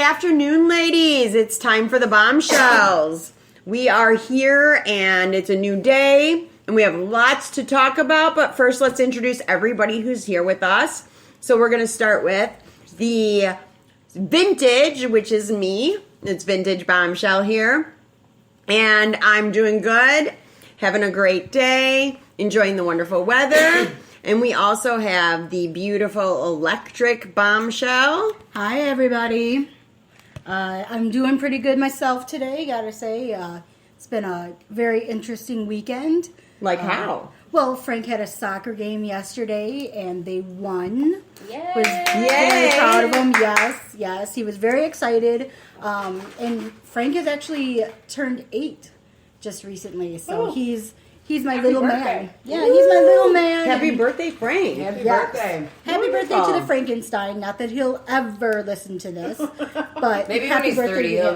afternoon, ladies. It's time for the bombshells. We are here, and it's a new day, and we have lots to talk about. But first, let's introduce everybody who's here with us. So we're going to start with the vintage, which is me. It's Vintage Bombshell here. And I'm doing good, having a great day, enjoying the wonderful weather. And we also have the beautiful Electric Bombshell. Hi, everybody. I'm doing pretty good myself today, gotta say. It's been a very interesting weekend. Like how? Well, Frank had a soccer game yesterday, and they won. Yay! Was very proud of him. Yes. He was very excited. And Frank has actually turned 8 just recently, so he's my little man. Yeah, he's my little man. Happy birthday, Frank. Happy birthday. Happy birthday to the Frankenstein. Not that he'll ever listen to this, but Maybe when happy he's birthday 30, to he'll him.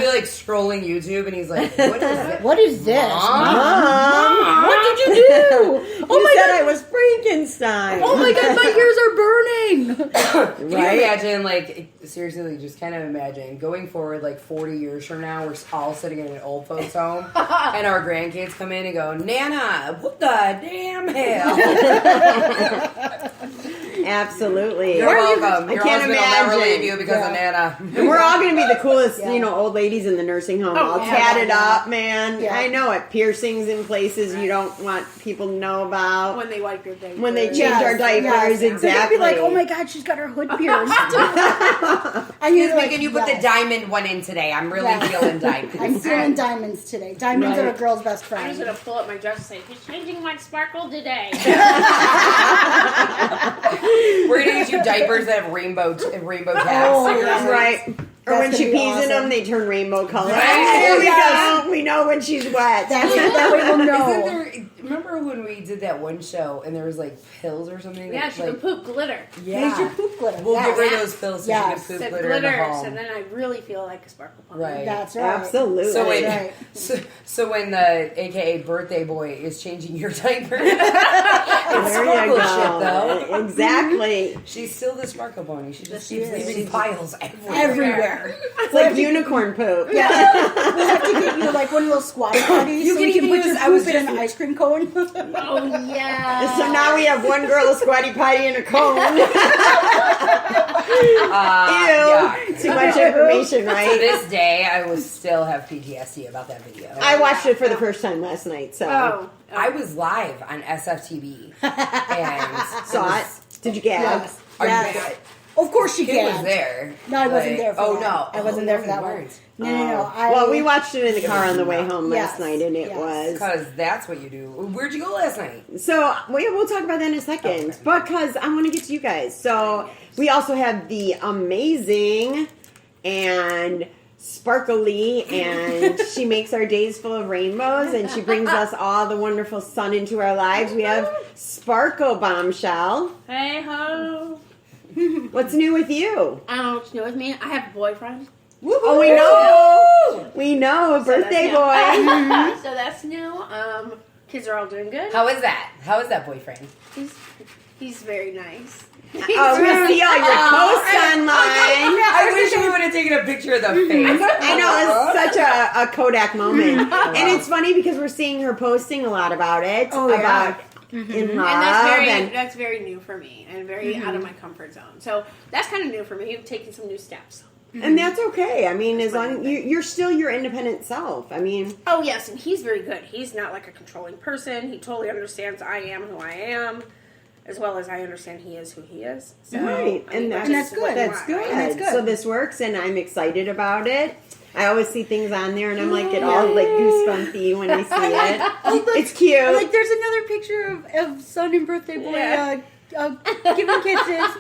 be like scrolling YouTube and he's like, what is it? What is this? Mom, What did you do? you said I was Frankenstein. Oh my god, my ears are burning. Can you imagine, like, seriously, just kind of imagine going forward, like 40 years from now, we're all sitting in an old folks' home and our grandkids come in and go, Nana, what the damn hell? Absolutely. You're welcome. I Your can't husband will never imagine. leave you because of Nana. And we're all going to be the coolest, old ladies in the nursing home. All yeah. tatted up, man. Yeah. I know it. Piercings in places you don't want people to know about. When they wipe your diapers. When they change our diapers, They're exactly. gonna be like, oh my god, she's got her hood pierced. Excuse me, can you put the diamond one in today? I'm really feeling diamonds. I'm feeling diamonds today. Diamonds are a girl's best I'm friend. just gonna pull up my dress and say, "He's changing my sparkle today." We're gonna get you diapers that have rainbow tabs. Oh, yeah. Right. Or That's when she gonna be pees in awesome. them, they turn rainbow color. Right. There we Yes. go. We know when she's wet. That way we'll know. Isn't there, remember when we did that one show and there was like pills or something? Yeah, that, she like, can poop glitter. Yeah. Major poop glitter. We'll give her Yes. those pills so Yes. she can poop Said glitter in the glitter, home. so then I really feel like a sparkle pumpkin. Right. That's right. Absolutely. So wait, Right. so when the AKA birthday boy is changing your diaper, it's There you sparkle go. shit though. Exactly. She's still the sparkle pony. She just She keeps is. leaving piles everywhere. Everywhere. It's like unicorn poop. Yeah. We'll have to get you like one of those squatty potties You so can you can even put your use- I was poop in an just- ice cream cone. Oh yeah. So now we have one girl, a squatty potty, and a cone. Yeah. Ew. Too much information, To right? this day, I will still have PTSD about that video. I watched it for the first time last night, so I was live on SFTV and saw it. Did you gag? Yes. Are you Yes. mad? Of course she Kid can. was there. No, I wasn't Like, there for oh, that. no. I wasn't Oh, there for no, that you one. weren't. No. Well, we watched it in the car on the way home last Yes. night, and it Yes. was. Because that's what you do. Where'd you go last night? So we'll talk about that in a second, because I want to get to you guys. So we also have the amazing and sparkly, and she makes our days full of rainbows, and she brings us all the wonderful sun into our lives. We have Sparkle Bombshell. Hey ho. What's new with you? I don't know what's new with me. I have a boyfriend. Oh, we know, a birthday So that's boy. new. So that's new. Kids are all doing good. How is that? How is that boyfriend? He's very nice. Oh, we see all your posts online. I wish we would have taken a picture of the face. I know, it's such a Kodak moment. And it's funny because we're seeing her posting a lot about it. Oh, yeah. About in love. And that's very new for me and very out of my comfort zone. So that's kind of new for me. I'm taking some new steps. and that's okay. I mean, as long you're still your independent self. I mean, Oh yes, and he's very good. He's not like a controlling person. He totally understands I am who I am, as well as I understand he is who he is. So, right. I mean, And which that's is what good. you That's want, good. right? That's good. So this works, and I'm excited about it. I always see things on there, and I'm like, get all like goosebumpy when I see it. It's cute. Like there's another picture of son and birthday boy Yeah. giving kisses.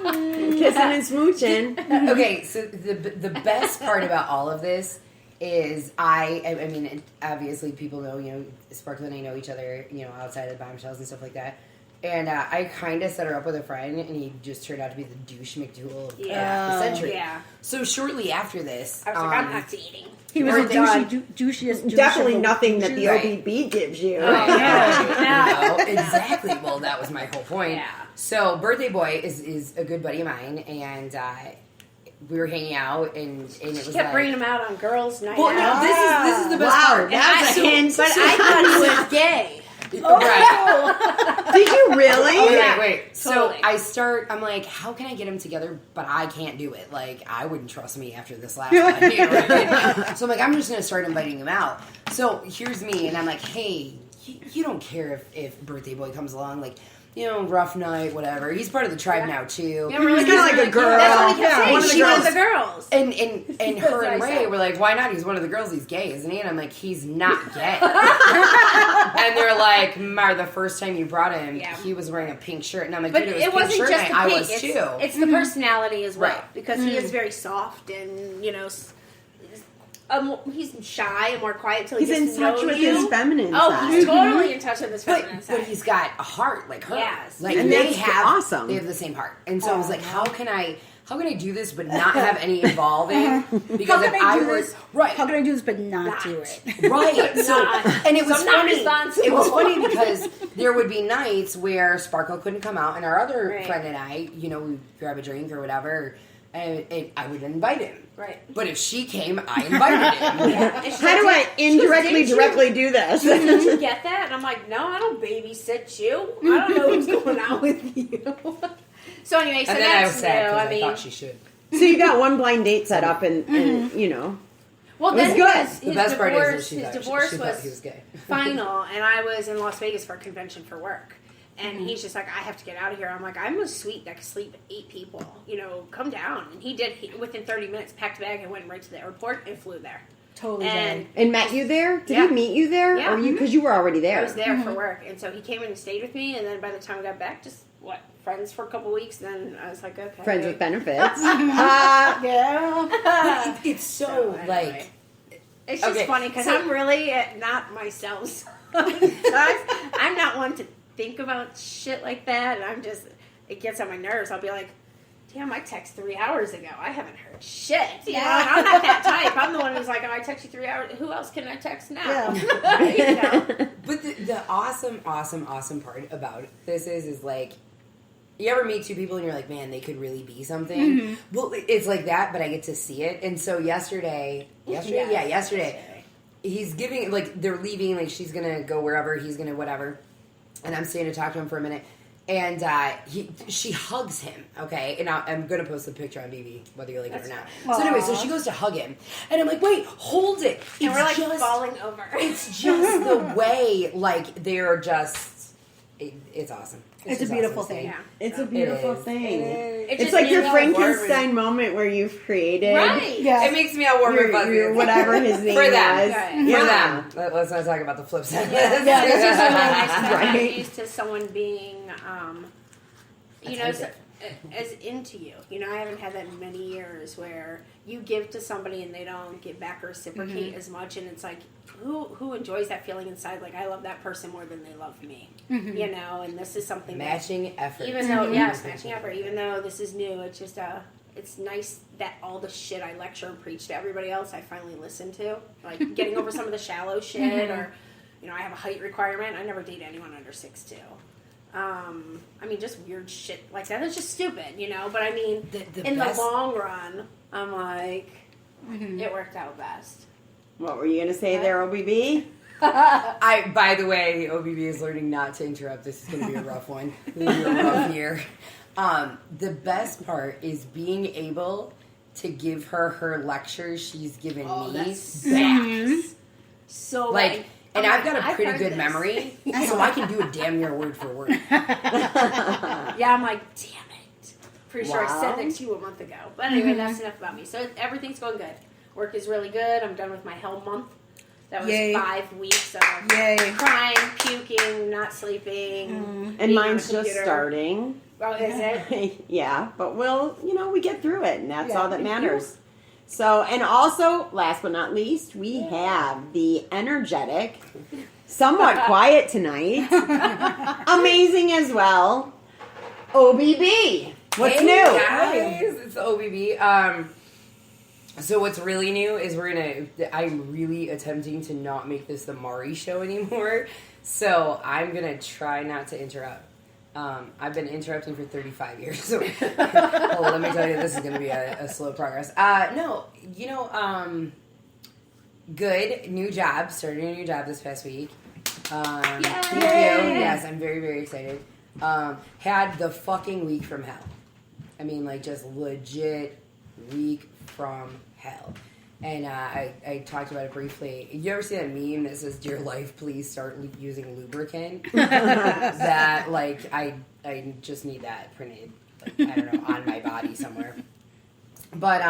Kissing and smooching. Okay, so the best part about all of this is I mean, obviously people know, Sparkle and I know each other, outside of bombshells and stuff like that. And I kind of set her up with a friend, and he just turned out to be the douche McDougal of the century. Yeah. So shortly after this, I was like, I'm not dating. He was a God. douchiest. Definitely nothing that the Right. OBB gives you. Yeah. Exactly. Well, that was my whole point. Yeah. So, birthday boy is a good buddy of mine, and we were hanging out, and it was Kept like, bringing him out on girls' night well, out. no, this is the best Wow, part. that's a hint. But I thought he was gay. Right. Did you really? Oh, Yeah, wait. So totally. I'm like, how can I get them together? But I can't do it. Like, I wouldn't trust me after this last one. You know what I mean? So I'm like, I'm just going to start inviting them out. So here's me, and I'm like, hey, you don't care if birthday boy comes along, like, you know, rough night, whatever. He's part of the tribe now, too. Yeah, we're He's kinda like a girl. That's what he kept Yeah, saying. one of the She was girls. the girls. And her and what I Ray said. were like, why not? He's one of the girls. He's gay, isn't he? And I'm like, he's not gay. And they're like, Mar, the first time you brought him, Yeah. he was wearing a pink shirt. And I'm like, But dude, it it was wasn't pink shirt just night. the I pink. was It's, too. it's the personality as well. Right. Because he is very soft and, you know, he's shy and more quiet until he He's in gets to touch know with you. his feminine Oh, side. he's totally in touch with his But, feminine side. but he's got a heart like her. Yes. Like And they that's have awesome. They have the same heart. And so I was like, how can I do this but not have any involving? Because How if can I do were this? right. How can I do this but not do it? Right. So, and it was So I'm not funny. responsible. It was funny because there would be nights where Sparkle couldn't come out, and our other Right. friend and I, you know, we'd grab a drink or whatever, and I would invite him. Right. But if she came, I invited him. And she's How do like, I indirectly, "Did you- directly do this? Did you get that? And I'm like, no, I don't babysit you. I don't know who's going out with you. So anyway, so And then I was that's sad new. because I mean, thought she should. So you got one blind date set up, and you know, well, it was then good. his The best part divorce, is that she his thought, divorce she thought was he was gay. final, and I was in Las Vegas for a convention for work. And he's just like, I have to get out of here. I'm like, I'm a suite that can sleep 8 people. You know, come down. And he did. Within 30 minutes, packed a bag and went right to the airport and flew there. Totally. And and met you there. Did Yeah. he meet you there, Yeah. or you? Because you were already there. I was there for work. And so he came in and stayed with me. And then by the time we got back, just, friends for a couple weeks. Then I was like, okay. Friends with benefits. Yeah. It's so, So, anyway. like... It's just Okay, funny because so- I'm really not myself. I'm not one to think about shit like that, and it gets on my nerves. I'll be like, damn, I texted 3 hours ago. I haven't heard shit. You know, and I'm not that type. I'm the one who's like, oh, I texted you 3 hours. Who else can I text now? You know? But the awesome part about this is like, you ever meet two people and you're like, man, they could really be something? Well, it's like that, but I get to see it. And so yesterday, he's giving, like, they're leaving, like, she's gonna go wherever, he's gonna whatever. And I'm staying to talk to him for a minute. And she hugs him, okay? And I'm going to post the picture on BB, whether you like it or not. So anyway, so she goes to hug him. And I'm like, wait, hold it. And we're like falling over. It's just the way, like, they're just, it's awesome. It's a just beautiful awesome to see. Yeah. It's a It beautiful is. thing. It It's just like made your me all Frankenstein moment where you've created Right. Yeah. It makes me all warm and your, fuzzy. your whatever his name For them. was. Right. For Yeah. them. Let's not talk about the flip side. It's just really nice to have Right. used to someone being, you know, Attentive. as into you. You know, I haven't had that in many years where you give to somebody and they don't get back or reciprocate as much, and it's like, who enjoys that feeling inside? Like, I love that person more than they love me. You know, and this is something Matching effort. Even though, yes, matching effort. Even though this is new, it's just it's nice that all the shit I lecture and preach to everybody else, I finally listen to. Like getting over some of the shallow shit, or you know, I have a height requirement. I never date anyone under 6'2". I mean, just weird shit like that. It's just stupid, you know. But I mean, The in best- the long run, I'm like, it worked out best. What were you gonna say there, OBB? By the way, OBB is learning not to interrupt. This is going to be a rough one. This is going to be a rough year. The best part is being able to give her lectures she's given me. That's back. So Like, and I'm I've got a I've pretty heard good this. memory, so I can do it damn near word for word. Yeah, I'm like, damn it. Pretty sure I Wow. said it to you a month ago. But anyway, that's enough about me. So everything's going good. Work is really good. I'm done with my hell month. That was Yay. 5 weeks of Yay. crying, puking, not sleeping. And being on mine's the just computer. starting. Oh, is it? Yeah, but we get through it, and that's Yeah. all that matters. So, and also, last but not least, we have the energetic, somewhat quiet tonight, amazing as well, OBB. What's Hey, new? guys? It's the OBB. So what's really new is I'm really attempting to not make this the Mari show anymore. So I'm gonna try not to interrupt. I've been interrupting for 35 years, so well, let me tell you, this is going to be a slow progress. No, good. New job. Started a new job this past week. Thank you. Yes, I'm very, very excited. Had the fucking week from hell. I mean, like, just legit week from hell. And I talked about it briefly. You ever see that meme that says, "Dear life, please start using lubricant"? That, like, I just need that printed, like, I don't know, on my body somewhere. But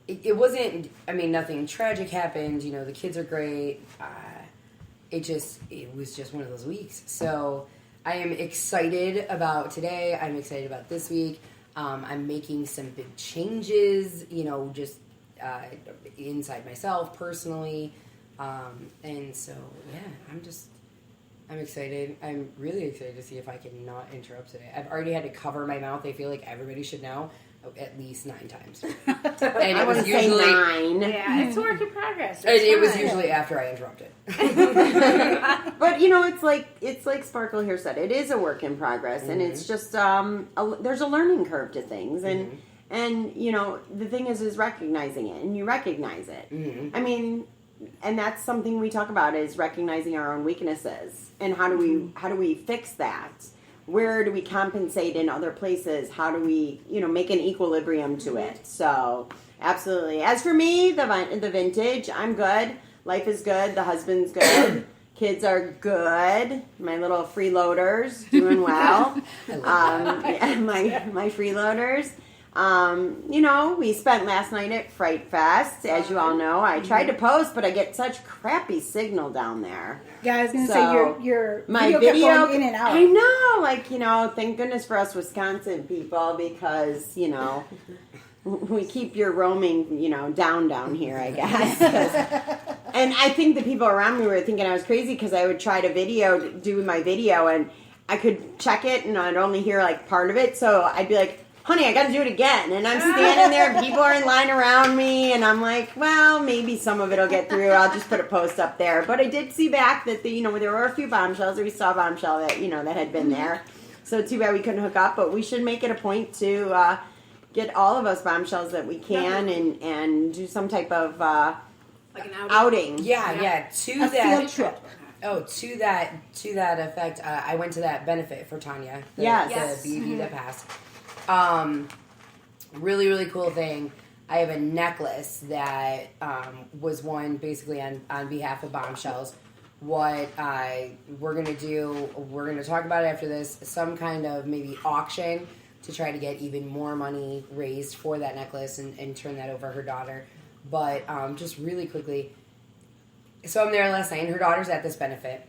it wasn't, I mean, nothing tragic happened. You know, the kids are great. It was just one of those weeks. So I am excited about today. I'm excited about this week. I'm making some big changes, you know, just inside myself personally. And so, yeah, I'm excited. I'm really excited to see if I can not interrupt today. I've already had to cover my mouth. I feel like everybody should know at least 9 times. And I was usually 9. Yeah, it's a work in progress. And it was usually after I interrupted. But you know, it's like Sparkle here said, it is a work in progress, and it's just there's a learning curve to things, and you know, the thing is recognizing it, and you recognize it. I mean, and that's something we talk about, is recognizing our own weaknesses, and how do we fix that? Where do we compensate in other places? How do we, you know, make an equilibrium to it? So, absolutely. As for me, the vintage, I'm good. Life is good. The husband's good. Kids are good. My little freeloaders doing well. My freeloaders. You know, we spent last night at Fright Fest, as you all know. I tried to post, but I get such crappy signal down there. Yeah, I was going to say your my video kept going in and out. I know, like, you know, thank goodness for us Wisconsin people, because, you know, we keep your roaming, you know, down here, I guess. And I think the people around me were thinking I was crazy, because I would try to do my video, and I could check it, and I'd only hear, like, part of it, so I'd be like, honey, I got to do it again. And I'm standing there, and people are in line around me, and I'm like, well, maybe some of it will get through. I'll just put a post up there. But I did see back that, you know, there were a few bombshells, or we saw a bombshell that, you know, that had been there. So too bad we couldn't hook up, but we should make it a point to get all of us bombshells that we can, and do some type of like an outing. Yeah. To A that field trip. Oh, to that effect, I went to that benefit for Tanya. The BB that passed. Really, really cool thing. I have a necklace that was won basically on behalf of Bombshells. What we're going to do, we're going to talk about it after this, some kind of maybe auction to try to get even more money raised for that necklace and turn that over her daughter. But just really quickly, so I'm there last night, and her daughter's at this benefit.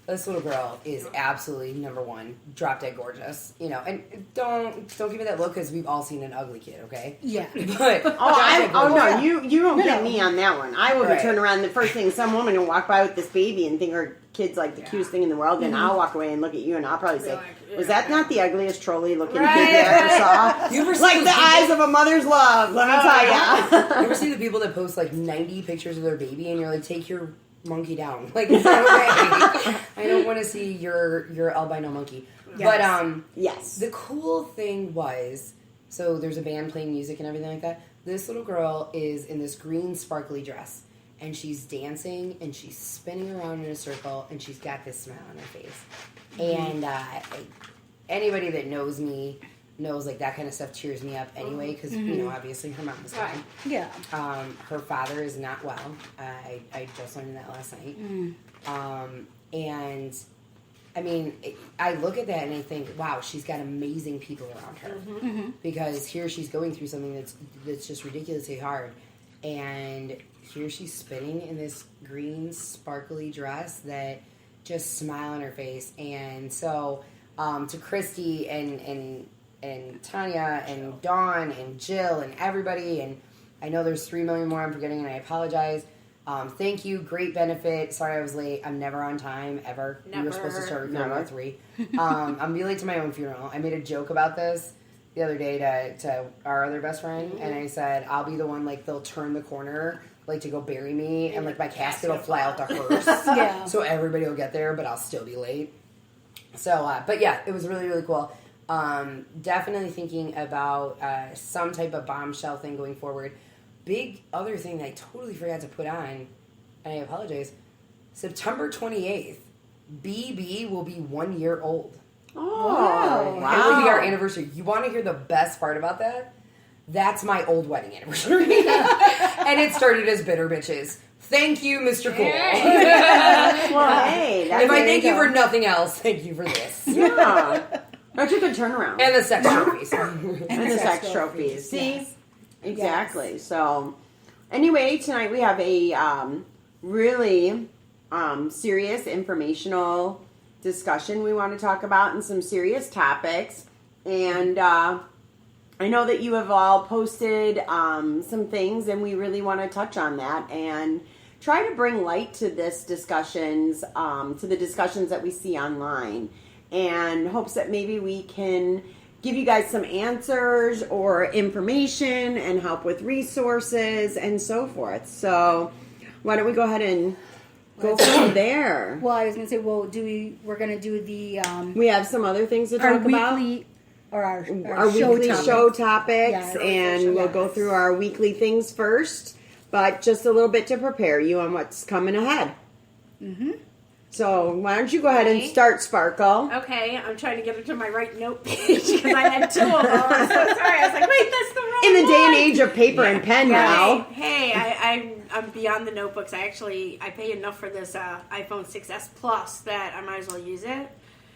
This little girl is absolutely number one, drop dead gorgeous, you know. And don't give me that look, because we've all seen an ugly kid, okay? Yeah. But no, you won't get me on that one. I will be Right. turning around. The first thing, some woman will walk by with this baby and think her kid's like the cutest thing in the world, and I'll walk away and look at you, and I'll probably say, was that not the ugliest trolley looking kid you ever saw? You ever Like seen the eyes of a mother's love, let me tell ya. You ever see the people that post like 90 pictures of their baby, and you're like, take your monkey down? Like, no way. I don't want to see your albino monkey. Yes. But Yes. the cool thing was, so there's a band playing music and everything like that. This little girl is in this green sparkly dress, and she's dancing, and she's spinning around in a circle, and she's got this smile on her face. And anybody that knows me knows, like, that kind of stuff cheers me up anyway, because, you know, obviously her mom was fine. Yeah. Her father is not well. I just learned that last night. And I mean, I look at that and I think, wow, she's got amazing people around her, because here she's going through something that's just ridiculously hard, and here she's spinning in this green sparkly dress that just smile on her face. And so to Christy and Tanya and Dawn and Jill and everybody, and I know there's 3 million more I'm forgetting, and I apologize. Thank you. Great benefit. Sorry I was late. I'm never on time, ever. We were supposed to start recording at 3. I'm going to be late to my own funeral. I made a joke about this the other day to our other best friend, and I said, I'll be the one, like, they'll turn the corner, like, to go bury me, and, like, my casket will fly out the hearse. Yeah. So everybody will get there, but I'll still be late. So, but yeah, it was really, really cool. Definitely thinking about some type of bombshell thing going forward. Big other thing that I totally forgot to put on, and I apologize. September 28th, BB will be 1 year old. Oh, It will be our anniversary. You want to hear the best part about that? That's my old wedding anniversary. And it started as Bitter Bitches. Thank you, Mr. Cool. Well, hey, that's If I thank you for nothing else, thank you for this. yeah. That's a good turnaround. And the sex trophies. And the sex trophies. See? Yes. Exactly. So, anyway, tonight we have a really serious, informational discussion we want to talk about and some serious topics. And I know that you have all posted some things, and we really want to touch on that and try to bring light to this discussions, to the discussions that we see online, and hopes that maybe we can give you guys some answers or information and help with resources and so forth. So why don't we go ahead and go from there? Well, I was gonna say, we're gonna do the We have some other things to our talk about. weekly or our Weekly topics. show topics, Yes. and we'll go through our weekly things first, but just a little bit to prepare you on what's coming ahead. Mm-hmm. So why don't you go ahead and Right. start, Sparkle? Okay, I'm trying to get it to my right note page because I had two of them. I'm so sorry. I was like, wait, that's the wrong In the day and one. age of paper and pen now. Hey, I'm beyond the notebooks. I pay enough for this iPhone 6s Plus that I might as well use it.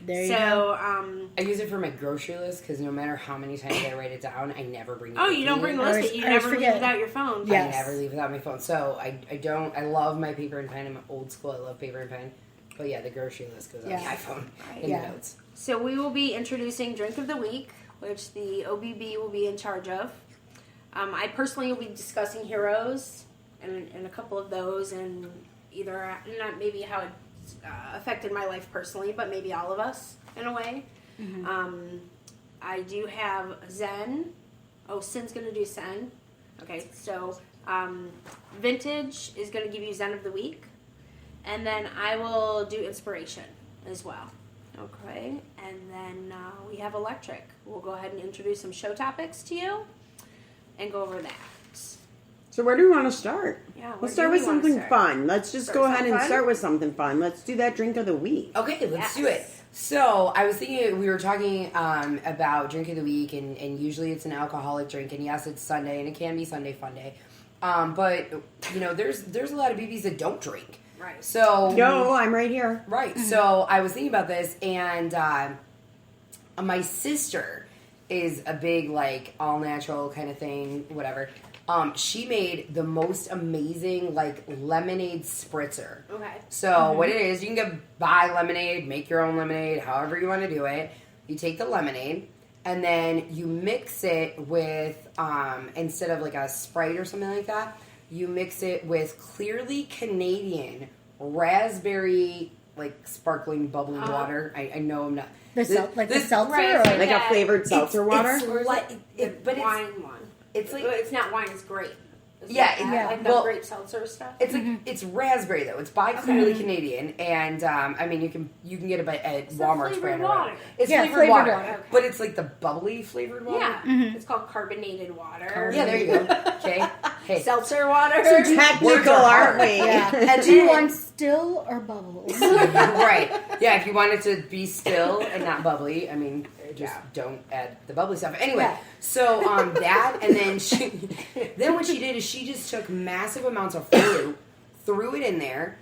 There you so, go. I use it for my grocery list because no matter how many times I write it down, I never bring it oh, with you don't me. bring the I list, always- but you I always never leave forget. without your phone. Yeah. I Yes. never leave without my phone. So I don't. I love my paper and pen. I'm old school. I love paper and pen. But yeah, the grocery list goes on the Yeah. iPhone Right. in Yeah. the notes. So we will be introducing Drink of the Week, which the OBB will be in charge of. I personally will be discussing heroes and a couple of those, and either not maybe how it affected my life personally, but maybe all of us in a way. I do have Zen. Oh, Sin's going to do Zen. Okay, so Vintage is going to give you Zen of the Week. And then I will do Inspiration as well. Okay, and then we have Electric. We'll go ahead and introduce some show topics to you and go over that. So where do we want to start? Yeah, where Let's do start we with wanna something start? fun. Let's just Start go ahead something and fun? start with something fun. Let's do that drink of the week. Okay, let's do it. Yes. So I was thinking we were talking about drink of the week, and usually it's an alcoholic drink, and yes, it's Sunday, and it can be Sunday Fun Day. But you know, there's a lot of BBs that don't drink. Right. So Yo, I'm right here. Right. So I was thinking about this, and my sister is a big, like, all natural kind of thing, whatever. She made the most amazing, like, lemonade spritzer. Okay. So what it is, you can buy lemonade, make your own lemonade, however you want to do it. You take the lemonade, and then you mix it with, instead of like a Sprite or something like that, you mix it with Clearly Canadian raspberry, like, sparkling bubbly water. I know I'm not... The seltzer, right, or like Like Yeah. a flavored seltzer water? It's like, but wine one. it's like... It's not wine. It's grape. Is Yeah, that yeah. like the Well, grape seltzer stuff. It's like it's raspberry though. It's by Clearly Canadian, and I mean you can get it at It's Walmart's flavored brand. or water. whatever. It's Yeah, flavored flavored water, water. Okay. but it's like the bubbly flavored water. Yeah. It's called carbonated water. Yeah, there you go. Okay, hey, Seltzer water. Words Technical, are aren't hard. we? yeah. And Do you then- want still or bubbles? right? Yeah, if you want it to be still and not bubbly, I mean, just don't add the bubbly stuff. Anyway, Yeah. so that, and then what she did is she just took massive amounts of fruit, threw it in there,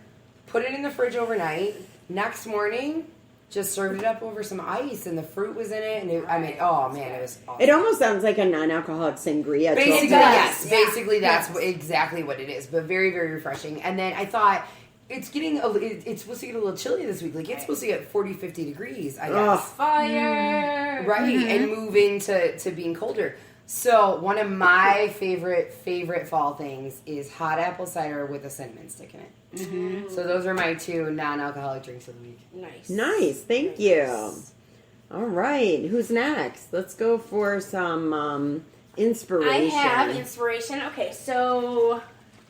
put it in the fridge overnight. Next morning, just served it up over some ice, and the fruit was in it. And it, I mean, oh man, it was awesome. It almost sounds like a non-alcoholic sangria. Basically, to a yes. does. Basically, that's Yes. exactly what it is. But very, very refreshing. And then I thought it's supposed to get a little chilly this week. Like it's supposed to get 40, 50 degrees. I Ugh. guess. Fire. Right, and move into being colder. So one of my favorite fall things is hot apple cider with a cinnamon stick in it. So those are my two non-alcoholic drinks of the week. Nice. Nice, thank you. All right, who's next? Let's go for some inspiration. I have inspiration. Okay, so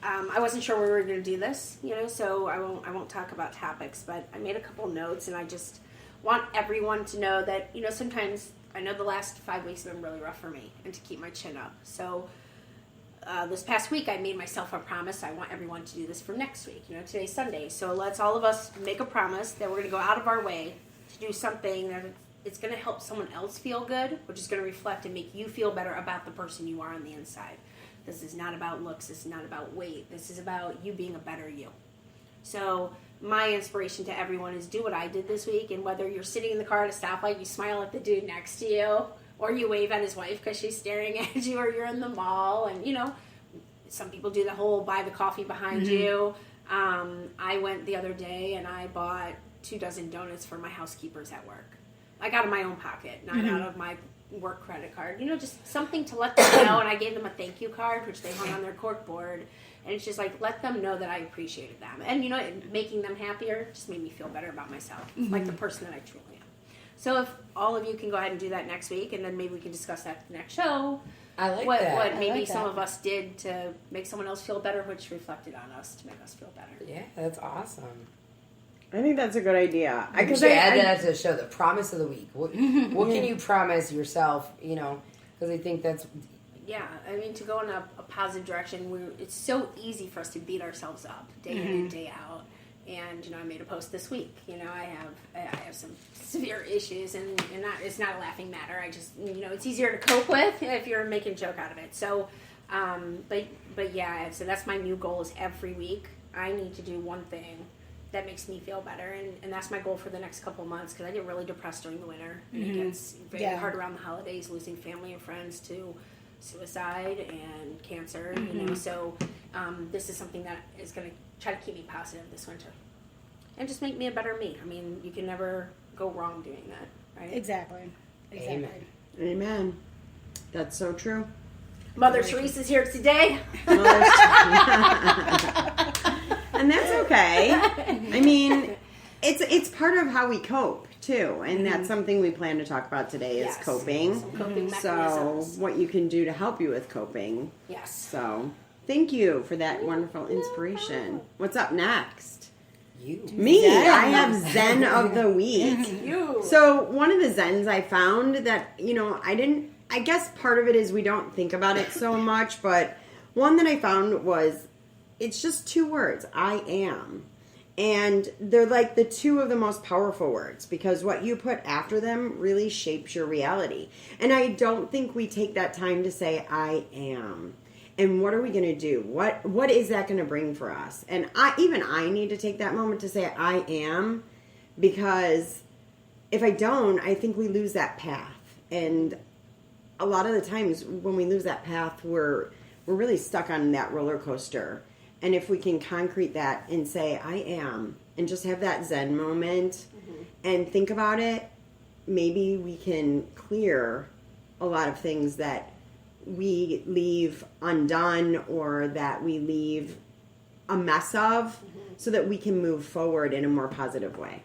I wasn't sure we were going to do this, so I won't talk about topics, but I made a couple notes and I just want everyone to know that, you know, sometimes I know the last 5 weeks have been really rough for me, and to keep my chin up. So this past week, I made myself a promise. I want everyone to do this for next week. You know, today's Sunday. So let's all of us make a promise that we're going to go out of our way to do something that it's going to help someone else feel good, which is going to reflect and make you feel better about the person you are on the inside. This is not about looks. This is not about weight. This is about you being a better you. So my inspiration to everyone is do what I did this week, and whether you're sitting in the car at a stoplight, you smile at the dude next to you, or you wave at his wife because she's staring at you, or you're in the mall, and, you know, some people do the whole buy the coffee behind you. I went the other day and I bought 24 donuts for my housekeepers at work. Like out of my own pocket, not out of my work credit card. You know, just something to let them know. And I gave them a thank you card, which they hung on their cork board. And it's just like, let them know that I appreciated them. And, you know, making them happier just made me feel better about myself, like the person that I truly am. So if all of you can go ahead and do that next week, and then maybe we can discuss that at the next show. I like what that. What maybe like some that. of us did to make someone else feel better, which reflected on us to make us feel better. Yeah, that's awesome. I think that's a good idea. I could add that to the show, the promise of the week. What can you promise yourself, you know, because I think that's... Yeah, I mean, to go in a positive direction, it's so easy for us to beat ourselves up day in and day out. And, you know, I made a post this week. You know, I have some severe issues, and it's not a laughing matter. I just, you know, it's easier to cope with if you're making a joke out of it. So, but yeah, so that's my new goal is every week I need to do one thing that makes me feel better, and that's my goal for the next couple of months, because I get really depressed during the winter, and it gets very hard around the holidays, losing family and friends to suicide and cancer, you know, so this is something that is going to try to keep me positive this winter and just make me a better me. I mean, you can never go wrong doing that, right? Exactly. Amen. Amen. That's so true. Mother Teresa's here today. And that's okay. I mean, it's part of how we cope too, and that's something we plan to talk about today is Yes. coping. Some coping So, mechanisms. what you can do to help you with coping. Yes. So, thank you for that wonderful inspiration. What's up next? You. Me. Zen. I have Zen of the week. You. So, one of the Zens I found that, you know, I guess part of it is we don't think about it so much, but one that I found was, it's just 2 words, I am. And they're like the 2 of the most powerful words, because what you put after them really shapes your reality. And I don't think we take that time to say, I am. And what are we going to do? What is that going to bring for us? And I need to take that moment to say, I am, because if I don't, I think we lose that path. And a lot of the times when we lose that path, we're really stuck on that roller coaster. And if we can concrete that and say, I am, and just have that Zen moment and think about it, maybe we can clear a lot of things that we leave undone or that we leave a mess of so that we can move forward in a more positive way.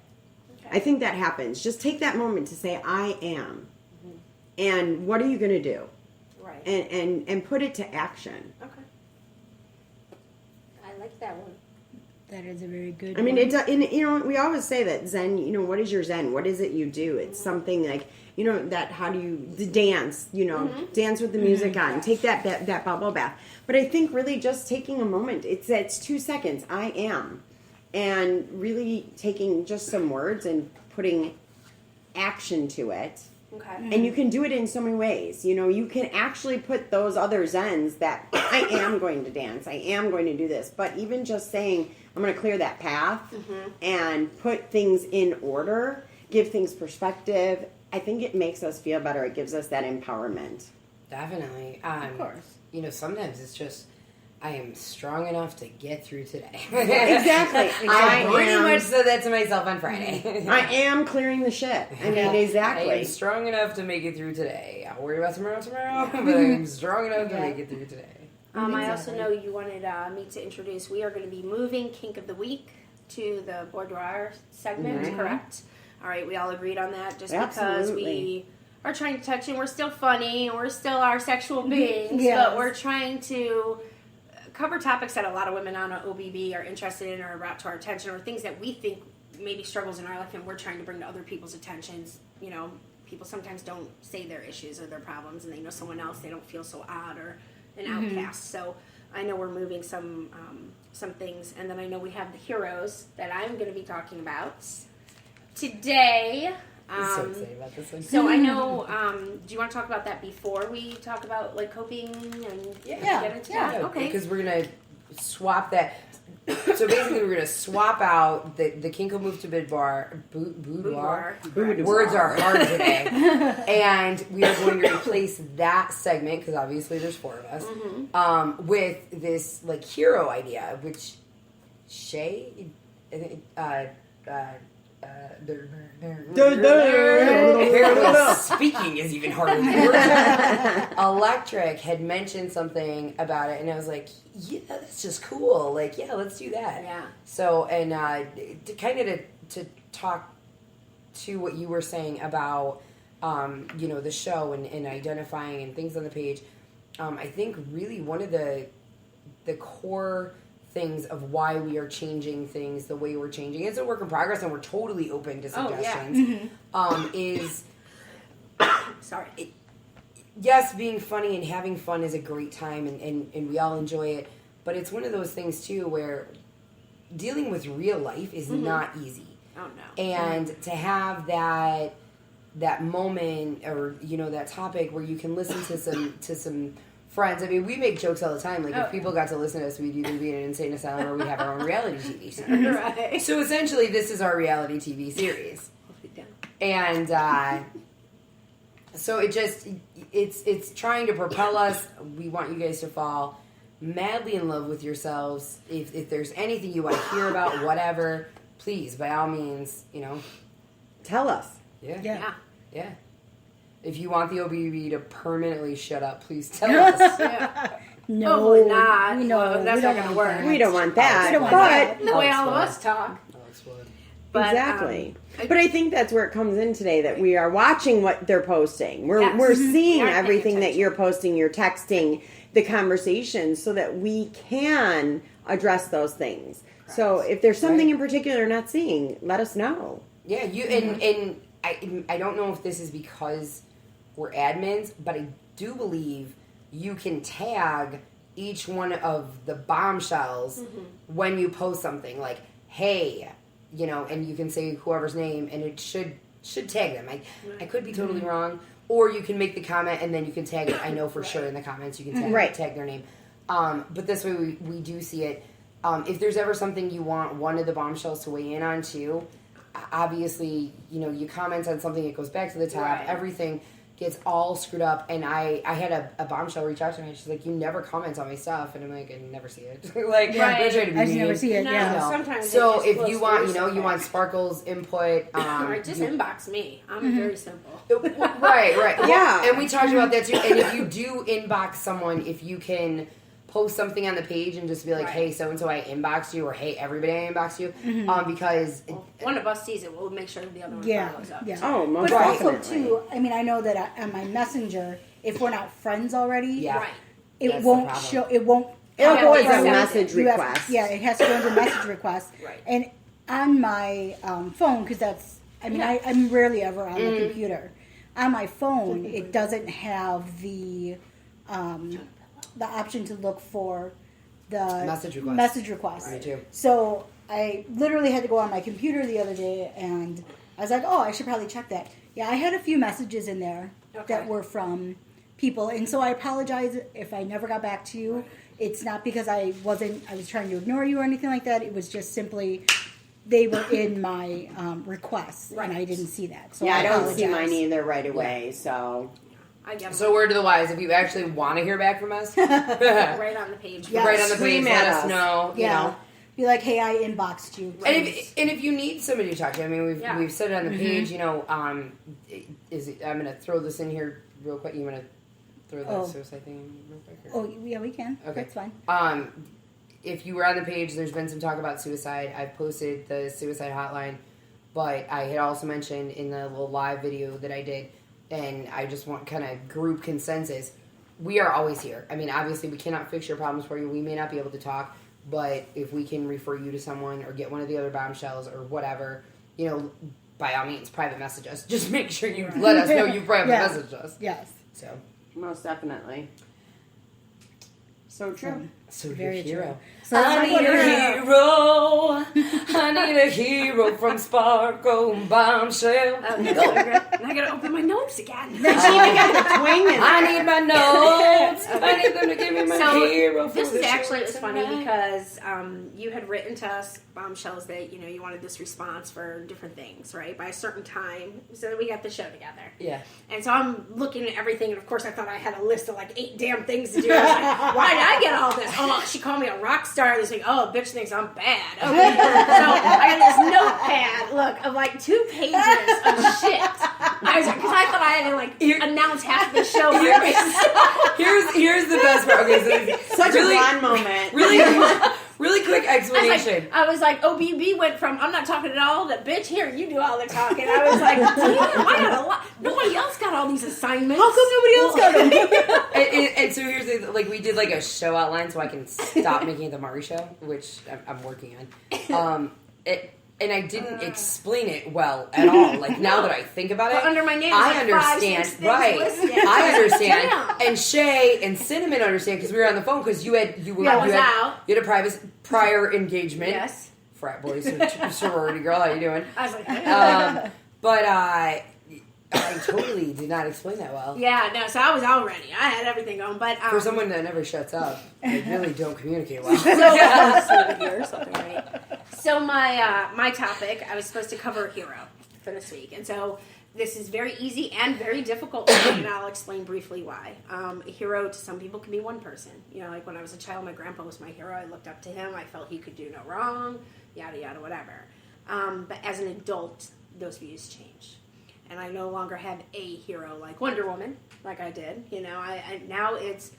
Okay. I think that happens. Just take that moment to say, I am. And what are you going to do? Right. And put it to action. Okay. I like that one. That is a very good I mean, one. you know, we always say that Zen, you know, what is your Zen? What is it you do? It's something like, you know, that how do you dance, you know, dance with the music on, take that bubble bath. But I think really just taking a moment, it's 2 seconds, I am. And really taking just some words and putting action to it. Okay. And you can do it in so many ways. You know, you can actually put those other Zens that I am going to dance, I am going to do this. But even just saying, I'm going to clear that path and put things in order, give things perspective, I think it makes us feel better. It gives us that empowerment. Definitely. Of course. You know, sometimes it's just, I am strong enough to get through today. Exactly. I pretty much said that to myself on Friday. I am clearing the shit. I mean, I exactly. am strong enough to make it through today. I'll worry about tomorrow, but I'm strong enough to make it through today. I also know you wanted me to introduce, we are going to be moving Kink of the Week to the boudoir segment, correct? All right, we all agreed on that just because we are trying to touch and we're still funny and we're still our sexual beings, but we're trying to cover topics that a lot of women on OBB are interested in or brought to our attention or things that we think maybe struggles in our life and we're trying to bring to other people's attentions. You know, people sometimes don't say their issues or their problems, and they know someone else, they don't feel so odd or an outcast. So I know we're moving some things, and then I know we have the heroes that I'm going to be talking about today. I'm so excited about this one. So I know, do you want to talk about that before we talk about like coping and get into that? Okay. Because we're gonna swap that. So basically, we're gonna swap out the Kinko move to boudoir. Words are hard today, and we are going to replace that segment because obviously there's 4 of us with this like hero idea, which Shay. Apparently speaking is even harder than words. Electric had mentioned something about it, and I was like, yeah, that's just cool. Like, yeah, let's do that. Yeah. So, and to kind of to talk to what you were saying about, you know, the show and identifying and things on the page, I think really one of the core things of why we are changing things the way we're changing. It's a work in progress, and we're totally open to suggestions. Is sorry. Yes, being funny and having fun is a great time, and we all enjoy it. But it's one of those things too where dealing with real life is not easy. Oh no. And to have that moment, or you know, that topic where you can listen to some friends. I mean, we make jokes all the time. Like, if people got to listen to us, we'd either be in an insane asylum or we'd have our own reality TV series. Right. So essentially, this is our reality TV series. And so it's trying to propel us. We want you guys to fall madly in love with yourselves. If there's anything you want to hear about, whatever, please, by all means, you know, Tell us. Yeah. If you want the OBB to permanentely shut up, please tell us. No, Hopefully not. We know Well, that's not going to work. We don't want that. We don't want but that. The way all of us talk. But, exactly. But I think that's where it comes in today, that we are watching what they're posting. We're Yes. we're seeing We are paying everything that attention. you're posting, you're texting, the conversations, so that we can address those things. So if there's something in particular you're not seeing, let us know. Yeah, and I don't know if this is because we're admins, but I do believe you can tag each one of the bombshells when you post something like, hey, you know, and you can say whoever's name, and it should tag them. I could be totally wrong. Or you can make the comment and then you can tag it. I know for sure in the comments you can tag their name. But this way we do see it. If there's ever something you want one of the bombshells to weigh in on too, obviously, you know, you comment on something, it goes back to the top, Right. everything gets all screwed up. And I had a bombshell reach out to me, and she's like, you never comment on my stuff. And I'm like, I never see it. Like, Right. I'm trying to be I just mean. never see it. No, Yeah. No. sometimes So it just if flows you want, through you know, so you want fast. Sparkle's input, Or just inbox me. I'm very simple. right. Yeah. And we talked about that too. And if you do inbox someone, if you can post something on the page and just be like, Right. hey, so-and-so, I inboxed you, or hey, everybody, I inboxed you. Because One of us sees it, we'll make sure the other one Yeah, follows up. yeah. Oh, most But also definitely. too, I mean, I know that on my messenger, if we're not friends already, yeah. Right. it That's the won't problem. show. It won't. It'll Yeah, go as you have a to- message you have- request. yeah, it has to go as a message request. Right. And on my phone, because that's, I mean, Yeah. I'm rarely ever on the computer. On my phone, it doesn't have the option to look for the Message request. Me too. So I literally had to go on my computer the other day, and I was like, oh, I should probably check that. Yeah, I had a few messages in there that were from people, and so I apologize if I never got back to you. It's not because I was trying to ignore you or anything like that. It was just simply they were in my requests, and I didn't see that. So Yeah, I don't see apologize. mine either right away, so. I get So word to the wise, if you actually want to hear back from us, right on the page. Yeah. right on the Scream page, at let us us. know. You Yeah. know. Be like, hey, I inboxed you. And if you need somebody to talk to, I mean, Yeah. we've said it on the page. You know, I'm gonna throw this in here real quick. You want to throw the Oh. suicide thing real quick? Or? Oh, yeah, we can. Okay. That's fine. If you were on the page, there's been some talk about suicide. I've posted the suicide hotline, but I had also mentioned in the little live video that I did, and I just want kind of group consensus. We are always here. I mean, obviously, we cannot fix your problems for you. We may not be able to talk, but if we can refer you to someone or get one of the other bombshells or whatever, you know, by all means, private message us. Just make sure you let us know you private message us. Yes. So Most definitely. So true. So Very your hero. true. So I need a hero. I need a hero from Sparkle Bombshell. Okay, so I gotta open my notes again. She even got the twang in I there. need my notes. I need them to give me my So hero. this for is the actually, show it was funny tonight. because you had written to us, Bombshells, that you wanted this response for different things, right, by a certain time, so that we got the show together. Yeah. And so I'm looking at everything, and of course I thought I had a list of like 8 damn things to do. I was like, why did I get all this? Oh, she called me a rock star. This like, oh, bitch thinks I'm bad. Okay. So I got this notepad, look, of like 2 pages of shit. I was like, because I thought I had to like announce half of the show. Here's the best part. Okay, so Such really, a blonde moment. really quick explanation. I was like, OBB went from I'm not talking at all to bitch here you do all the talking. I was like, damn, I got a lot. Nobody else got all these assignments. How come nobody else got them? And so here's the like we did like a show outline so I can stop making it the Mari show, which I'm working on. And I didn't explain it well at all. Like now that I think about it, But under my name, I there's like 5, understand. 6 things Right, listed. I understand. Damn. And Shay and Cinnamon understand because we were on the phone because you had a prior engagement. Yes. Frat boys, sorority girl. How you doing? I was like, But I totally did not explain that well. yeah, no, so I was all ready. I had everything going. But For someone that never shuts up, I really don't communicate well. So my topic, I was supposed to cover hero for this week, and so this is very easy and very difficult for me, and I'll explain briefly why. A hero to some people can be one person. You know, like when I was a child, my grandpa was my hero. I looked up to him. I felt he could do no wrong. Yada yada, whatever. But as an adult, those views change. And I no longer have a hero like Wonder Woman, like I did. You know, I now it's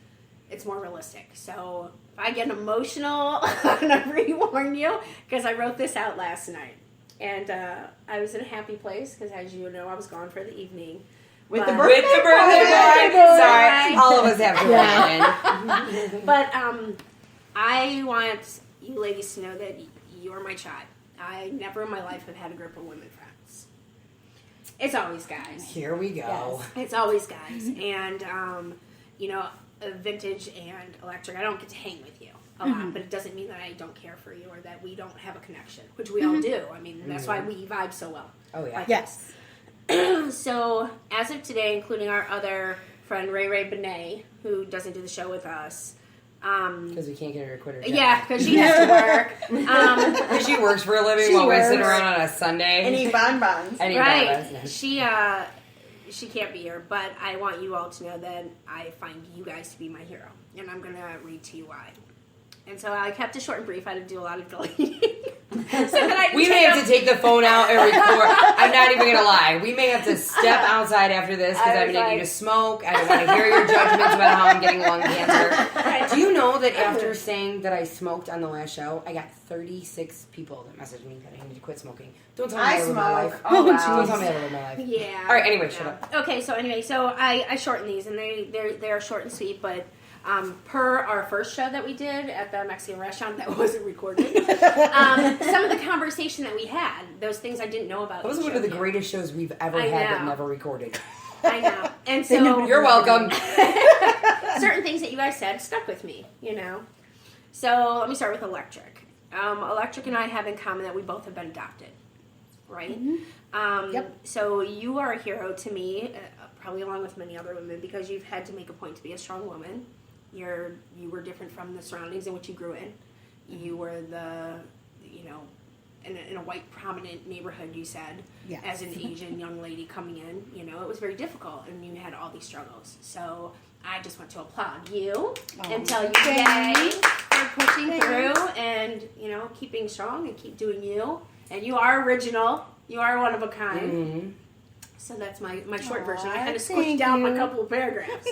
more realistic. So if I get emotional, I'm gonna rewarn you because I wrote this out last night, and I was in a happy place because, as you know, I was gone for the evening. With the But- With the birthday boy. Sorry, all of us have to win. But I want you ladies to know that you're my tribe. I never in my life have had a group of women friends. It's always guys. Here we go. It's always guys. And, vintage and electric, I don't get to hang with you a lot, but it doesn't mean that I don't care for you or that we don't have a connection, which we all do. I mean, that's why we vibe so well. Oh yeah. Yes. So, as of today, including our other friend, Ray Ray Benet, who doesn't do the show with us, Because we can't get her to quit her job. yeah, because she has to work. Because she works for a living She while we're sitting works. around on a Sunday. And eat bonbons. And eat Right. bonbons. She can't be here, but I want you all to know that I find you guys to be my hero. And I'm going to read to you why. And so I kept it short and brief. I had to do a lot of deleting. So that I We may have to take the phone out and record. I'm not even gonna lie. We may have to step outside after this because I I'm was gonna like- need to smoke. I don't want to hear your judgments about how I'm getting lung cancer. Right. Do you know that after saying that I smoked on the last show, I got 36 people that messaged me that I need to quit smoking. Don't tell me I how to live my life. smoke. Oh, wow. Don't tell me how to live my life. Yeah. All right. Anyway, shut up. Okay, so I shorten these, and they're short and sweet, but per our first show that we did at the Mexican restaurant that wasn't recorded, some of the conversation that we had, those things I didn't know about. That was the one show of the yet. greatest shows we've ever I had that know. never recorded. I know, and so You're welcome. certain things that you guys said stuck with me, you know. So let me start with Electric. Electric and I have in common that we both have been adopted, right? Yep. So you are a hero to me, probably along with many other women, because you've had to make a point to be a strong woman. You were different from the surroundings in which you grew in. You were in a white prominent neighborhood, you said, Yes. as an Asian young lady coming in, it was very difficult, and you had all these struggles. So I just want to applaud you and tell you yay for pushing through and, keeping strong and keep doing you. And you are original. You are one of a kind. Mm-hmm. So that's my short version. I Aw, had to thank squish down you. a couple of paragraphs.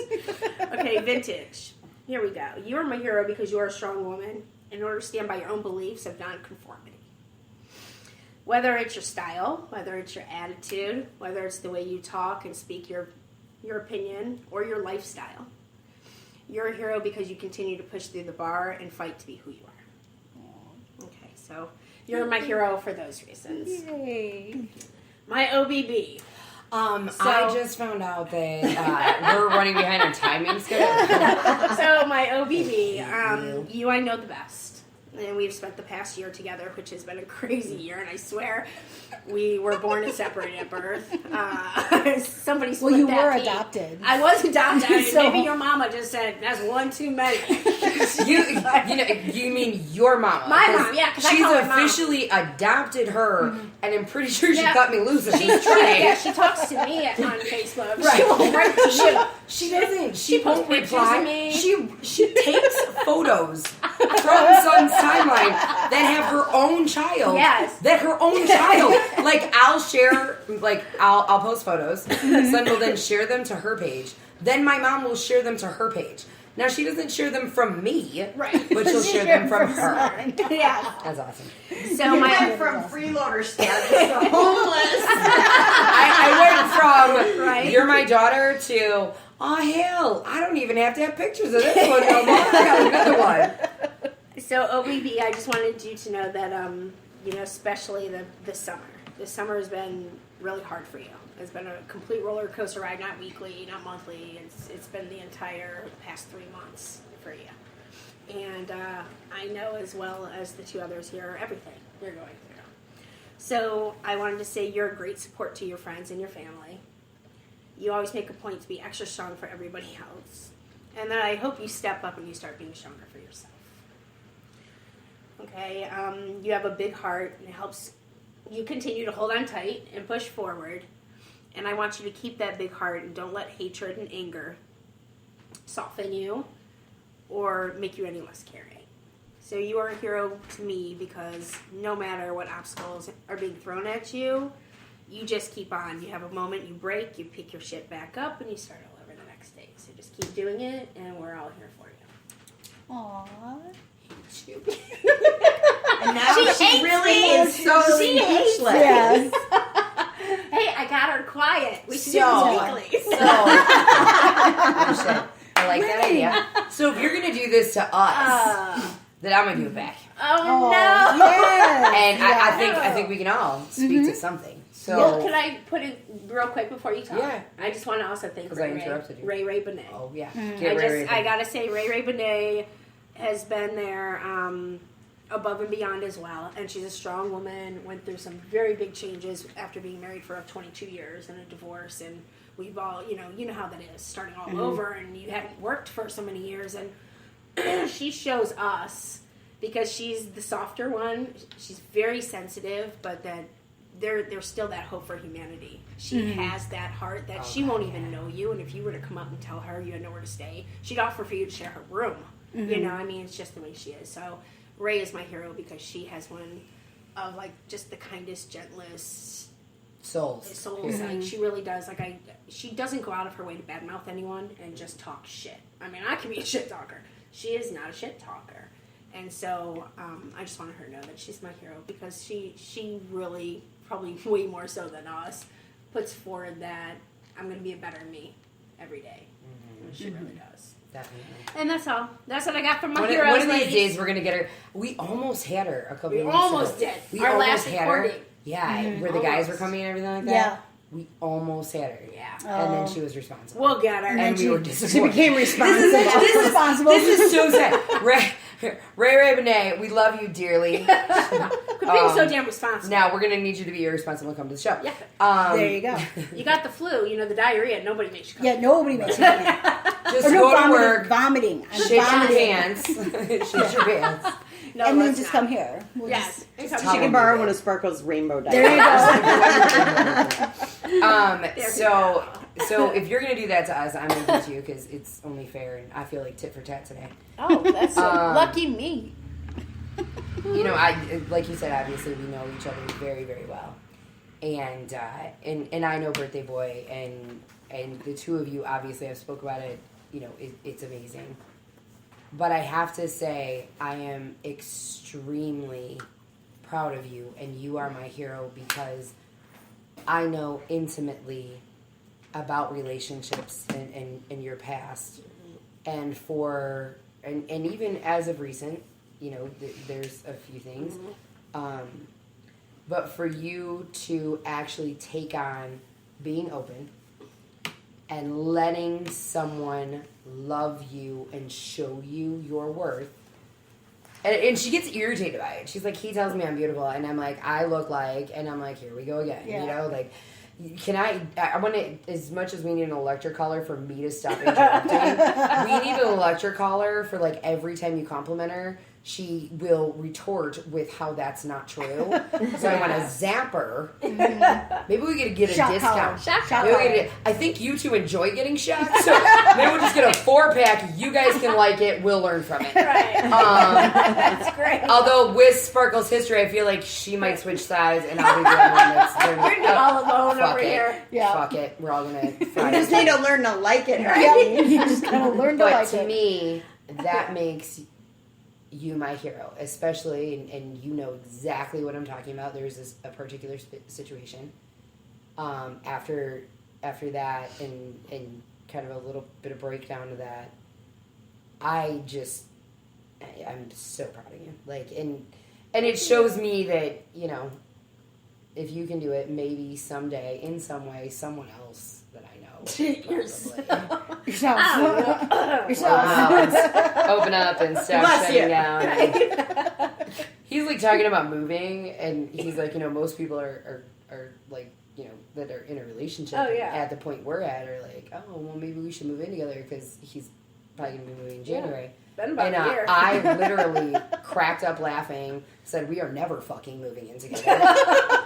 Okay, vintage. Here we go. You are my hero because you are a strong woman in order to stand by your own beliefs of nonconformity. Whether it's your style, whether it's your attitude, whether it's the way you talk and speak your opinion, or your lifestyle. You're a hero because you continue to push through the bar and fight to be who you are. So you're my hero for those reasons. Yay. My OBB. I just found out that we're running behind our timing schedule. So my OBB, you I know the best. And we've spent the past year together, which has been a crazy year. And I swear, we were born and separated at birth. Somebody split Well, you that were pee. adopted. I was adopted. So- Maybe your mama just said, that's one too many. You mean your mama? My mom, yeah, 'cause I she's call her mom. officially adopted her, and I'm pretty sure she Yeah. cut me loose. If She's she's trying. Yeah, trying. she talks to me on Facebook. Right. She will write to you. She doesn't. She posts won't pictures reply. of me. She takes photos from Sun's timeline that have her own child. Yes. That her own child. Like I'll share. Like I'll post photos. Sun will then share them to her page. Then my mom will share them to her page. Now she doesn't share them from me, Right. But she'll share them from her. Yeah. That's awesome. So You my went from freeloader status to homeless. I went from Right. you're my daughter to oh hell, I don't even have to have pictures of this one no more. I got another one. So OBB, I just wanted you to know that especially the summer. This summer has been really hard for you. It's been a complete roller coaster ride, not weekly, not monthly. It's been the entire past 3 months for you. And I know as well as the two others here everything you're going through. So I wanted to say you're a great support to your friends and your family. You always make a point to be extra strong for everybody else. And then I hope you step up and you start being stronger for yourself. Okay, you have a big heart and it helps you continue to hold on tight and push forward. And I want you to keep that big heart and don't let hatred and anger soften you or make you any less caring. So you are a hero to me because no matter what obstacles are being thrown at you, you just keep on. You have a moment, you break, you pick your shit back up, and you start all over the next day. So just keep doing it, and we're all here for you. Aww. And now She she hates really me. is so She hates speechless. Yes. Hey, I got her quiet. We should do So- this weekly. Oh shit. I like that idea. So if you're gonna do this to us, then I'm gonna do it back. Oh, no. Yes. And Yeah. I think we can all speak to something. So Well, can I put it real quick before you talk? Yeah. I just want to also thank 'Cause I Ray interrupted you. Ray Benet. oh yeah. I gotta say, Ray Benet has been there above and beyond as well, and she's a strong woman. Went through some very big changes after being married for 22 years and a divorce, and we've all, you know how that is, starting all over, and you haven't worked for so many years, and she shows us because she's the softer one. She's very sensitive, but that there's still that hope for humanity. She has that heart that she won't even know you, and if you were to come up and tell her you had nowhere to stay, she'd offer for you to share her room. You know, I mean, it's just the way she is. So Ray is my hero because she has one of like just the kindest, gentlest Souls. souls. Like she really does. Like she doesn't go out of her way to badmouth anyone and just talk shit. I mean, I can be a shit talker. She is not a shit talker, and so I just wanted her to know that she's my hero because she really, probably way more so than us, puts forward that I'm going to be a better me every day. And she really does. Definitely. And that's all. That's what I got from my One heroes. of these ladies. days, we're gonna get her. We almost had her a couple We weeks almost ago. did. We Our almost last had her. recording. Yeah, where the guys were coming and everything like that. Yeah. We almost had her. Yeah. And then she was responsible. We'll get her. and we were She disappointed. became responsible. Responsible. This is so sad. Ray Benet, we love you dearly. Quit being so damn responsible. Now we're gonna need you to be irresponsible and come to the show. Yeah. There you go. You got the flu, the diarrhea. Nobody makes you come. Yeah, nobody makes it. Just Or no, go to vomiting. work, Vomiting. I'm shake your vomiting. pants, shake your pants. No, And then let's just not. come here. We'll Yes. She tell can them. borrow one of Sparkle's rainbow diapers. There you go. So if you're gonna do that to us, I'm gonna do it to you because it's only fair, and I feel like tit for tat today. Oh, that's so lucky me. I like you said, obviously we know each other very, very well, and I know Birthday Boy, and the two of you obviously I've spoke about it. It's amazing, but I have to say I am extremely proud of you, and you are my hero because I know intimately about relationships and your past, and even as of recent, there's a few things, But for you to actually take on being open and letting someone love you and show you your worth. And she gets irritated by it. She's like, he tells me I'm beautiful. And I'm like, I look like, and I'm like, here we go again. Yeah. You know, like, I want to, as much as we need an electric collar for me to stop interrupting, we need an electric collar for like every time you compliment her. She will retort with how that's not true. So I want to zap her. Maybe we could get a Shock discount. collar. Shock Maybe we could I think you two enjoy getting shocked. So maybe we'll just get a 4-pack. You guys can like it. We'll learn from it. Right. That's great. Although with Sparkle's history, I feel like she might switch sides and I'll be the one that's You're all alone fuck over it. here. Yeah. Fuck it. We're all gonna You fry just it. need to learn to like it, Yeah, right? you just gotta learn to But like to it. me, that makes you my hero, especially, and you know exactly what I'm talking about. There's a particular situation after that, and kind of a little bit of breakdown to that. I'm so proud of you. Like, and it shows me that, you know, if you can do it, maybe someday, in some way, someone else that I know. Probably. Open up and stop Bless shutting you. down. And he's like talking about moving, and he's like, you know, most people are like, you know, that are in a relationship at the point we're at are like, oh, well, maybe we should move in together because he's probably gonna be moving in January. Been about a year. I literally cracked up laughing, said, we are never fucking moving in together.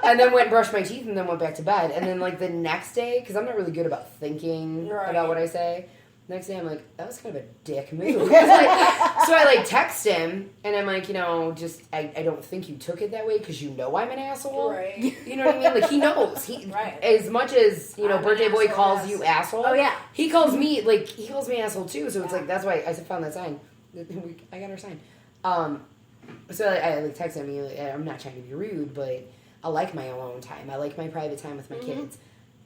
And then went and brushed my teeth and then went back to bed. And then, like, the next day, because I'm not really good about thinking about what I say, next day I'm like, that was kind of a dick move. So I, like, text him, and I'm like, you know, just, I don't think you took it that way because you know I'm an asshole. Right. You know what I mean? Like, he knows. As much as, you know, I'm Birthday an Boy asshole, calls yes. you asshole. Oh, yeah. He calls me, like, he calls me asshole, too. So it's like, that's why I found that sign. I got our sign. So I like text him. I'm not trying to be rude, but I like my alone time. I like my private time with my kids.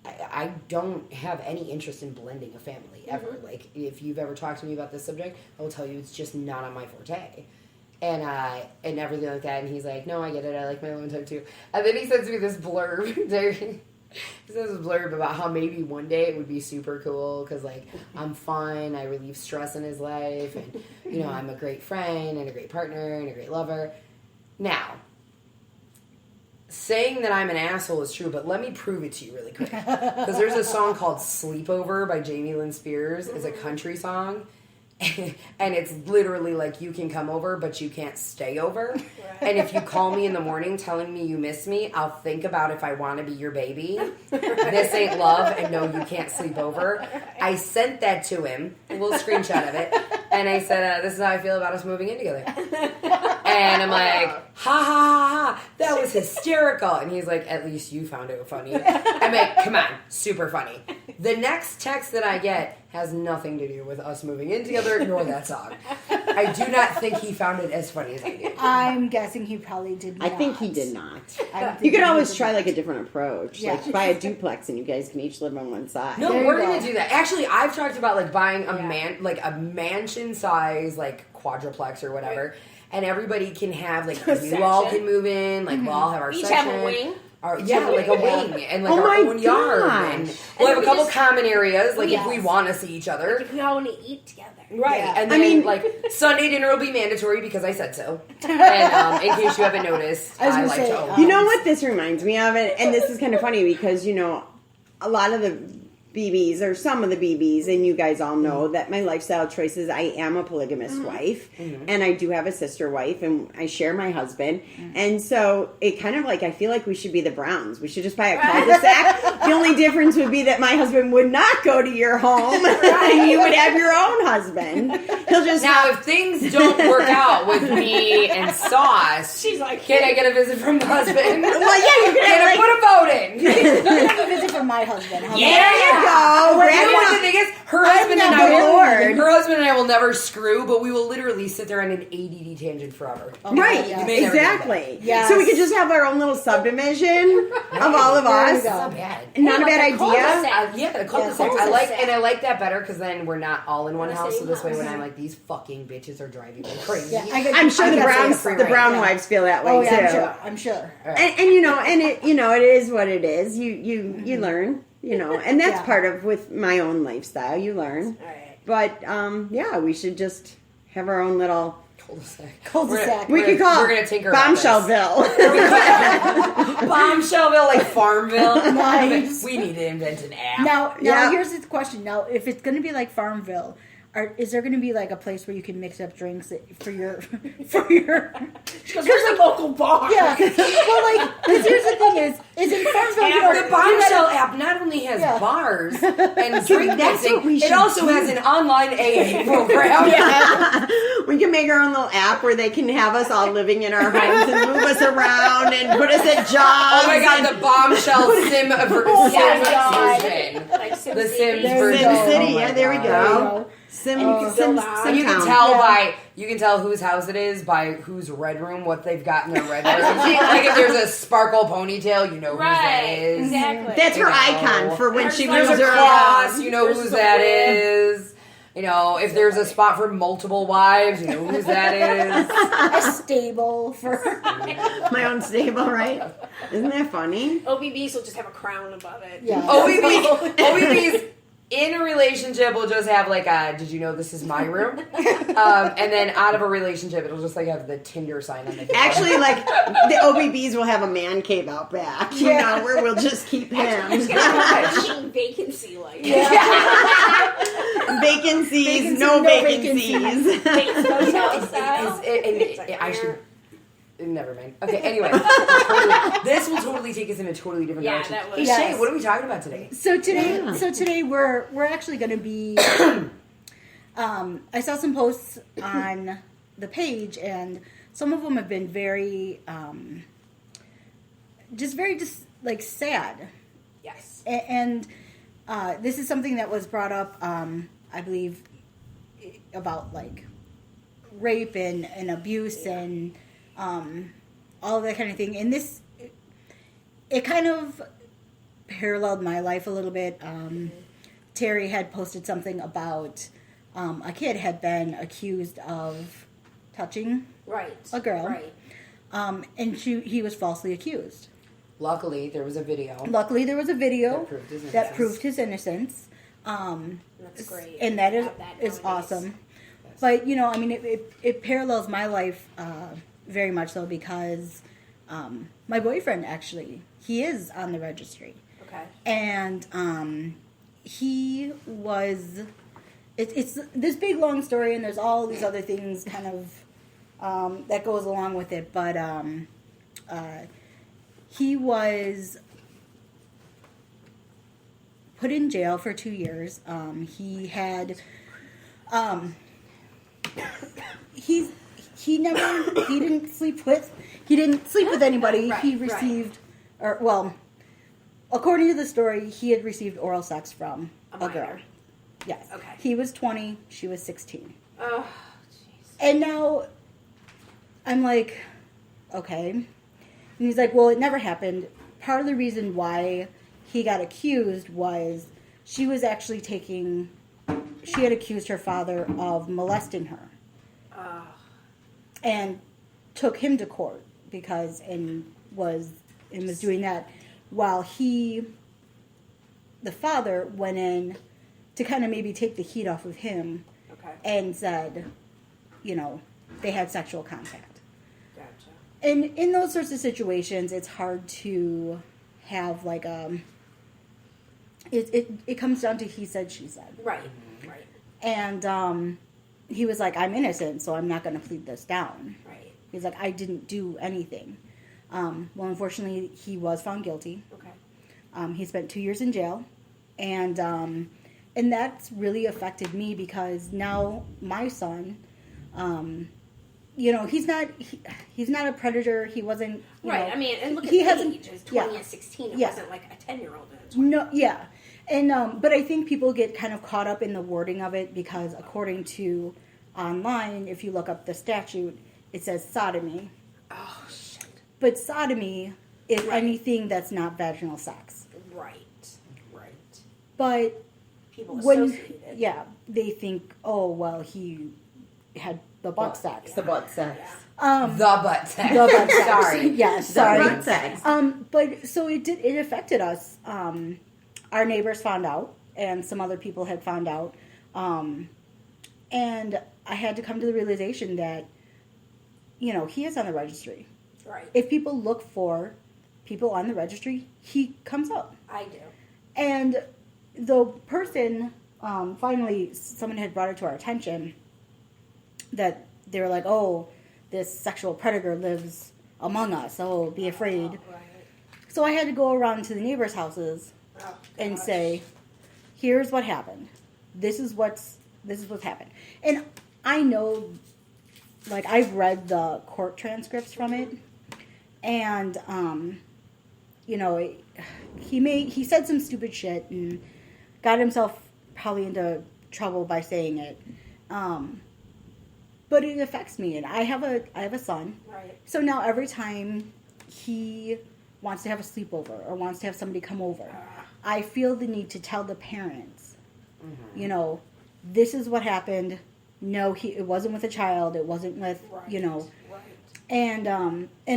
I don't have any interest in blending a family ever. Like, if you've ever talked to me about this subject, I will tell you it's just not on my forte. And everything like that. And he's like, no, I get it. I like my alone time too. And then he sends me this blurb. He says a blurb about how maybe one day it would be super cool because, like, I'm fun, I relieve stress in his life, and, you know, I'm a great friend and a great partner and a great lover. Now, saying that I'm an asshole is true, but let me prove it to you really quick. Because there's a song called Sleepover by Jamie Lynn Spears. It's a country song. And it's literally like, you can come over, but you can't stay over. Right. And if you call me in the morning telling me you miss me, I'll think about if I want to be your baby. This ain't love, and no, you can't sleep over. I sent that to him, a little screenshot of it, and I said, this is how I feel about us moving in together. And I'm like, ha ha ha, that was hysterical. And he's like, at least you found it funny. I'm like, come on, super funny. The next text that I get has nothing to do with us moving in together, nor that song. I do not think he found it as funny as I did. I'm guessing he probably did not. I think he did not. I think You could he always did try not. like a different approach. Yeah. Like buy a duplex and you guys can each live on one side. No, There you we're go. gonna do that. Actually, I've talked about like buying a mansion size like quadruplex or whatever, and everybody can have like you all can move in, like we'll all have our Each section. have a wing. Like a wing and like Oh our my own yard, gosh. and we'll have a we couple just- common areas, like if Yes. we want to see each other. If we all want to eat together. Right, Yeah. and I then mean- like Sunday dinner will be mandatory because I said so. And in case you haven't noticed, I was I gonna like say, to own. You know what this reminds me of? And this is kind of funny because, you know, a lot of the BBs or some of the BBs, and you guys all know that my lifestyle choices, I am a polygamous wife, and I do have a sister wife, and I share my husband. And so it kind of like, I feel like we should be the Browns. We should just buy a cul-de-sac. The only difference would be that my husband would not go to your home, and you would have your own husband. He'll just Now, if things don't work out with me and Sauce, She's like, can I get a visit from the husband? well, yeah, you could Can I have like, put a vote in? I have a visit from my husband. How about Yeah. there you go. You know Grab what it the thing is? Her I'm husband not and I the will. Lord. Her husband husband and I will never screw, but we will literally sit there on an ADD tangent forever. Right, yes. exactly. Yes. So we could just have our own little subdivision of all of There you us. go. Not bad. Not a bad like a idea. cul-de-sac. Yeah, the cul-de-sac. Yes, I like that better because then we're not all in one In the house. So same this way, house. when I'm like, these fucking bitches are driving me crazy. Yeah, I'm sure the Brown Yeah. wives feel that way Oh too. yeah, I'm sure. And you know, and it is what it is. You learn, and that's Yeah. part of with my own lifestyle. You learn, All right. but yeah, we should just have our own little. Cul-de-sac. We could call we're gonna it tinker about this. Bombshellville. Bombshellville, like Farmville. Nice. We need to invent an app. Now Yeah. here's the question. Now, if it's going to be like Farmville, is there going to be like a place where you can mix up drinks for your Because there's a local bar. yeah? Well, like, because here's the thing is in Farmville, you know, The Bombshell app not only has Yeah. bars and drink That's mixing, what we it should also do. has an online AA program. We can make our own little app where they can have us all living in our homes and move us around and put us at jobs. Oh my god, and the Bombshell Sim God. version. Like The SimCity. Sims There you version. go. Sim City. Oh my Yeah, there we God. There you go. go. Sim, can Sim, build on. Sim You can Town. tell Yeah. you can tell whose house it is by whose red room, what they've got in their red room. Like if there's a sparkle ponytail, you know whose that Right. is. Exactly. That's her You know. icon for when she There's moves There's a her cross, around. you know There's whose the that word. is. You know, if there's a spot for multiple wives, you know whose that is. A stable for My own stable, right? Isn't that funny? OBBs will just have a crown above it. yeah. OBBs in a relationship will just have like a, did you know this is my room? And then out of a relationship, it'll just like have the Tinder sign on the door. Actually, like the OBBs will have a man cave out back, you know, where we'll just keep him. It's gonna be a vacancy like Vacancies, no vacancies. I should. Never mind. Okay, anyway. This will totally take us in a totally different Yeah, direction. that was- Hey, Yes. Shay, what are we talking about today? So today, Yeah. we're actually going to be. I saw some posts on the page, and some of them have been very, just like sad. Yes. And this is something that was brought up, I believe, about like rape and abuse and all of that kind of thing. And this, it kind of paralleled my life a little bit. Terry had posted something about a kid had been accused of touching Right. a girl. Right. And he was falsely accused. Luckily, there was a video. Luckily, there was a video That proved proved his innocence. his innocence. That's great. And that is Have that is nowadays. awesome. But you know, I mean, it parallels my life very much so because my boyfriend actually he is on the registry, Okay. and he was. It's this big long story, and there's all these other things kind of that goes along with it, but he was put in jail for 2 years. He had, he didn't sleep with anybody. Right, He right. received, or well, according to the story, he had received oral sex from A a girl. minor. Yes. Okay. He was 20. She was 16. Oh, jeez. And now I'm like, okay. And he's like, well, it never happened. Part of the reason why he got accused was she was actually she had accused her father of molesting her Oh, and took him to court and was doing that while the father went in to kind of maybe take the heat off of him okay. and said, you know, they had sexual contact. Gotcha. And in those sorts of situations, it's hard to have like it comes down to he said, she said. Right. Right. And he was like, I'm innocent, so I'm not going to plead this down. Right. He's like, I didn't do anything. Well, unfortunately, he was found guilty. Okay. He spent 2 years in jail. And that's really affected me because now my son, you know, he's not a predator. He wasn't, you Right. know, I mean, and look at he the hasn't- age. It was 20 yeah. and 16. It Yeah. wasn't like a 10-year-old and a 20. No, yeah. And but I think people get kind of caught up in the wording of it because according to online, if you look up the statute, it says sodomy. Oh shit. But sodomy is anything that's not vaginal sex. Right. But People when associate it. they think, oh well, he had the butt sex. The butt sex. The butt sex. The butt sex. Sorry. Yes, The sorry. butt sex. But so it affected us. Our neighbors found out, and some other people had found out, and I had to come to the realization that, he is on the registry. Right. If people look for people on the registry, he comes up. I do. And the person, finally, someone had brought it to our attention that they were like, oh, this sexual predator lives among us. Oh, be afraid. Right. So I had to go around to the neighbors' houses Oh, and gosh. say, here's what happened. This is what's happened. And I know, like, I've read the court transcripts from it, and he said some stupid shit and got himself probably into trouble by saying it. But it affects me, and I have a son. Right. So now every time he wants to have a sleepover or wants to have somebody come over, I feel the need to tell the parents, this is what happened. No, it wasn't with a child. It wasn't with, Right. and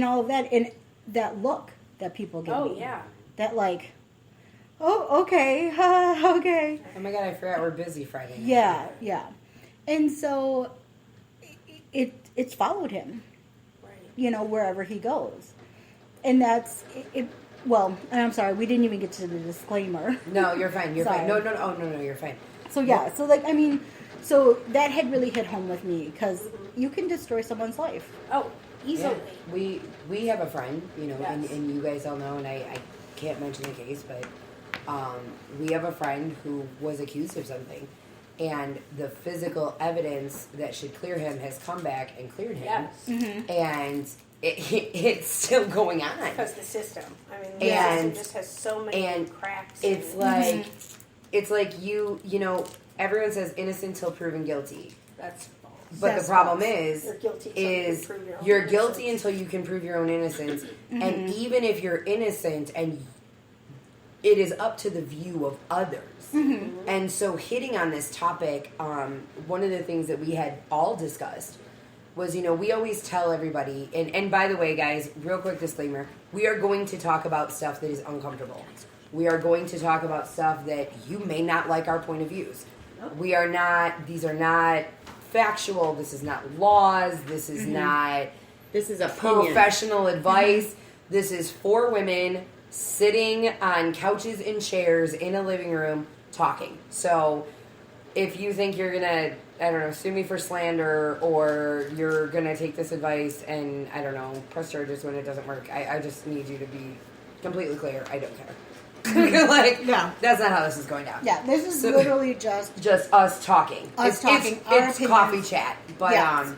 all of that, and that look that people give Oh me. yeah. That like, oh, okay, okay. Oh my god, I forgot we're busy Friday night. Yeah. And so it's followed him, Right. wherever he goes. And that's it. Well, and I'm sorry, we didn't even get to the disclaimer. No, you're fine. You're Sorry. fine. No, no, you're fine. So yeah, so like, I mean, so that had really hit home with me because you can destroy someone's life. Oh, easily. Yeah. We have a friend, Yes. and you guys all know, and I can't mention the case, but we have a friend who was accused of something, and the physical evidence that should clear him has come back and cleared him, Yes. and it's still going on. Because the system. I mean, the And- system just has so many and cracks. It's and- like, it's like everyone says innocent till proven guilty. That's false. But That's the problem false. is, You're guilty till you can prove your own you're guilty innocence. until you can prove your own innocence. And even if you're innocent, and it is up to the view of others. And so hitting on this topic, one of the things that we had all discussed was, we always tell everybody, and by the way, guys, real quick disclaimer, we are going to talk about stuff that is uncomfortable. We are going to talk about stuff that you may not like our point of views. These are not factual, this is not laws, this is not This is opinion. professional advice. This is 4 women sitting on couches and chairs in a living room talking. So if you think you're gonna, sue me for slander, or you're gonna take this advice and, press charges when it doesn't work, I just need you to be completely clear. I don't care. Yeah. That's not how this is going down. Yeah, this is So- literally just Just us talking. Us talking, our It's opinions. coffee chat. But Yes.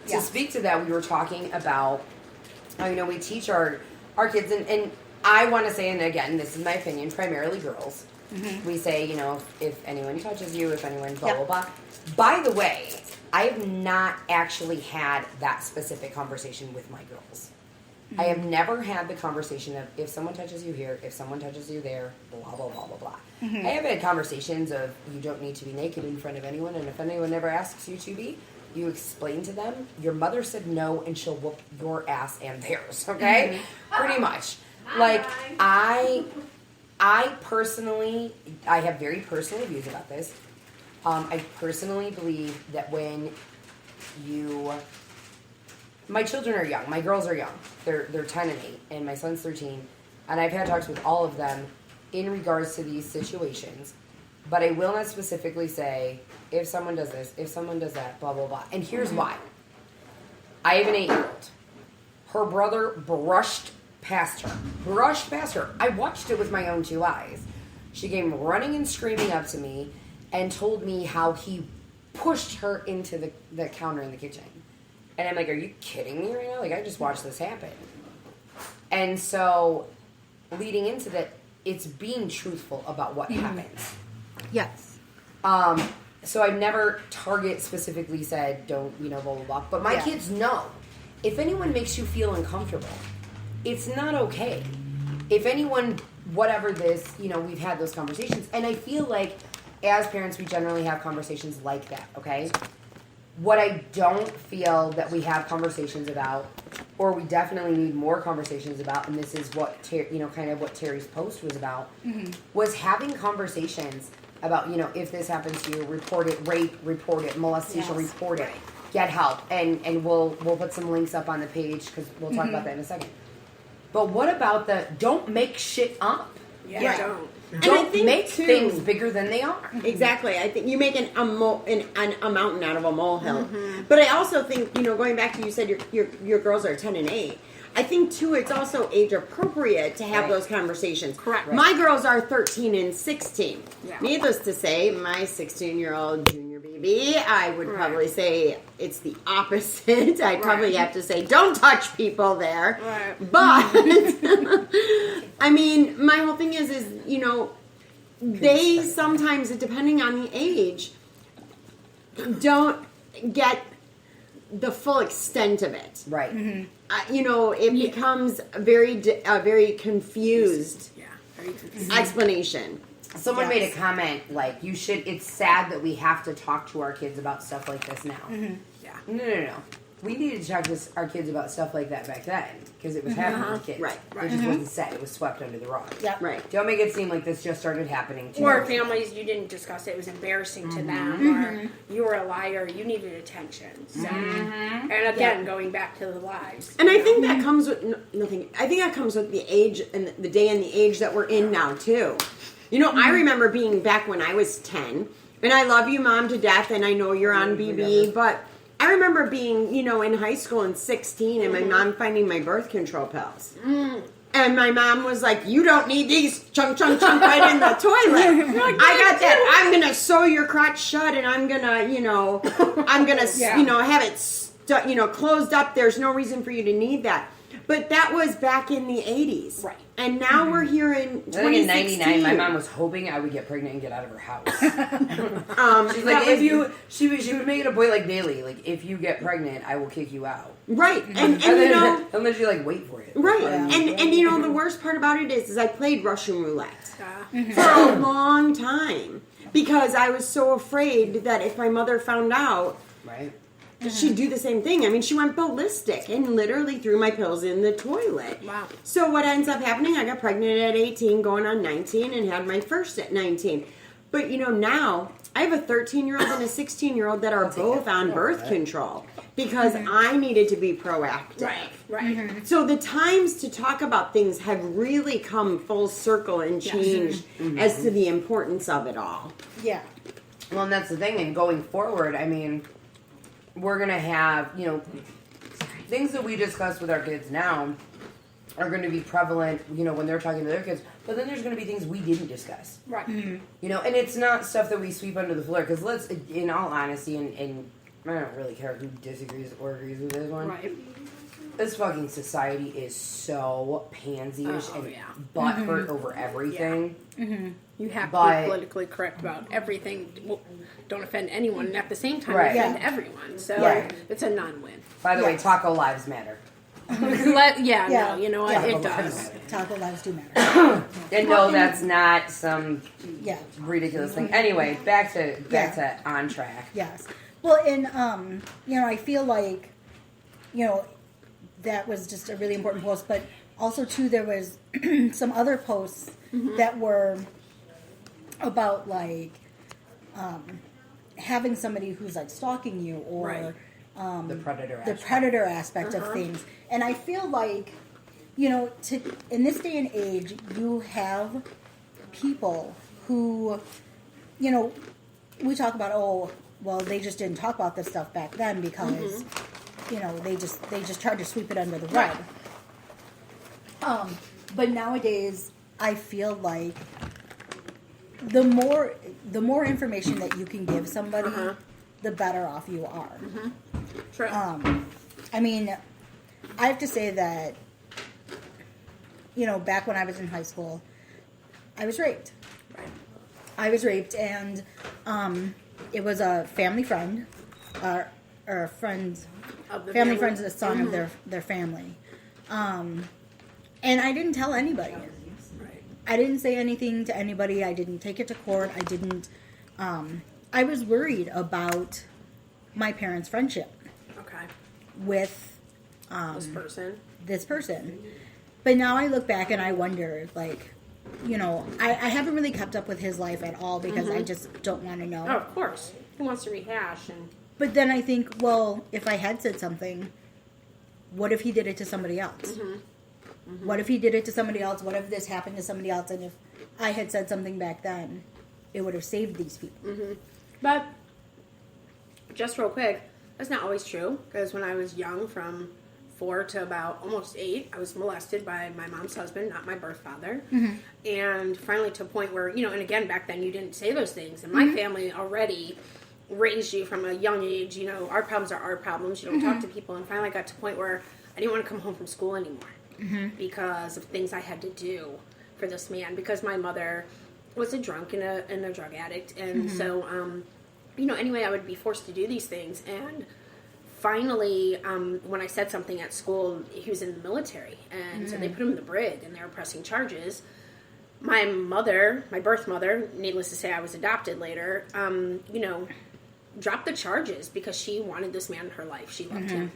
to Yes. speak to that, we were talking about how, we teach our kids, and I want to say, and again, this is my opinion, primarily girls. We say, if anyone touches you, if anyone blah, Yep. blah, blah. By the way, I have not actually had that specific conversation with my girls. I have never had the conversation of, if someone touches you here, if someone touches you there, blah, blah, blah, blah, blah. I have had conversations of, you don't need to be naked in front of anyone, and if anyone ever asks you to be, you explain to them, your mother said no, and she'll whoop your ass and theirs, okay? Pretty much. Like, I personally, I have very personal views about this. I personally believe that when my children are young, my girls are young, they're 10 and 8, and my son's 13, and I've had talks with all of them in regards to these situations, but I will not specifically say, if someone does this, if someone does that, blah, blah, blah. And here's why. I have an 8-year-old. Her brother brushed past her. I watched it with my own 2 eyes. She came running and screaming up to me and told me how he pushed her into the counter in the kitchen. And I'm like, are you kidding me right now? Like, I just watched this happen. And so, leading into that, it's being truthful about what happens. Yes. So I've never Target specifically said don't, blah blah blah. But my kids know if anyone makes you feel uncomfortable, it's not okay. If anyone, whatever this, we've had those conversations, and I feel like as parents we generally have conversations like that. Okay. What I don't feel that we have conversations about, or we definitely need more conversations about, and this is what kind of what Terry's post was about, was having conversations about if this happens to you, report it, rape, report it, molestation, report it, get help, and we'll put some links up on the page because we'll talk about that in a second. But what about the don't make shit up? Yeah, don't. Don't make things bigger than they are. Exactly. I think you make a mountain out of a molehill. But I also think, going back to you said your girls are 10 and 8. I think, too, it's also age appropriate to have those conversations. Correct. Right. My girls are 13 and 16. Yeah. Needless to say, my 16-year-old junior baby, I would probably say it's the opposite. I'd probably have to say, don't touch people there. Right. But, I mean, my whole thing is they sometimes, depending on the age, don't get the full extent of it. Right. It becomes a very confused Very confusing. explanation. Someone made a comment like, it's sad that we have to talk to our kids about stuff like this now. Yeah. No. We needed to talk to our kids about stuff like that back then because it was happening to kids. Right. It just wasn't said. It was swept under the rug. Yep. Right. Don't make it seem like this just started happening to Or you. families you didn't discuss it was embarrassing to them, or you were a liar, you needed attention. So, and again, going back to the lies. And I think that comes with nothing. I think that comes with the age and the day and the age that we're in now too. I remember being back when I was 10, and I love you, Mom, to death, and I know you're on BB, but I remember being, in high school and 16, and my mom finding my birth control pills. And my mom was like, you don't need these, chunk, chunk, chunk, right in the toilet. I got that. I'm going to sew your crotch shut, and I'm going to, have it, closed up. There's no reason for you to need that. But that was back in the 80s. Right. And now we're here in 2016. I think in 99, my mom was hoping I would get pregnant and get out of her house. She's like, she would make it a point like daily, like, if you get pregnant, I will kick you out. Right. And then she like, wait for it. Right. And the worst part about it is I played Russian roulette for a long time because I was so afraid that if my mother found out, Right. she'd do the same thing. I mean, she went ballistic and literally threw my pills in the toilet. Wow. So what ends up happening, I got pregnant at 18, going on 19, and had my first at 19. But, now, I have a 13-year-old and a 16-year-old that are both on birth control because I needed to be proactive. Right. So the times to talk about things have really come full circle and changed as to the importance of it all. Yeah. Well, and that's the thing. And going forward, I mean, we're going to have, things that we discuss with our kids now are going to be prevalent, when they're talking to their kids. But then there's going to be things we didn't discuss. Right. And it's not stuff that we sweep under the floor. Because let's, in all honesty, and I don't really care who disagrees or agrees with this one. Right. This fucking society is so pansy-ish Oh, and yeah. butthurt over everything. You have to But- be politically correct about everything. Well, don't offend anyone, and at the same time, Right. offend everyone. So Right. it's a non-win. By the way, Yes. Taco Lives Matter. No, you know what? Yeah. It does. Taco lives do matter. And no, that's not some Yeah. ridiculous thing. Anyway, back to on track. Yes. Well, and I feel like, that was just a really important post. But also too, there was some other posts that were about like having somebody who's like stalking you or Right. The predator. the aspect. predator aspect of things. And I feel like, in this day and age, you have people who, we talk about, they just didn't talk about this stuff back then because, they just tried to sweep it under the rug. But nowadays, I feel like the more information that you can give somebody, the better off you are. True. I mean, I have to say that, back when I was in high school, I was raped. Right. I was raped, and it was a family friend, or a friend, Of the family family. friend's the son of their family. And I didn't tell anybody. Right. I didn't say anything to anybody. I didn't take it to court. I didn't. I was worried about my parents' friendship Okay. with This person. this person. But now I look back and I wonder, like, you know, I haven't really kept up with his life at all because I just don't want to know. Oh, of course. Who wants to rehash? And But then I think, well, if I had said something, what if he did it to somebody else? What if he did it to somebody else? What if this happened to somebody else? And if I had said something back then, it would have saved these people. But just real quick, that's not always true because when I was young, from 4 to about almost 8, I was molested by my mom's husband, not my birth father. And finally to a point where, you know, and again, back then you didn't say those things. And my family already raised you from a young age, you know, our problems are our problems. You don't talk to people. And finally I got to a point where I didn't want to come home from school anymore because of things I had to do for this man, because my mother was a drunk and a drug addict. And so, you know, anyway, I would be forced to do these things. And finally, when I said something at school, he was in the military, and so they put him in the brig, and they were pressing charges. My mother, my birth mother, needless to say, I was adopted later, you know, dropped the charges because she wanted this man in her life. She loved him.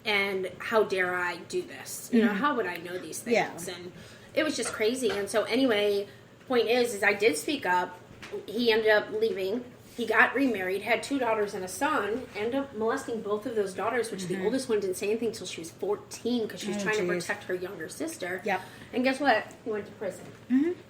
And how dare I do this? You know, how would I know these things? Yeah. And it was just crazy. And so anyway, point is I did speak up. He ended up leaving. He got remarried, had 2 daughters and a son, ended up molesting both of those daughters, which the oldest one didn't say anything until she was 14 because she was trying to protect her younger sister. Yep. And guess what? He went to prison.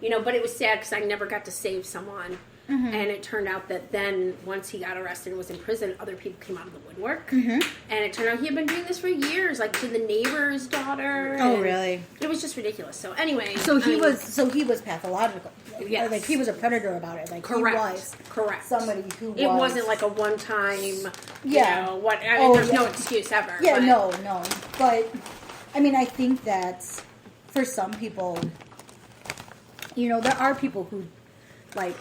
You know, but it was sad because I never got to save someone. And it turned out that then, once he got arrested and was in prison, other people came out of the woodwork. And it turned out he had been doing this for years, like to the neighbor's daughter. Oh, and really? It was just ridiculous. So anyway. So he I mean, was pathological. Yes. Like he was a predator about it. Like Correct. he was Correct. somebody who It was. wasn't like a one-time, you Yeah. know, what, I mean, there's no yeah. excuse ever. Yeah, but- no. But I mean, I think that for some people, you know, there are people who, like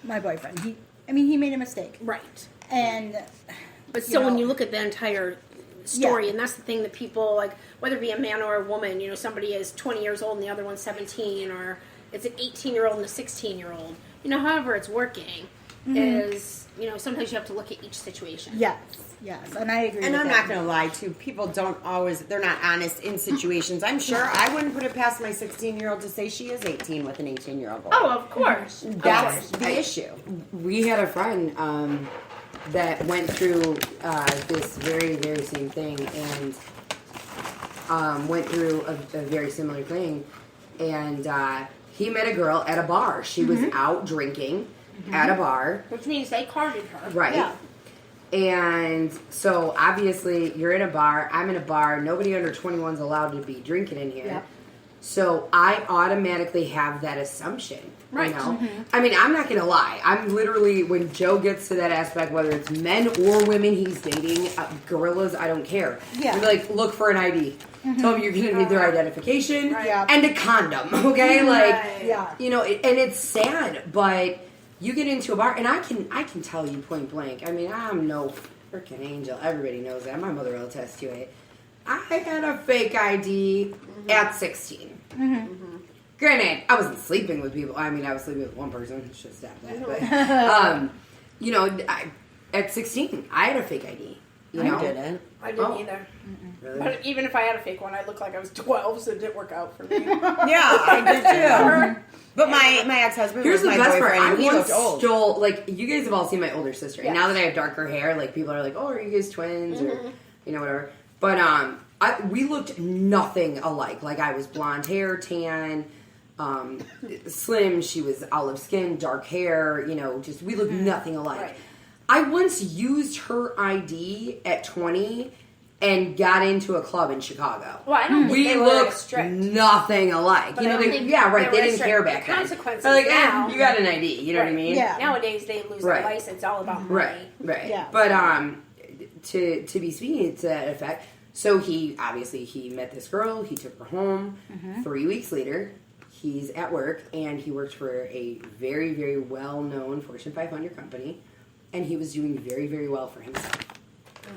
my boyfriend. He made a mistake, Right. and But still, when know. you look at the entire story, Yeah. and that's the thing that people, like, whether it be a man or a woman, you know, somebody is 20 years old and the other one's 17, or it's an 18-year-old and a 16-year-old, you know, however it's working, is, you know, sometimes you have to look at each situation. yes, and I agree. And with I'm that. not going to lie, too. People don't always, they're not honest in situations. I'm sure I wouldn't put it past my 16-year-old to say she is 18 with an 18-year-old boy. Oh, of course. That's the issue. We had a friend that went through this very, very same thing and went through a very similar thing. And he met a girl at a bar. She was out drinking at a bar. Which means they carded her. Right. Yeah. And so obviously you're in a bar, I'm in a bar, nobody under 21 is allowed to be drinking in here. Yep. So I automatically have that assumption. Right. You know? I mean, I'm not gonna lie. I'm literally, when Joe gets to that aspect, whether it's men or women he's dating, gorillas, I don't care. Yeah. You're like, look for an ID. Tell them you're gonna need their identification Right. Yeah. and a condom. Okay, like Right. Yeah. you know, and it's sad, but you get into a bar, and I can tell you point blank. I mean, I'm no freaking angel. Everybody knows that. My mother will attest to it. I had a fake ID at 16. Granted, I wasn't sleeping with people. I mean, I was sleeping with one person. Should stop that. But you know, at 16, I had a fake ID. You know, I didn't. I didn't Oh. either. Really? But even if I had a fake one, I looked like I was 12, so it didn't work out for me. Yeah, I did too. But my ex-husband Here's was the my best part. boyfriend, I and he once looked old. stole, like, you guys have all seen my older sister. And Yes. now that I have darker hair, like, people are like, oh, are you guys twins? Or, you know, whatever. But we looked nothing alike. Like, I was blonde hair, tan, slim. She was olive skin, dark hair. You know, just, we looked nothing alike. Right. I once used her ID at 20 and got into a club in Chicago. Well, I don't think We they were as looked strict. nothing alike. But You I know, don't they, think yeah, right. they They were didn't strict. care The back then. consequences They're like, now- you got an ID. You know what I Right. mean? Yeah. Nowadays, they lose Right. their license. It's all about money. Right, right. Yeah. But to be speaking to that effect, so he met this girl. He took her home. 3 weeks later, he's at work, and he worked for a very, very well-known Fortune 500 company, and he was doing very, very well for himself.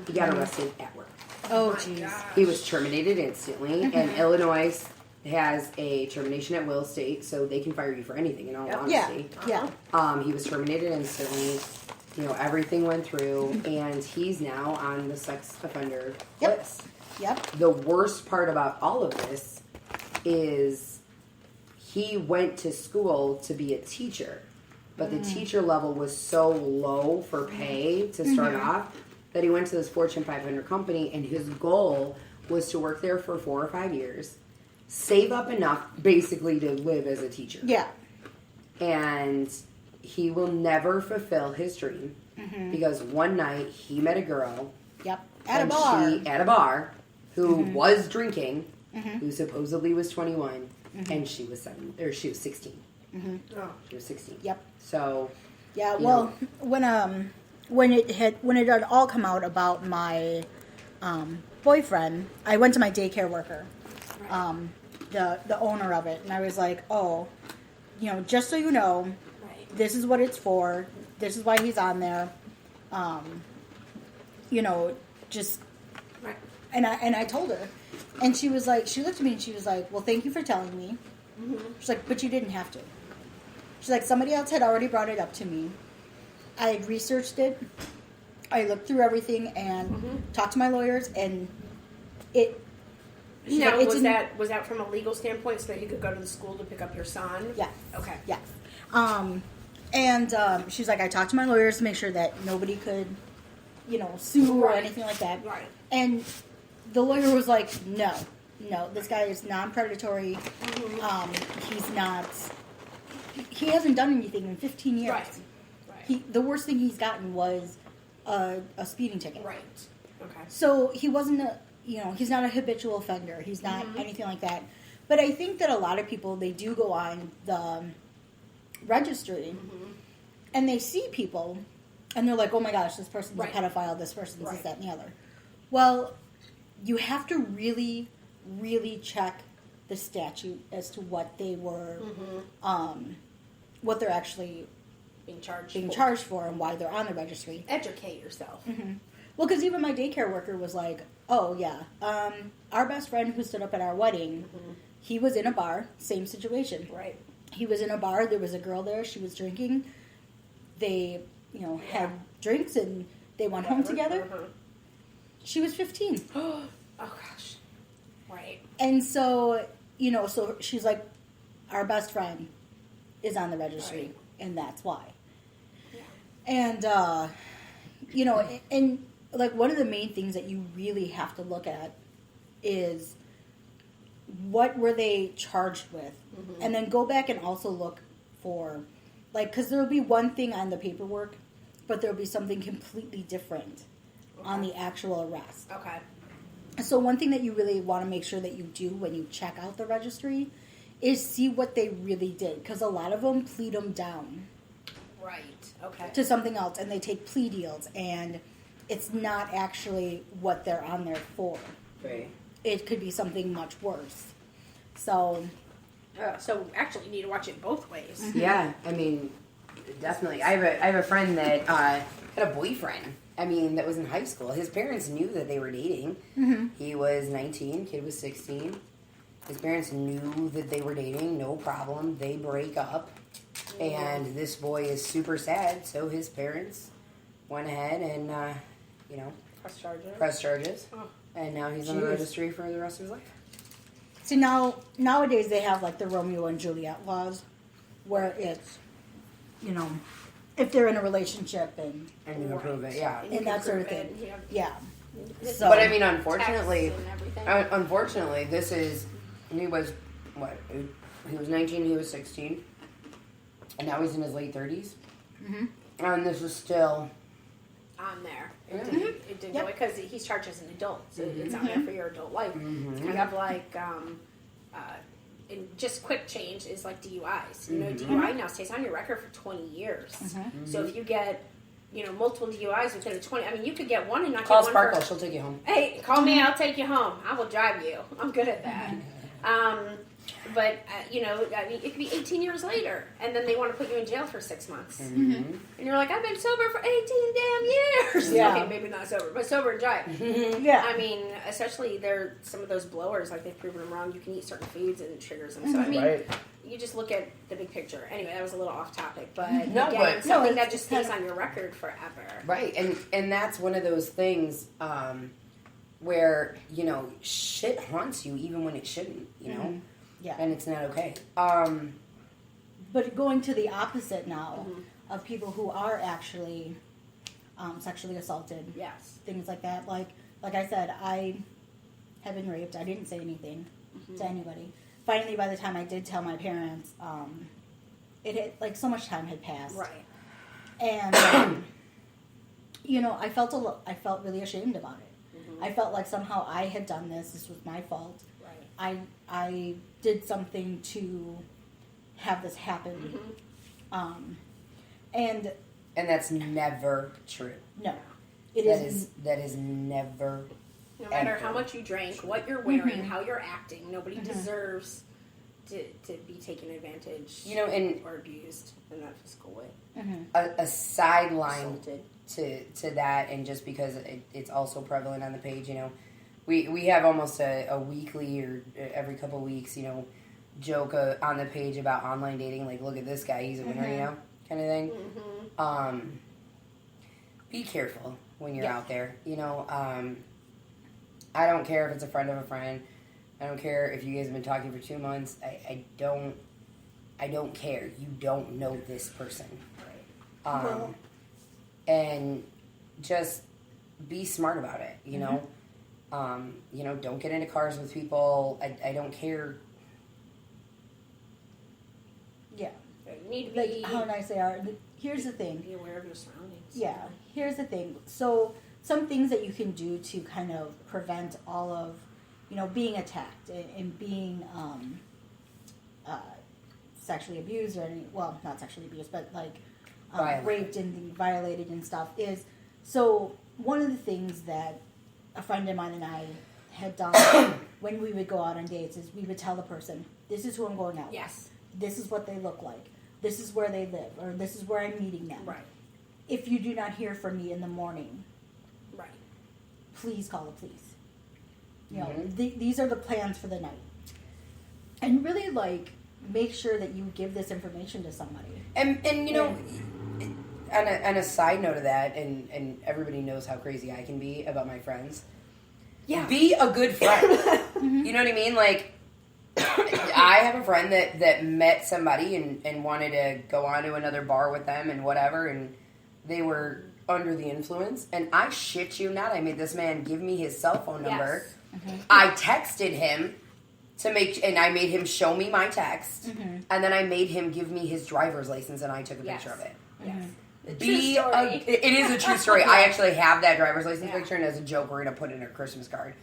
He got arrested at work. Oh, jeez. He was terminated instantly, and Illinois has a termination at will state, so they can fire you for anything, in all Yeah, honesty. yeah. He was terminated instantly. You know, everything went through, and he's now on the sex offender Yep. list. Yep. The worst part about all of this is he went to school to be a teacher, but the teacher level was so low for pay to start off that he went to this Fortune 500 company, and his goal was to work there for 4 or 5 years, save up enough basically to live as a teacher. Yeah. And he will never fulfill his dream because one night he met a girl Yep. At a bar. at a bar who was drinking, who supposedly was 21, and she was 16. Oh. She was 16. Yep. So Yeah, you well, know, when it had all come out about my boyfriend, I went to my daycare worker, the owner of it, and I was like, oh, you know, just so you know, Right. this is what it's for. This is why he's on there. You know, just Right. and I told her, and she was like, she looked at me and she was like, well, thank you for telling me. She's like, but you didn't have to. She's like, somebody else had already brought it up to me. I had researched it. I looked through everything and talked to my lawyers, and it. she's Now, like, it's was that from a legal standpoint so that you could go to the school to pick up your son? Yeah. Okay. Yeah. She's like, I talked to my lawyers to make sure that nobody could, you know, sue or Right. anything like that. Right. And the lawyer was like, no, this guy is non-predatory. He's not. He hasn't done anything in 15 years. Right. Right. The worst thing he's gotten was a speeding ticket. Right. Okay. So he wasn't he's not a habitual offender. He's not anything like that. But I think that a lot of people, they do go on the registry and they see people and they're like, oh my gosh, this person's Right. a pedophile, this person's this, Right. that, and the other. Well, you have to really, really check the statute as to what they were, what they're actually Being charged. being for. charged for and why they're on the registry. Educate yourself. Well, because even my daycare worker was like, oh, yeah, our best friend who stood up at our wedding, he was in a bar, same situation. Right. He was in a bar, there was a girl there, she was drinking. They, had drinks and they went home together. She was 15. Oh gosh. Right. And so, so she's like, our best friend is on the registry, Right. and that's why. Yeah. And, and like one of the main things that you really have to look at is what were they charged with? And then go back and also look for, like, because there will be one thing on the paperwork, but there will be something completely different on the actual arrest. Okay. So one thing that you really want to make sure that you do when you check out the registry is see what they really did, because a lot of them plead them down Right. Okay. to something else, and they take plea deals, and it's not actually what they're on there for. right. It could be something much worse. So, So actually, you need to watch it both ways. Yeah, I mean, definitely. I have a friend that had a boyfriend. I mean, that was in high school. His parents knew that they were dating. He was 19, kid was 16. His parents knew that they were dating, no problem. They break up, and this boy is super sad. So his parents went ahead and Press charges. pressed charges, Oh. and now he's on the registry for the rest of his life. see, nowadays they have like the Romeo and Juliet laws, where it's, if they're in a relationship and And you approve it, yeah. and that sort of thing. You have Yeah. this So- But I mean, unfortunately, texts and everything. unfortunately, this is he was what? He was 19. He was 16, and now he's in his late 30s. And this is still on there. Yeah. It didn't go because he's charged as an adult, so it's on there for your adult life. It's kind of like, and just quick change is like DUIs. You know, DUI now stays on your record for 20 years. So if you get, multiple DUIs within a 20, I mean, you could get one and not call get one Sparkle. for. She'll take you home. Hey, call me. I'll take you home. I will drive you. I'm good at that. But, you know, I mean, it could be 18 years later, and then they want to put you in jail for 6 months. Mm-hmm. And you're like, I've been sober for 18 damn years. Yeah. Okay, maybe not sober, but sober and dry. Yeah. I mean, especially some of those blowers, like they've proven them wrong. You can eat certain foods and it triggers them. So, I mean, Right. you just look at the big picture. Anyway, that was a little off topic, but No, again, but- something No, that it's just kind stays of- on your record forever. Right, and that's one of those things where, you know, shit haunts you even when it shouldn't, you know? Yeah. And it's not okay. But going to the opposite now of people who are actually sexually assaulted, Yes. things like that. Like I said, I have been raped. I didn't say anything to anybody. Finally, by the time I did tell my parents, it had, like, so much time had passed. Right. And you know, I felt really ashamed about it. I felt like somehow I had done this. This was my fault. Right. I did something to have this happen. And that's never true. no, it That is never. No matter ever. how much you drank, what you're wearing, how you're acting, nobody deserves to be taken advantage, You know, and or abused in that physical way. a sideline Assaulted. to that, and just because it's also prevalent on the page, you know, we have almost a weekly or every couple weeks, you know, joke on the page about online dating, like, look at this guy, he's a winner, you know, kind of thing. Be careful when you're out there, you know. I don't care if it's a friend of a friend. I don't care if you guys have been talking for 2 months. I don't care. You don't know this person. Well- And just be smart about it, you know? You know, don't get into cars with people. I don't care. yeah. You need to Like be, how nice they are. Here's the thing. be aware of your surroundings. Yeah, here's the thing. So some things that you can do to kind of prevent all of, you know, being attacked and being sexually abused or any, well, not sexually abused, but like raped and violated and stuff is, so one of the things that a friend of mine and I had done when we would go out on dates is we would tell the person, this is who I'm going out with. Yes. This is what they look like. This is where they live, or this is where I'm meeting them. Right. If you do not hear from me in the morning, Right. please call the police. You know, these are the plans for the night. And really, like, make sure that you give this information to somebody. And you know, on a side note of that, and everybody knows how crazy I can be about my friends. Yeah. Be a good friend. You know what I mean? Like, I have a friend that met somebody and wanted to go on to another bar with them and whatever, and they were under the influence. And I shit you not, I made this man give me his cell phone number. Yes. I texted him and I made him show me my text, and then I made him give me his driver's license, and I took a picture of it. Yes. Be True story. it is a true story. I actually have that driver's license picture, and as a joke, we're gonna put it in our Christmas card.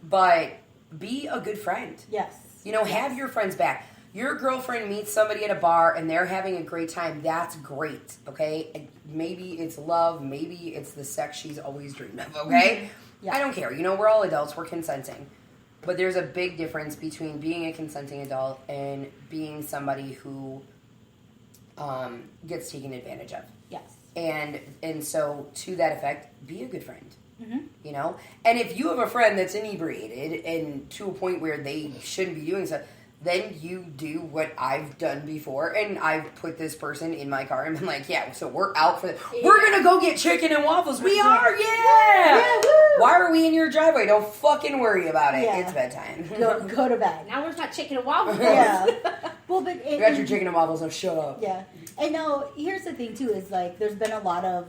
But be a good friend. Yes. You know, have your friends back. Your girlfriend meets somebody at a bar and they're having a great time. That's great, okay? And maybe it's love. Maybe it's the sex she's always dreamed of, okay? Yeah. I don't care. You know, we're all adults. We're consenting. But there's a big difference between being a consenting adult and being somebody who gets taken advantage of. Yes. And so, to that effect, be a good friend. You know? And if you have a friend that's inebriated and to a point where they shouldn't be doing stuff, then you do what I've done before, and I've put this person in my car and been like, yeah, so we're out for we're gonna go get chicken and waffles. We are, yeah! Why are we in your driveway? Don't fucking worry about it. Yeah. It's bedtime. Go to bed. Now we're not chicken and waffles. Yeah. Well, but You got your chicken and waffles, so shut up. Yeah. And now, here's the thing, too, is, like, there's been a lot of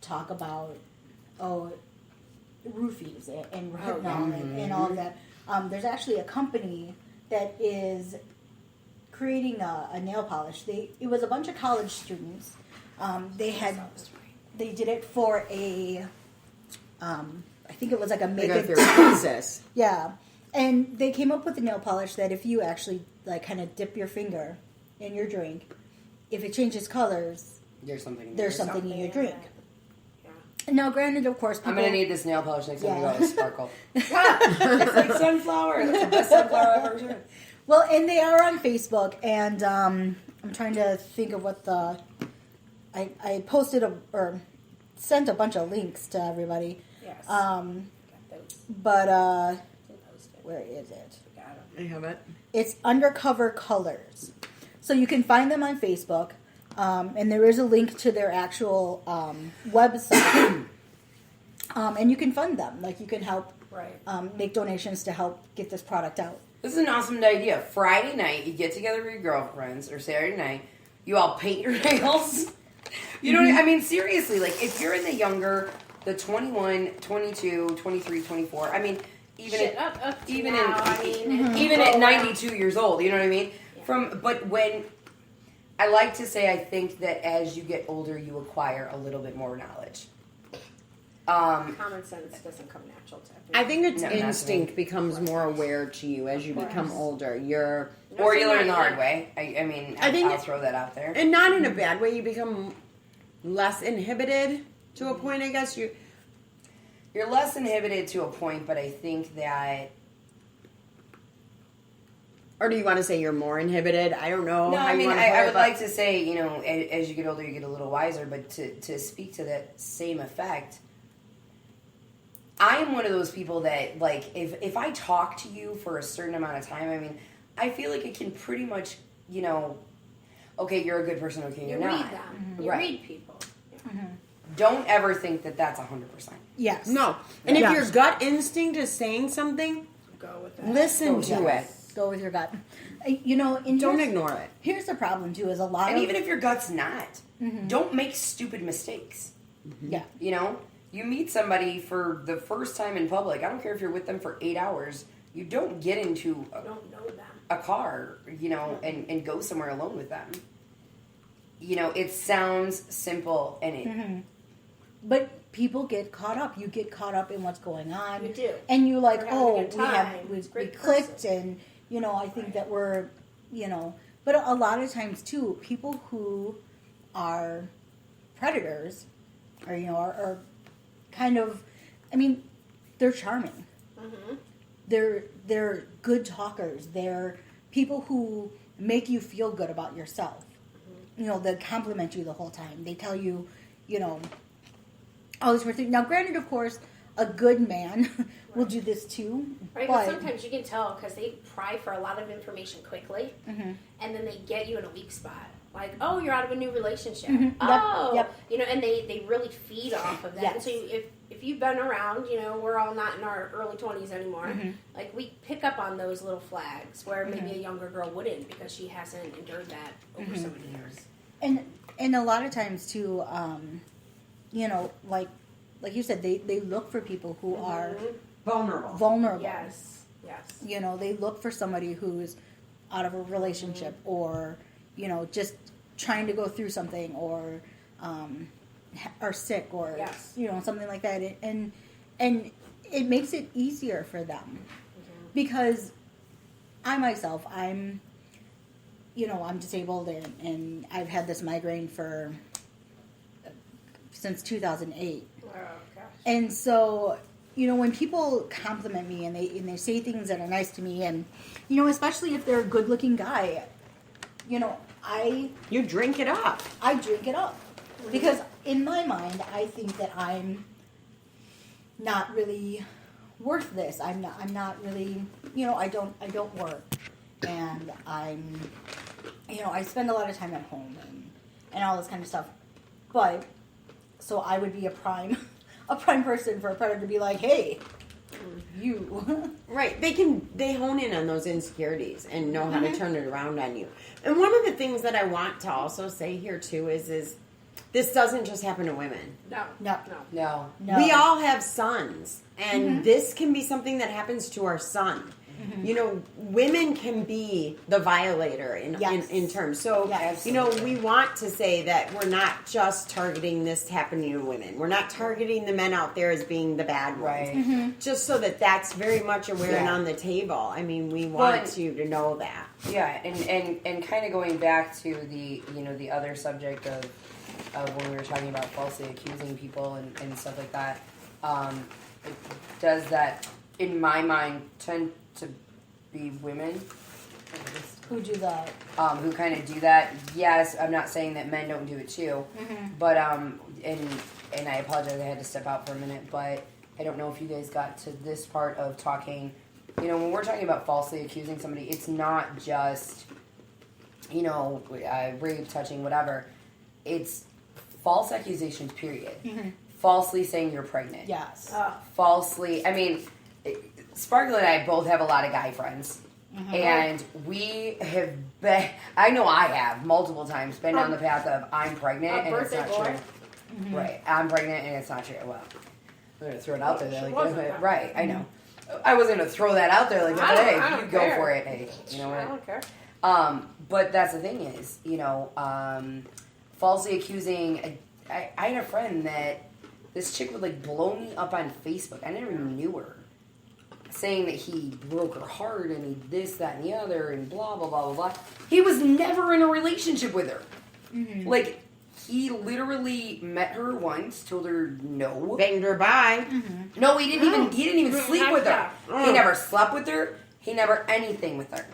talk about, roofies and Rohypnol and all of that. There's actually a company that is creating a nail polish. It was a bunch of college students. They did it for a, I think it was like a Like makeup a thesis. Yeah. And they came up with a nail polish that if you actually, like, kind of dip your finger in your drink, if it changes colors, There's something. there's something in your drink. Yeah. Now, granted, of course, people... I'm gonna need this nail polish next time I go to Sparkle. It's like sunflower. That's the best sunflower I've ever seen. Well, and they are on Facebook, and I'm trying to think of what the... I posted or sent a bunch of links to everybody. Yes. But, where is it? I have it. It's Undercover Colors. So you can find them on Facebook, and there is a link to their actual website. And you can fund them. Like, you can help make donations to help get this product out. This is an awesome idea. Friday night, you get together with your girlfriends, or Saturday night, you all paint your nails. You know what I mean? Seriously, like, if you're in the 21, 22, 23, 24, I mean, even at 92 years old, you know what I mean? Yeah. But when, I like to say, I think that as you get older, you acquire a little bit more knowledge. Common sense doesn't come natural to everyone. I think instinct becomes more aware to you as you become older. Or you learn the hard way. I mean, I'll throw that out there. And not in a bad way. You become less inhibited to a point, I guess. You're less inhibited to a point, but I think that... Or do you want to say you're more inhibited? I don't know. No, I mean, I would like to say, you know, as you get older, you get a little wiser, but to speak to that same effect... I am one of those people that, like, if I talk to you for a certain amount of time, I mean, I feel like it can pretty much, you know, okay, you're a good person, okay, you're not. You read them. You read people. Yeah. Mm-hmm. Don't ever think that that's 100%. Yes. No. And if your gut instinct is saying something, Go with that. listen to it. Go with your gut. You know, Don't ignore it. Here's the problem, too, is a lot And of... even if your gut's not, don't make stupid mistakes. Yeah. You know? You meet somebody for the first time in public. I don't care if you're with them for 8 hours. You don't get into You don't know them. a car, you know, and go somewhere alone with them. You know, it sounds simple, and it... But people get caught up. You get caught up in what's going on. You do. And you like, We're having a good we time. we clicked, and, you know, I think that we're, you know... But a lot of times, too, people who are predators, or, you know, are kind of, I mean, they're charming. Mm-hmm. They're good talkers. They're people who make you feel good about yourself. Mm-hmm. You know, they compliment you the whole time. They tell you, you know, all this sort of thing. Now, granted, of course, a good man will do this too. Right, but sometimes you can tell because they pry for a lot of information quickly, and then they get you in a weak spot. Like, oh, you're out of a new relationship. Oh, Yep. You know, and they really feed off of that. Yes. And so if you've been around, you know, we're all not in our early 20s anymore. Like, we pick up on those little flags where maybe a younger girl wouldn't because she hasn't endured that over so many years. And a lot of times too, you know, like you said, they look for people who are vulnerable. Yes. You know, they look for somebody who's out of a relationship or, you know, just trying to go through something or are sick or, you know, something like that. And it makes it easier for them because I myself, I'm disabled and I've had this migraine since 2008. Oh, gosh. And so, you know, when people compliment me and they say things that are nice to me, and, you know, especially if they're a good-looking guy, you know, You drink it up. I drink it up. Because in my mind, I think that I'm not really worth this. I'm not really, you know, I don't work. And you know, I spend a lot of time at home and all this kind of stuff. But, so I would be a prime person for a predator to be like, hey, you. Right. They hone in on those insecurities and know how to turn it around on you. And one of the things that I want to also say here too is this doesn't just happen to women. No. We all have sons, and this can be something that happens to our son. You know, women can be the violator in terms. So, Yes. you know, we want to say that we're not just targeting this happening to women. We're not targeting the men out there as being the bad ones. Right. Just so that that's very much aware and on the table. I mean, we want you to know that. Yeah, and kind of going back to the, you know, the other subject of when we were talking about falsely accusing people and stuff like that, does that, in my mind, tend to be women Who do that? who kind of do that? Yes, I'm not saying that men don't do it too, but and I apologize, I had to step out for a minute, but I don't know if you guys got to this part of talking. You know, when we're talking about falsely accusing somebody, it's not just, you know, rape, touching, whatever. It's false accusations, period. Falsely saying you're pregnant. Yes. Falsely, I mean, Sparkle and I both have a lot of guy friends. And we have been, I know I have multiple times been down the path of I'm pregnant and it's not true. Right, I'm pregnant and it's not true. Well, I'm going to throw it out there. Like, right, I know. I wasn't going to throw that out there like, hey, you go for it. Hey, you know what? I don't care. But that's the thing is, you know, falsely accusing. I had a friend that this chick would like blow me up on Facebook. I never even knew her. Saying that he broke her heart and he this, that, and the other, and blah, blah, blah, blah, blah. He was never in a relationship with her. Like, he literally met her once, told her no. Banged her by. No, he didn't even sleep with her. He never slept with her. He never anything with her.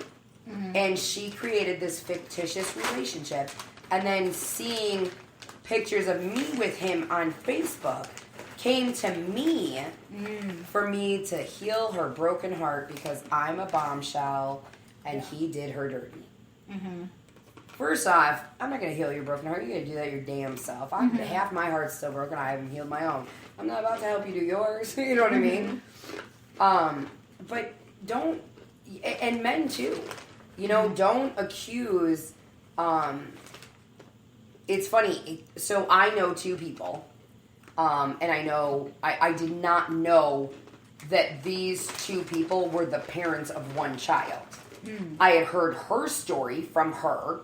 And she created this fictitious relationship. And then seeing pictures of me with him on Facebook came to me for me to heal her broken heart because I'm a bombshell and he did her dirty. First off, I'm not going to heal your broken heart. You're going to do that your damn self. Half my heart's still broken. I haven't healed my own. I'm not about to help you do yours. You know what I mean? But don't, and men too, you know, don't accuse, it's funny. So I know two people, and I know, I did not know that these two people were the parents of one child. I had heard her story from her,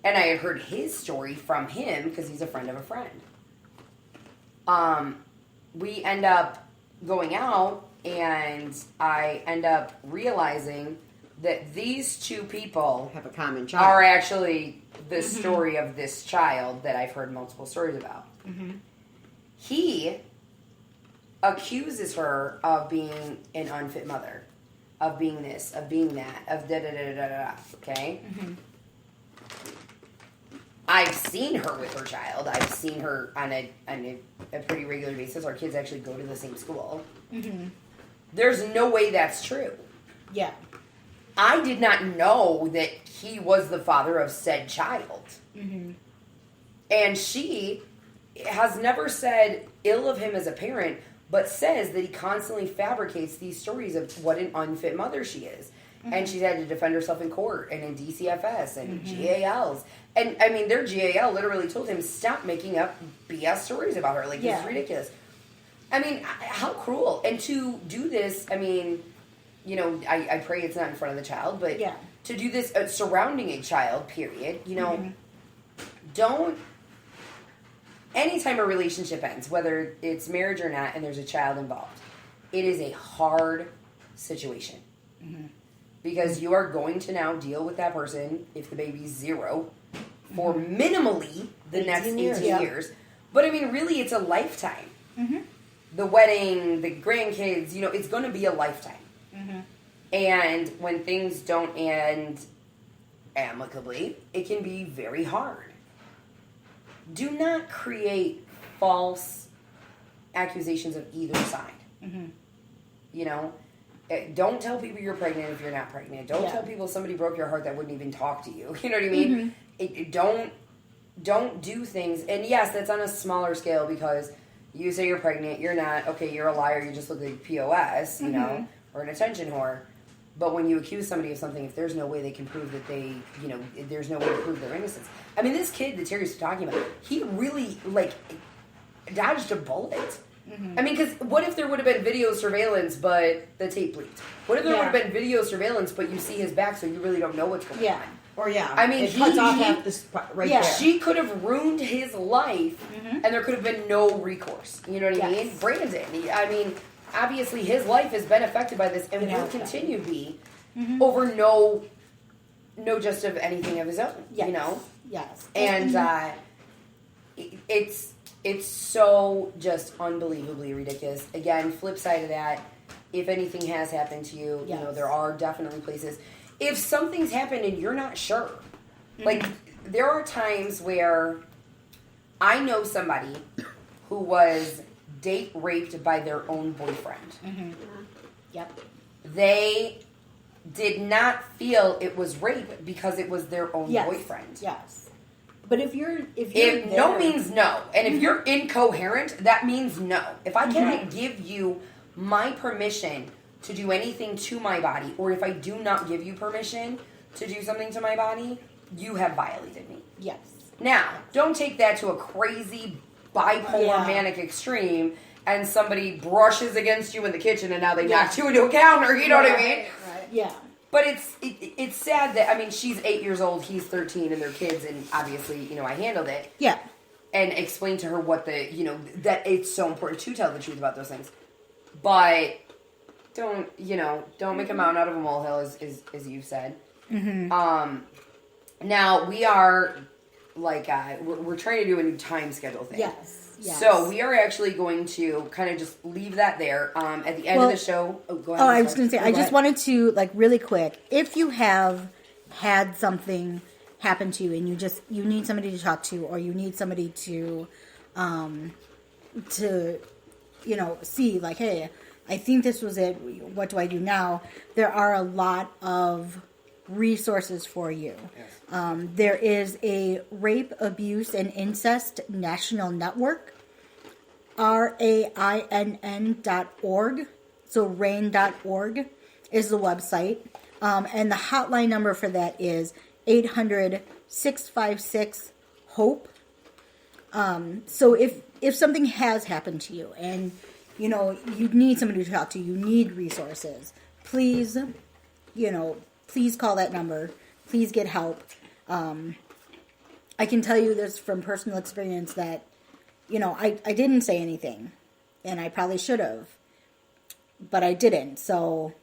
and I had heard his story from him because he's a friend of a friend. We end up going out, and I end up realizing that these two people Have a common child. are actually the story of this child that I've heard multiple stories about. He accuses her of being an unfit mother, of being this, of being that, of da-da-da-da-da-da, okay? I've seen her with her child. I've seen her on a pretty regular basis. Our kids actually go to the same school. There's no way that's true. Yeah. I did not know that he was the father of said child. And she has never said ill of him as a parent, but says that he constantly fabricates these stories of what an unfit mother she is. And she's had to defend herself in court and in DCFS and GALs. And, I mean, their GAL literally told him, stop making up BS stories about her. Like, it's ridiculous. I mean, how cruel. And to do this, I mean, you know, I pray it's not in front of the child, but to do this surrounding a child, period, you know, don't, anytime a relationship ends, whether it's marriage or not, and there's a child involved, it is a hard situation. Because you are going to now deal with that person, if the baby's 0, for minimally the next 18 years. But I mean, really, it's a lifetime. The wedding, the grandkids, you know, it's going to be a lifetime. And when things don't end amicably, it can be very hard. Do not create false accusations of either side. You know, don't tell people you're pregnant if you're not pregnant. Don't tell people somebody broke your heart that wouldn't even talk to you. You know what I mean? Don't do things. And yes, that's on a smaller scale because you say you're pregnant, you're not. Okay, you're a liar. You just look like POS, you know, or an attention whore. But when you accuse somebody of something, if there's no way they can prove that they, you know, there's no way to prove their innocence. I mean, this kid that Terry's talking about, he really, like, dodged a bullet. I mean, because what if there would have been video surveillance, but the tape leaked? What if there would have been video surveillance, but you see his back, so you really don't know what's going on? Or I mean, it cuts off half this right there. She could have ruined his life, and there could have been no recourse. You know what I mean? Brandon. I mean, obviously his life has been affected by this, and will continue to be over no just of anything of his own. You know? Yes. And it's so just unbelievably ridiculous. Again, flip side of that, if anything has happened to you, you know, there are definitely places. If something's happened and you're not sure, like there are times where I know somebody who was date raped by their own boyfriend. Yep. They did not feel it was rape because it was their own boyfriend. Yes. But if you're no means no, and if you're incoherent, that means no. If I cannot give you my permission to do anything to my body, or if I do not give you permission to do something to my body, you have violated me. Yes. Now, don't take that to a crazy bipolar manic extreme, and somebody brushes against you in the kitchen, and now they knock you into a counter. You know what I mean? Right. Yeah. But it's sad that, I mean, she's 8 years old, he's 13, and they're kids, and obviously, you know, I handled it. Yeah. And explained to her what that it's so important to tell the truth about those things. But don't make a mountain out of a molehill, as you've said. Now, we are, like, we're trying to do a new time schedule thing. Yes. So we are actually going to kind of just leave that there. At the end of the show, go ahead. Oh, I was going to say, I just wanted to, like, really quick, if you have had something happen to you and you need somebody to talk to, or you need somebody to see, like, hey, I think this was it. What do I do now? There are a lot of resources for you. Yes. There is a Rape, Abuse, and Incest National Network, RAINN.org. So RAIN.org is the website. And the hotline number for that is 800-656-HOPE. So if something has happened to you and, you know, you need somebody to talk to, you need resources, please call that number. Please get help. I can tell you this from personal experience that, you know, I didn't say anything, and I probably should have, but I didn't. So,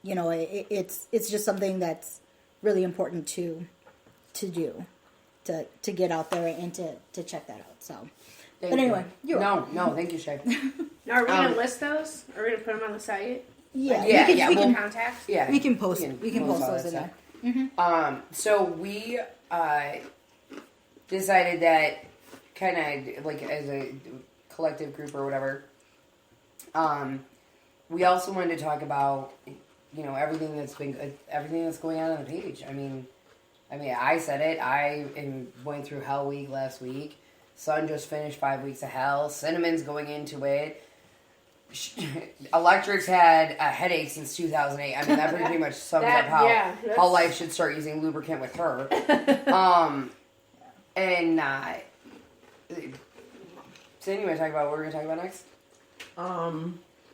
you know, it's just something that's really important to do, to get out there and to check that out. So, but anyway, no, thank you, Shay. Now, are we gonna list those? Are we gonna put them on the site? Yeah, We can contact. Yeah, we can post those in there. So we decided that kind of like as a collective group or whatever, we also wanted to talk about, you know, everything that's going on the page. I mean, I said it. I went through Hell Week last week. Sun just finished 5 weeks of hell. Cinnamon's going into it. Electric's had a headache since 2008. I mean, that pretty much sums up how life should start using lubricant with her. So anyway, talk about what we're going to talk about next. What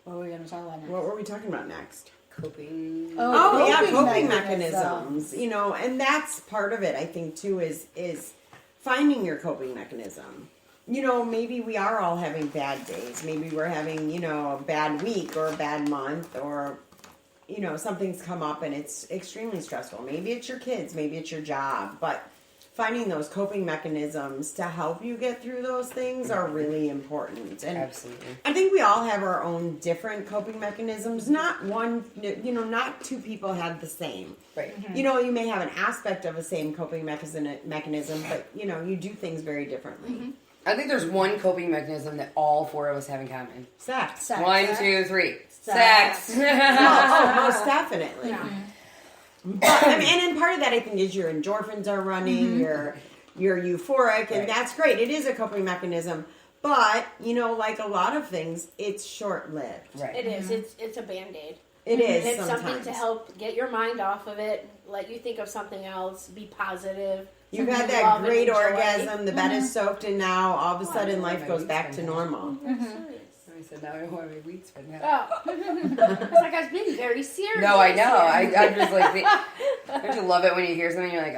were we going to talk about next? What were we talking about next? Coping. Coping mechanisms. You know, and that's part of it, I think, too, is finding your coping mechanism. You know, maybe we are all having bad days. Maybe we're having, you know, a bad week or a bad month, or, you know, something's come up and it's extremely stressful. Maybe it's your kids, maybe it's your job, but finding those coping mechanisms to help you get through those things are really important. And absolutely, I think we all have our own different coping mechanisms. Not not two people have the same. Right. Mm-hmm. You know, you may have an aspect of the same coping mechanism, but, you know, you do things very differently. Mm-hmm. I think there's one coping mechanism that all four of us have in common. Sex. 1, 2, 3. Sex. Most definitely. Yeah. But, I mean, and part of that, I think, is your endorphins are running, you're euphoric, and that's great. It is a coping mechanism. But, you know, like a lot of things, it's short-lived. Right. It is. It's a Band-Aid. It is. It's sometimes something to help get your mind off of it, let you think of something else, be positive. You've had that great orgasm, the bed is soaked, and now all of a sudden life goes back to normal. I said, now I know why my weed's been out. Oh. It's like I was being very serious. No, I know. here. I just like, I just love it when you hear something, you're like,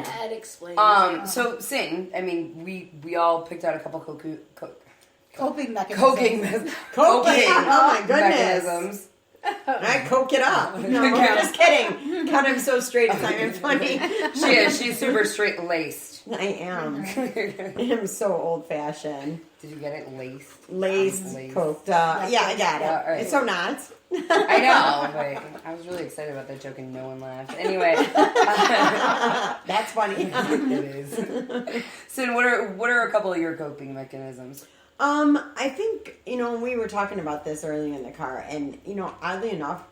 That explains. So Sin, I mean, we all picked out a couple Coping coping mechanisms. Coking. Oh my goodness. mechanisms. I coke it up. No, I'm just kidding. God, I'm so straight. It's not even funny. She is. She's super straight laced. I am. I'm so old fashioned. Did you get it laced? Laced, Laced. coked up. Yeah, I got it. Yeah, all right. It's so not. I know, but I was really excited about that joke and no one laughed. Anyway, That's funny. it is. Sin, what are a couple of your coping mechanisms? I think, we were talking about this earlier in the car, and, oddly enough,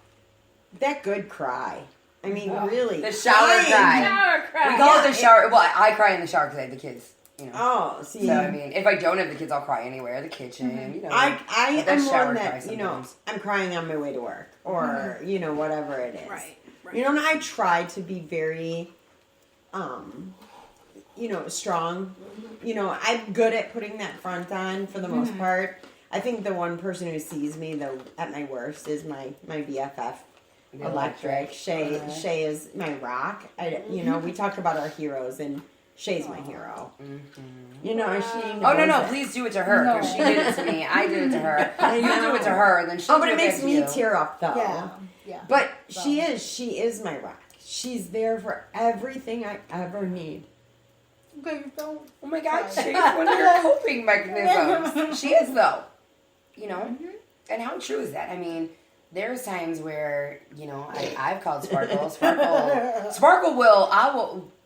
that good cry. I mean, really. The shower crying. cry. Shower cry. We call it the shower. Well, I cry in the shower because I have the kids. Oh, see. So I mean, if I don't have the kids, I'll cry anywhere. The kitchen, I But that am shower one cry that, sometimes. I'm crying on my way to work, or, whatever it is. Right. And I try to be very, strong. I'm good at putting that front on for the most part. I think the one person who sees me though at my worst is my BFF, Electric. Shay is my rock. We talk about our heroes, and Shay's my hero. She. Oh no! Please do it to her because she did it to me. I did it to her. You do it to her, then she. Oh, but it makes me tear up though. Yeah. But she is my rock. She's there for everything I ever need. Okay, don't. Oh my God, she's one of your coping mechanisms. She is though. And how true is that? I mean, there's times where I've called Sparkle. Sparkle will.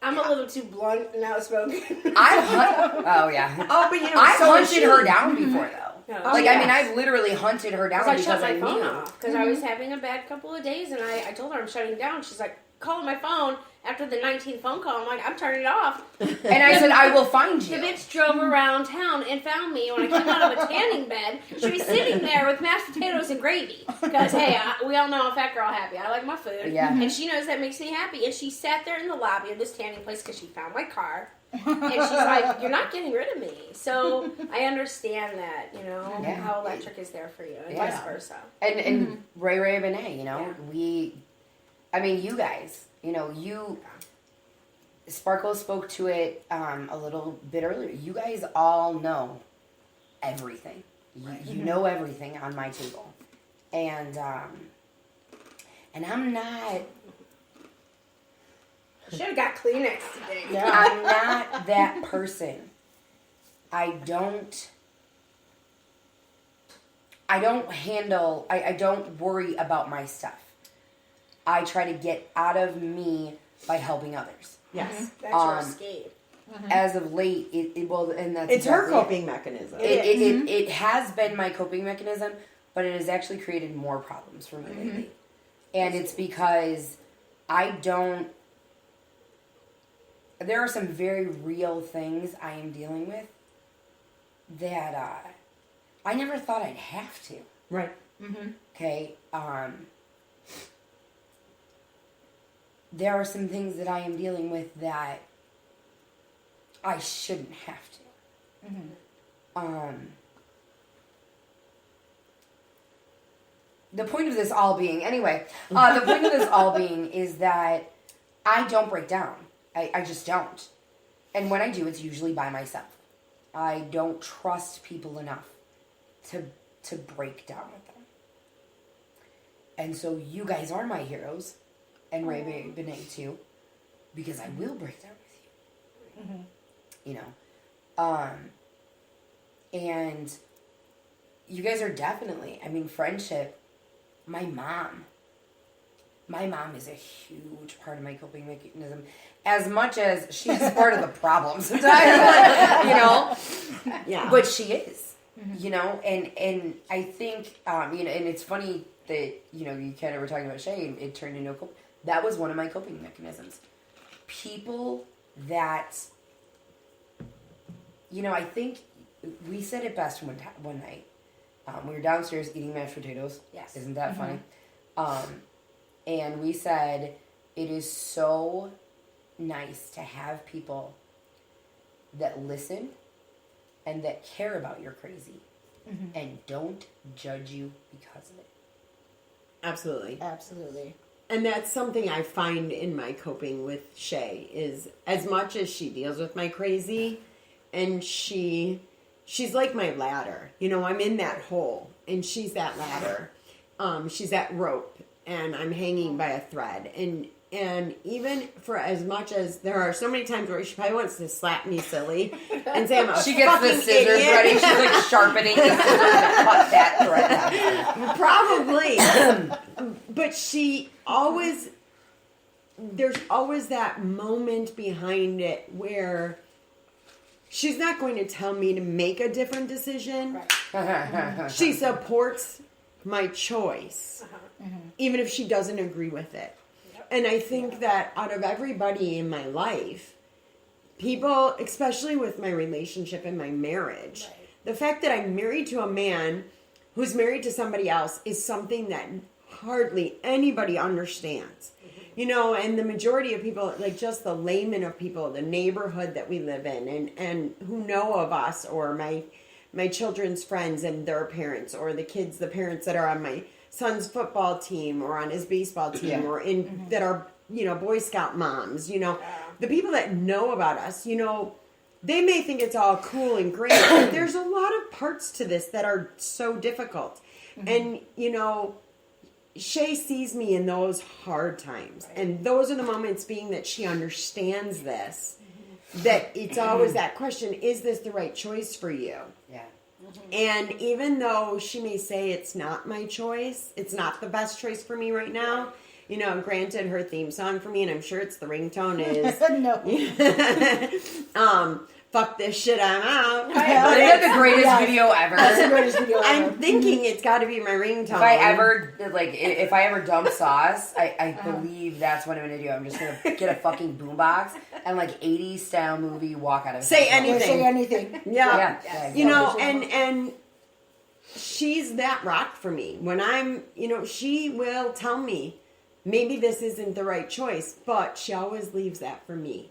I'm a little too blunt and outspoken. Oh yeah. Oh, but I've so is hunted she. her down before though. Oh, Like yes. I mean, I've literally hunted her down I because shut I my phone knew. off because I was having a bad couple of days, and I told her I'm shutting down. She's like, calling my phone after the 19th phone call. I'm like, I'm turning it off. And I said, I will find The you. bitch drove around town and found me when I came out of a tanning bed. She was sitting there with mashed potatoes and gravy. Because, hey, we all know I'm a fat girl happy. I like my food. Yeah. And she knows that makes me happy. And she sat there in the lobby of this tanning place because she found my car. And she's like, you're not getting rid of me. So I understand that, Yeah. how Electric is there for you and Yeah. vice versa. And Ray Benet, Yeah. you guys, Sparkle spoke to it a little bit earlier. You guys all know everything. You know everything on my table. And I'm not... Should have got Kleenex today. I'm not that person. I don't worry about my stuff. I try to get out of me by helping others. Yes. That's your escape. As of late, and that's It's her exactly coping mechanism. It has been my coping mechanism, but it has actually created more problems for me lately. And it's because there are some very real things I am dealing with that I never thought I'd have to. Right. Okay? There are some things that I am dealing with that I shouldn't have to. The point of this all being, the point of this all being is that I don't break down. I just don't. And when I do, it's usually by myself. I don't trust people enough to break down with them. And so you guys are my heroes, and Ray Benet too, because I will break down with you. And you guys are definitely, friendship. My mom is a huge part of my coping mechanism, as much as she's part of the problem sometimes, Yeah. But she is, and I think, and it's funny that, you kind of were talking about Shay, and it turned into that was one of my coping mechanisms. People that, I think we said it best one night. We were downstairs eating mashed potatoes. Yes. Isn't that funny? And we said, it is so nice to have people that listen and that care about your crazy. and don't judge you because of it. Absolutely. Absolutely. And that's something I find in my coping with Shay is as much as she deals with my crazy, and she's like my ladder. You know, I'm in that hole and she's that ladder. She's that rope and I'm hanging by a thread. And even for as much as there are so many times where she probably wants to slap me silly and say I'm a She gets the fucking scissors idiot. ready. She's like sharpening the scissors to cut that thread. Probably. But there's always that moment behind it where she's not going to tell me to make a different decision. Right. She supports my choice, even if she doesn't agree with it. And I think that out of everybody in my life, people, especially with my relationship and my marriage, Right. the fact that I'm married to a man who's married to somebody else is something that hardly anybody understands. You know, and the majority of people, like just the layman of people, the neighborhood that we live in and who know of us, or my children's friends and their parents, or the parents that are on my son's football team or on his baseball team, or in that are, you know, Boy Scout moms, you know, the people that know about us, you know, they may think it's all cool and great, but there's a lot of parts to this that are so difficult. And, you know, Shay sees me in those hard times. And those are the moments being that she understands this, that it's always that question, is this the right choice for you? Yeah. And even though she may say it's not my choice, it's not the best choice for me right now, you know, granted her theme song for me, and I'm sure it's the ringtone is, No. fuck this shit, I'm out. Isn't that the greatest Yeah. video ever? That's the greatest video ever. I'm thinking it's got to be my ringtone. If I ever dump sauce, I believe that's what I'm gonna do. I'm just gonna get a fucking boombox and like 80s style movie walk out of it. Say Or anything. say anything. Yeah. Yeah. You know, exactly. and she's that rock for me. When I'm, you know, she will tell me, maybe this isn't the right choice, but she always leaves that for me.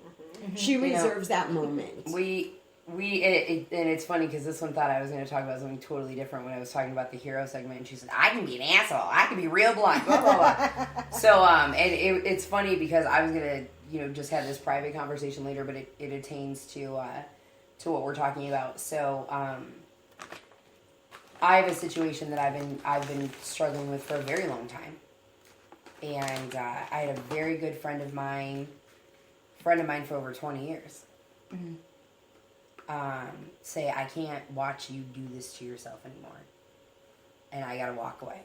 She reserves that moment. And it's funny because this one thought I was going to talk about something totally different when I was talking about the hero segment, and she said, I can be an asshole, I can be real blunt, blah, blah, blah. So, it's funny because I was going to, you know, just have this private conversation later, but it attains to what we're talking about. So, I have a situation that I've been struggling with for a very long time. And I had a very good friend of mine for over 20 years. Say, I can't watch you do this to yourself anymore. And I gotta walk away.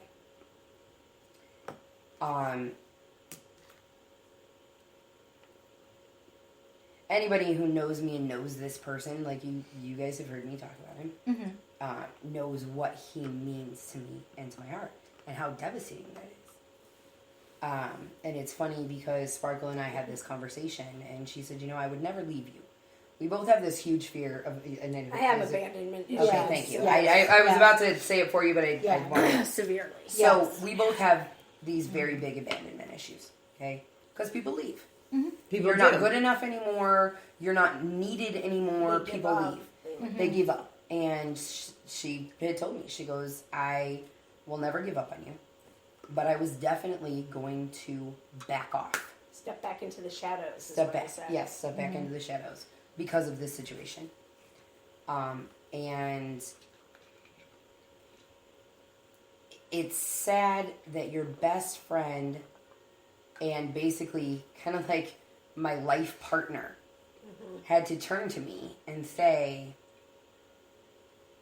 Anybody who knows me and knows this person, like you guys have heard me talk about him, knows what he means to me and to my heart, and how devastating that is. And it's funny because Sparkle and I had this conversation, and she said, you know, I would never leave you. We both have this huge fear of... I have abandonment issues. Okay, Yes, thank you. yes, I was yes. about to say it for you, but I Yeah. wanted... Severely. So, Yes. we both have these very big abandonment issues, okay? Because people leave. People You're do. not good enough anymore. You're not needed anymore. They give People up. leave. They give up. And she had told me, she goes, I will never give up on you. But I was definitely going to back off. Step back into the shadows. Step is what I back. said. Yes, step back into the shadows because of this situation. And it's sad that your best friend and basically kind of like my life partner had to turn to me and say,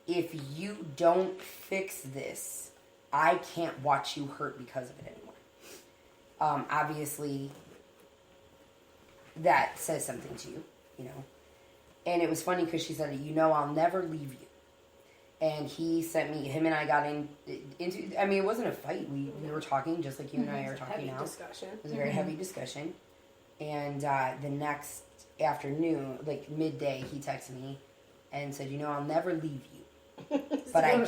if you don't fix this, I can't watch you hurt because of it anymore. Obviously, that says something to you, you know. And it was funny because she said, you know, I'll never leave you. And he sent me, him and I got into, I mean, it wasn't a fight. We were talking just like you and I are talking Heavy now. discussion. It was a very heavy discussion. And the next afternoon, like midday, he texted me and said, you know, I'll never leave you. But I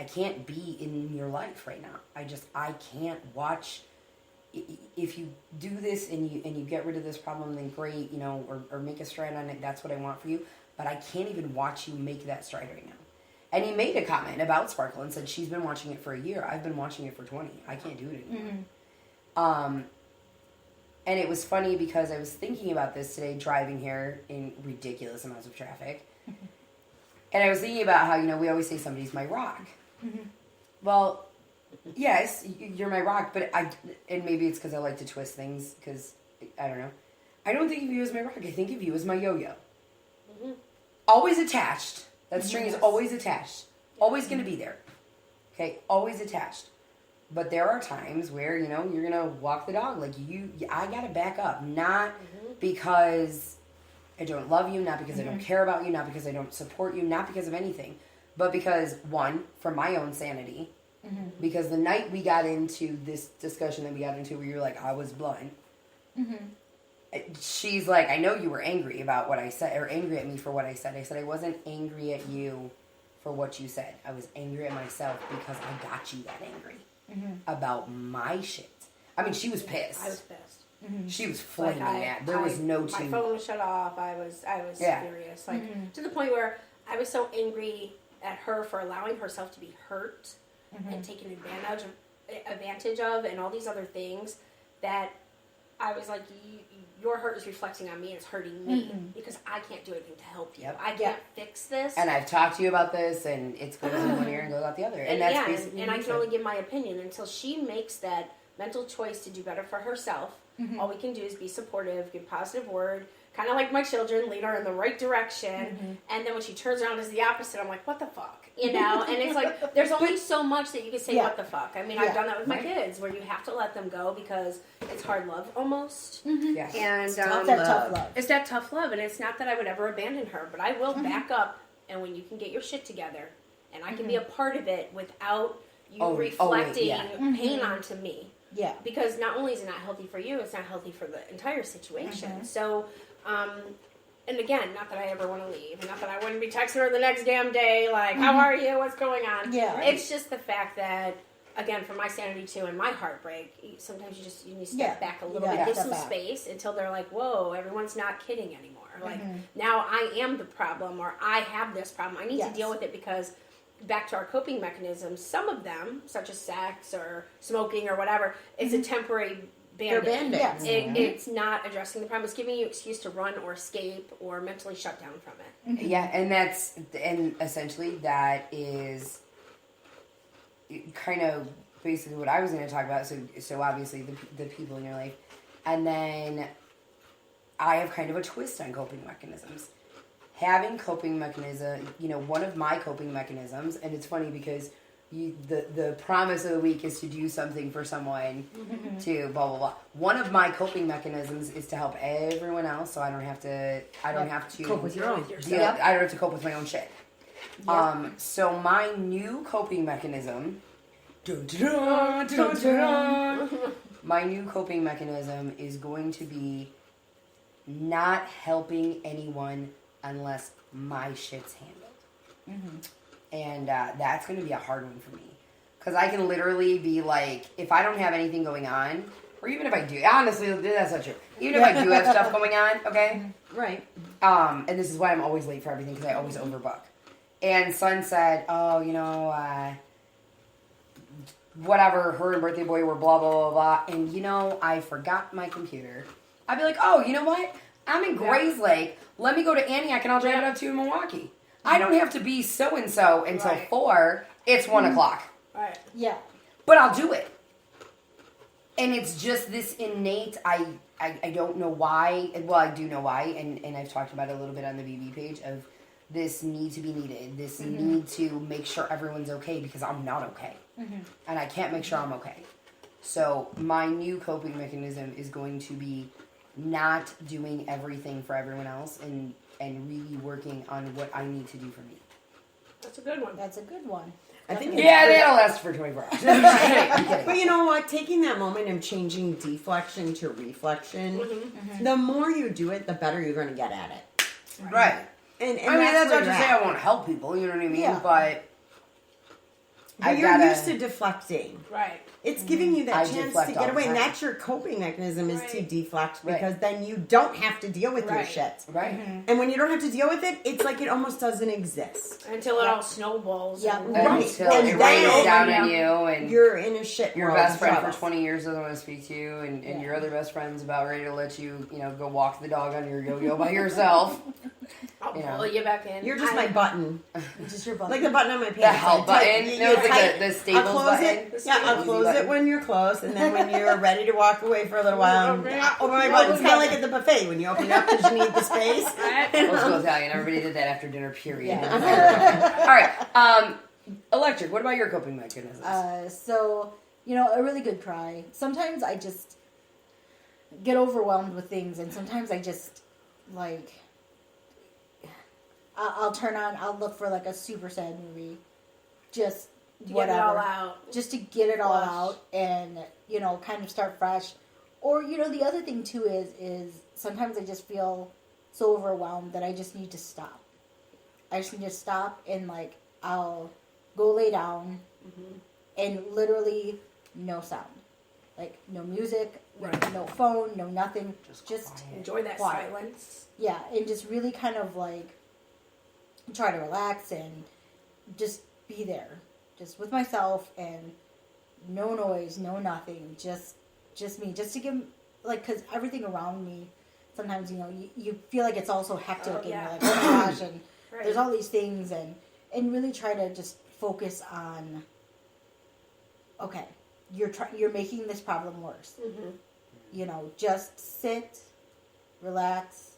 can't be in your life right now. I can't watch. If you do this and you get rid of this problem, then great, you know, or make a stride on it. That's what I want for you. But I can't even watch you make that stride right now. And he made a comment about Sparkle and said, she's been watching it for a year. I've been watching it for 20. I can't do it anymore. And it was funny because I was thinking about this today driving here in ridiculous amounts of traffic. And I was thinking about how, we always say somebody's my rock. Well, yes, you're my rock, but and maybe it's because I like to twist things, because, I don't know. I don't think of you as my rock. I think of you as my yo-yo. Always attached. That string is always attached. Always going to be there. Okay? Always attached. But there are times where, you're going to walk the dog. Like, I got to back up. Not because I don't love you, not because I don't care about you, not because I don't support you, not because of anything. But because, one, for my own sanity. Because the night we got into this discussion that we got into where you're like, I was blind. She's like, I know you were angry about what I said, or angry at me for what I said. I said, I wasn't angry at you for what you said. I was angry at myself because I got you that angry about my shit. I mean, she was pissed. I was pissed. She was flaming mad. There was no two. My phone was shut off. I was furious. Like, to the point where I was so angry at her for allowing herself to be hurt and taken advantage of and all these other things, that I was like, your hurt is reflecting on me. It's hurting me because I can't do anything to help you. Yep. I can't fix this. And I've talked to you about this, and it's goes in one ear and goes out the other. And that's basically and I can only give my opinion until she makes that mental choice to do better for herself. All we can do is be supportive, give positive word, kind of like my children, lead her in the right direction. And then when she turns around as the opposite, I'm like, what the fuck? And it's like, there's only so much that you can say, what the fuck? I mean, I've done that with my kids, where you have to let them go because it's hard love almost. Yes. And It's that tough love. It's that tough love, and it's not that I would ever abandon her, but I will back up, and when you can get your shit together, and I can be a part of it without you reflecting pain onto me. Yeah. Because not only is it not healthy for you, it's not healthy for the entire situation. So, and again, not that I ever want to leave, not that I wouldn't be texting her the next damn day, like, how are you, what's going on? Yeah. It's just the fact that, again, for my sanity too and my heartbreak, sometimes you need to step back a little bit, give some space until they're like, whoa, everyone's not kidding anymore. Like, now I am the problem, or I have this problem. I need to deal with it, because back to our coping mechanisms, some of them, such as sex or smoking or whatever, is a temporary They're Band-Aid. Band-Aids. It's not addressing the problem. It's giving you an excuse to run or escape or mentally shut down from it. Yeah, and essentially that is kind of basically what I was going to talk about. So obviously the people in your life, and then I have kind of a twist on coping mechanisms. Having coping mechanism, one of my coping mechanisms, and it's funny because the promise of the week is to do something for someone to blah blah blah. One of my coping mechanisms is to help everyone else, so I don't have to Cope with your own. I don't have to cope with my own shit. So my new coping mechanism. My new coping mechanism is going to be not helping anyone unless my shit's handled. And that's going to be a hard one for me. Because I can literally be like, if I don't have anything going on, or even if I do, honestly, that's not true. Even if I do have stuff going on, okay? Right. And this is why I'm always late for everything, because I always overbook. And Sun said, whatever, her and Birthday Boy were blah, blah, blah, blah. And, I forgot my computer. I'd be like, oh, you know what? I'm in Grays Lake. Let me go to Antioch and I'll drive it up to you in Milwaukee. I don't have to be so-and-so until 4. It's 1 o'clock. Right. Yeah. But I'll do it. And it's just this innate, I don't know why. Well, I do know why. And I've talked about it a little bit on the BB page of this need to be needed. This need to make sure everyone's okay because I'm not okay. And I can't make sure I'm okay. So my new coping mechanism is going to be not doing everything for everyone else and really working on what I need to do for me. That's a good one. That's a good one. I think that'll last for 24 hours. I'm kidding. But you know what? Taking that moment of changing deflection to reflection, the more you do it, the better you're going to get at it. Right. And I mean, that's where not to you're say at. I won't help people, you know what I mean? Yeah. But But I've you're gotta- used to deflecting. Right. It's giving you that I chance to deflect all get the away, and time. that's your coping mechanism is to Right. deflect Right. because then you don't have to deal with your Right. shit. Right. And when you don't have to deal with it, it's like it almost doesn't exist. Until it all snowballs. Yeah. and- Right. Until And it then- rains down Yeah. on you and You're in a shit your world best of friend trouble. for 20 years doesn't want to speak to you, and your other best friend's about ready to let you, go walk the dog on your yo-yo by yourself. I'll You know. pull you back in. You're just my button. Just your button. Like the button on my pants. The help I type- button? you- No, you it's like type- the Staples I'll close button. It. The Yeah, I'll Staples close button. it when you're close, and then when you're ready to walk away for a little while, Okay. open my button. It's kind of like at the buffet when you open it up because you need the space. Old school Italian. Everybody did that after dinner, period. Yeah. All right. Electric, what about your coping mechanisms? So, a really good cry. Sometimes I just get overwhelmed with things, and sometimes I just, like, I'll look for, like, a super sad movie. Just To whatever. get it all out. Just to get it all Flush. out and, kind of start fresh. Or, the other thing, too, is sometimes I just feel so overwhelmed that I just need to stop. I just need to stop and, like, I'll go lay down and literally no sound. Like, no music, Right. no phone, no nothing. Just quiet. Enjoy that Quiet. silence. yeah, and just really kind of, like, try to relax and just be there. Just with myself and no noise, no nothing. Just me. Just to give, like, because everything around me, sometimes, you feel like it's also hectic Oh, and yeah. you're like, oh my gosh, and Right. there's all these things and really try to just focus on, okay, you're making this problem worse. Just sit, relax,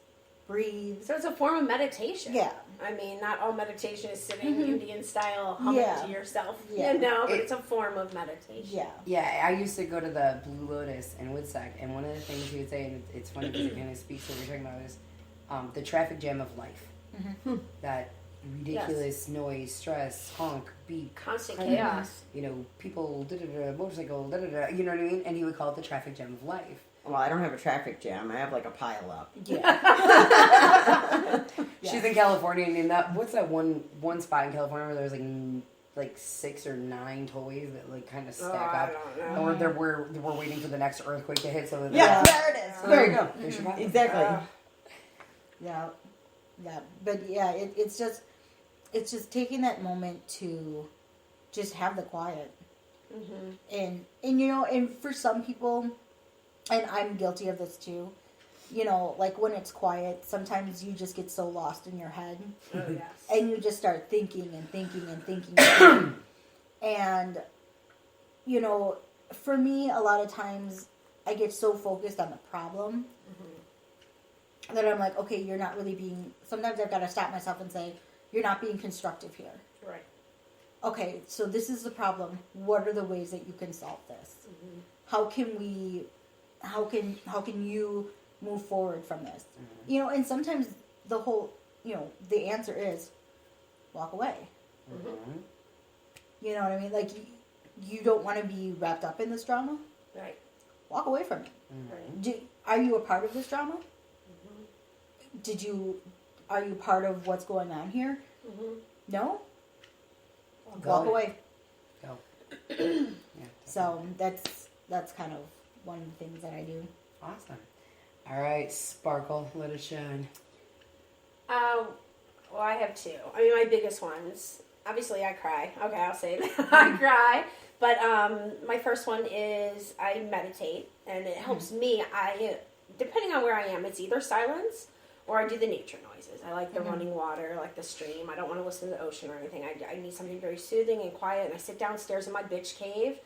breathe. So it's a form of meditation. Yeah. I mean, not all meditation is sitting Indian style humming Yeah. to yourself. Yeah. But it's a form of meditation. Yeah. Yeah, I used to go to the Blue Lotus in Woodstock, and one of the things he would say, and it's funny because it kind of speaks to what we're talking about, is the traffic jam of life. That ridiculous noise, stress, honk, beep, Constant kind of, chaos. people, da-da-da, motorcycle, da-da-da, you know what I mean? And he would call it the traffic jam of life. Well, I don't have a traffic jam. I have like a pile up. Yeah. She's in California, and what's that one spot in California where there's like 6 or 9 toys that like kind of stack I up, don't know. and we're waiting for the next earthquake to hit. So that Yeah, there it is. so there you go. There's your button. Exactly. Yeah. But yeah, it's just taking that moment to just have the quiet. And and for some people, and I'm guilty of this too, like when it's quiet, sometimes you just get so lost in your head Oh, yes. and you just start thinking and thinking and thinking and thinking. And for me, a lot of times I get so focused on the problem that I'm like, okay, you're not really being, sometimes I've got to stop myself and say, you're not being constructive here. Right. Okay, so this is the problem. What are the ways that you can solve this? How can you move forward from this? And sometimes the whole, the answer is walk away. You know what I mean? Like, you don't want to be wrapped up in this drama. Right. Walk away from it. Right. Are you a part of this drama? Are you part of what's going on here? No? Walk away. Go. Yeah, So that's kind of one of the things that I do. awesome. All right, Sparkle, let it shine. Well, I have 2. I mean, my biggest ones. Obviously, I cry. Okay, I'll say that. I cry. But my first one is I meditate, and it helps me. Depending on where I am, it's either silence or I do the nature noises. I like the running water, like the stream. I don't want to listen to the ocean or anything. I need something very soothing and quiet. And I sit downstairs in my bitch cave,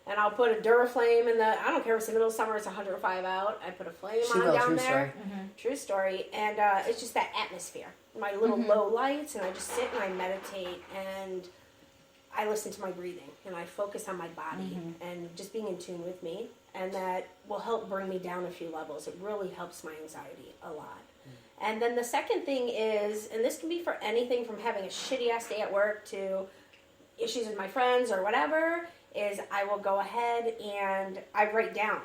and I'll put a Duraflame in I don't care if it's the middle of summer, it's 105 out. I put a flame She on will, down true there. story. True story. And it's just that atmosphere. My little low lights, and I just sit and I meditate, and I listen to my breathing, and I focus on my body, and just being in tune with me. And that will help bring me down a few levels. It really helps my anxiety a lot. And then the second thing is, and this can be for anything from having a shitty ass day at work to issues with my friends or whatever, is I will go ahead and I write down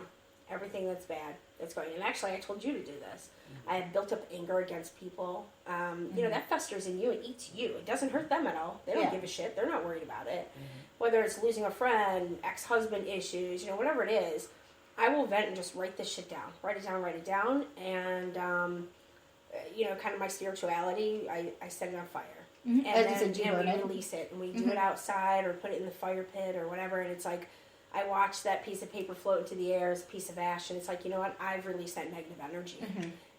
everything that's bad that's going on. And actually, I told you to do this. I have built up anger against people. You know, that festers in you. It eats you. It doesn't hurt them at all. They don't give a shit. They're not worried about it. Whether it's losing a friend, ex-husband issues, you know, whatever it is, I will vent and just write this shit down. Write it down. And, you know, kind of my spirituality, I set it on fire. And then we release it. And we do it outside or put it in the fire pit or whatever. And it's like, I watch that piece of paper float into the air as a piece of ash. And it's like, you know what? I've released that negative energy.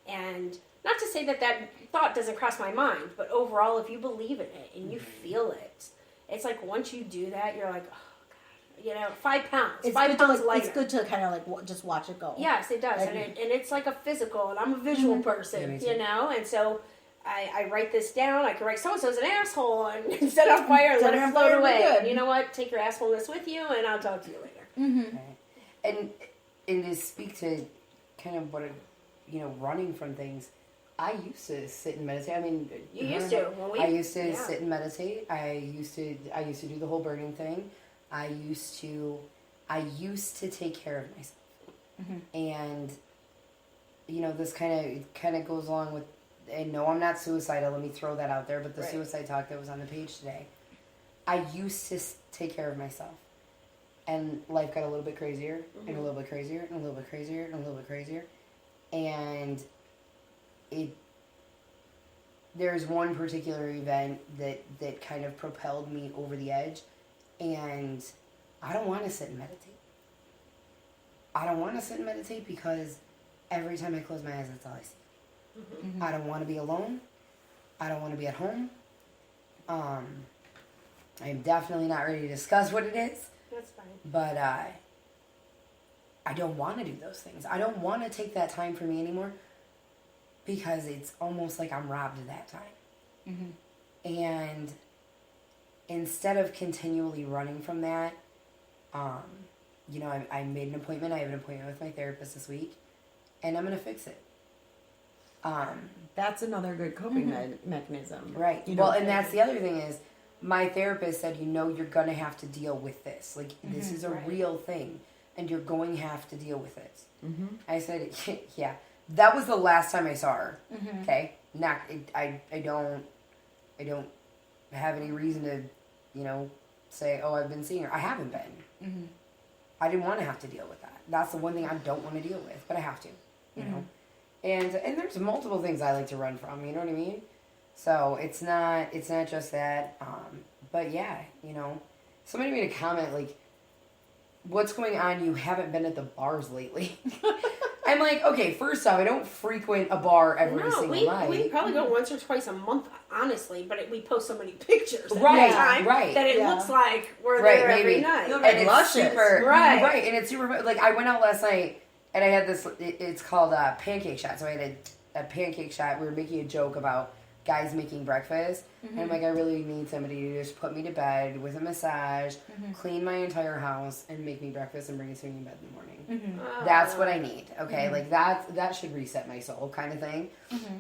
And not to say that thought doesn't cross my mind, but overall, if you believe in it and you feel it, it's like once you do that, you're like, oh God, you know, 5 pounds, it's 5 pounds lighter. It's good to kind of like just watch it go. Yes, it does, and it's like a physical, and I'm a visual person, you know, and so I write this down. I can write so and so's an asshole and set it on fire and let it float away. And you know what? Take your assholeness with you, and I'll talk to you later. Right. And to speak to kind of what. You know, running from things. I used to sit and meditate. I mean, you used to. I used to sit and meditate. I used to do the whole burning thing. I used to take care of myself. And you know, this kind of goes along with. And no, I'm not suicidal. Let me throw that out there. But the suicide talk that was on the page today, I used to take care of myself, and life got a little bit crazier, and a little bit crazier, and a little bit crazier, and a little bit crazier. And there's one particular event that kind of propelled me over the edge, and I don't want to sit and meditate. I don't want to sit and meditate because every time I close my eyes, that's all I see. I don't want to be alone. I don't want to be at home. I'm definitely not ready to discuss what it is. That's fine. But I don't want to do those things. I don't want to take that time for me anymore because it's almost like I'm robbed of that time. And instead of continually running from that, you know, I made an appointment. I have an appointment with my therapist this week, and I'm going to fix it. That's another good coping mechanism. Right. You know, well, and that's the other thing is my therapist said, you know, you're going to have to deal with this. Like, this is a real thing. And you're going to have to deal with it. I said, yeah. That was the last time I saw her. Okay, I don't have any reason to, you know, say, oh, I've been seeing her. I haven't been. I didn't want to have to deal with that. That's the one thing I don't want to deal with, but I have to. You know, and there's multiple things I like to run from. You know what I mean? So it's not just that. But yeah, you know, somebody made a comment like, what's going on? You haven't been at the bars lately. I'm like, okay, first off, I don't frequent a bar every single night. We probably go once or twice a month, honestly, but we post so many pictures at right, the time that it looks like we're there every night. And it's super, right, and it's super, like, I went out last night, and I had this, it's called a pancake shot, so I had a pancake shot. We were making a joke about guys making breakfast, and I'm like, I really need somebody to just put me to bed with a massage, clean my entire house, and make me breakfast and bring it to me in bed in the morning. That's what I need, okay? Like, that should reset my soul kind of thing.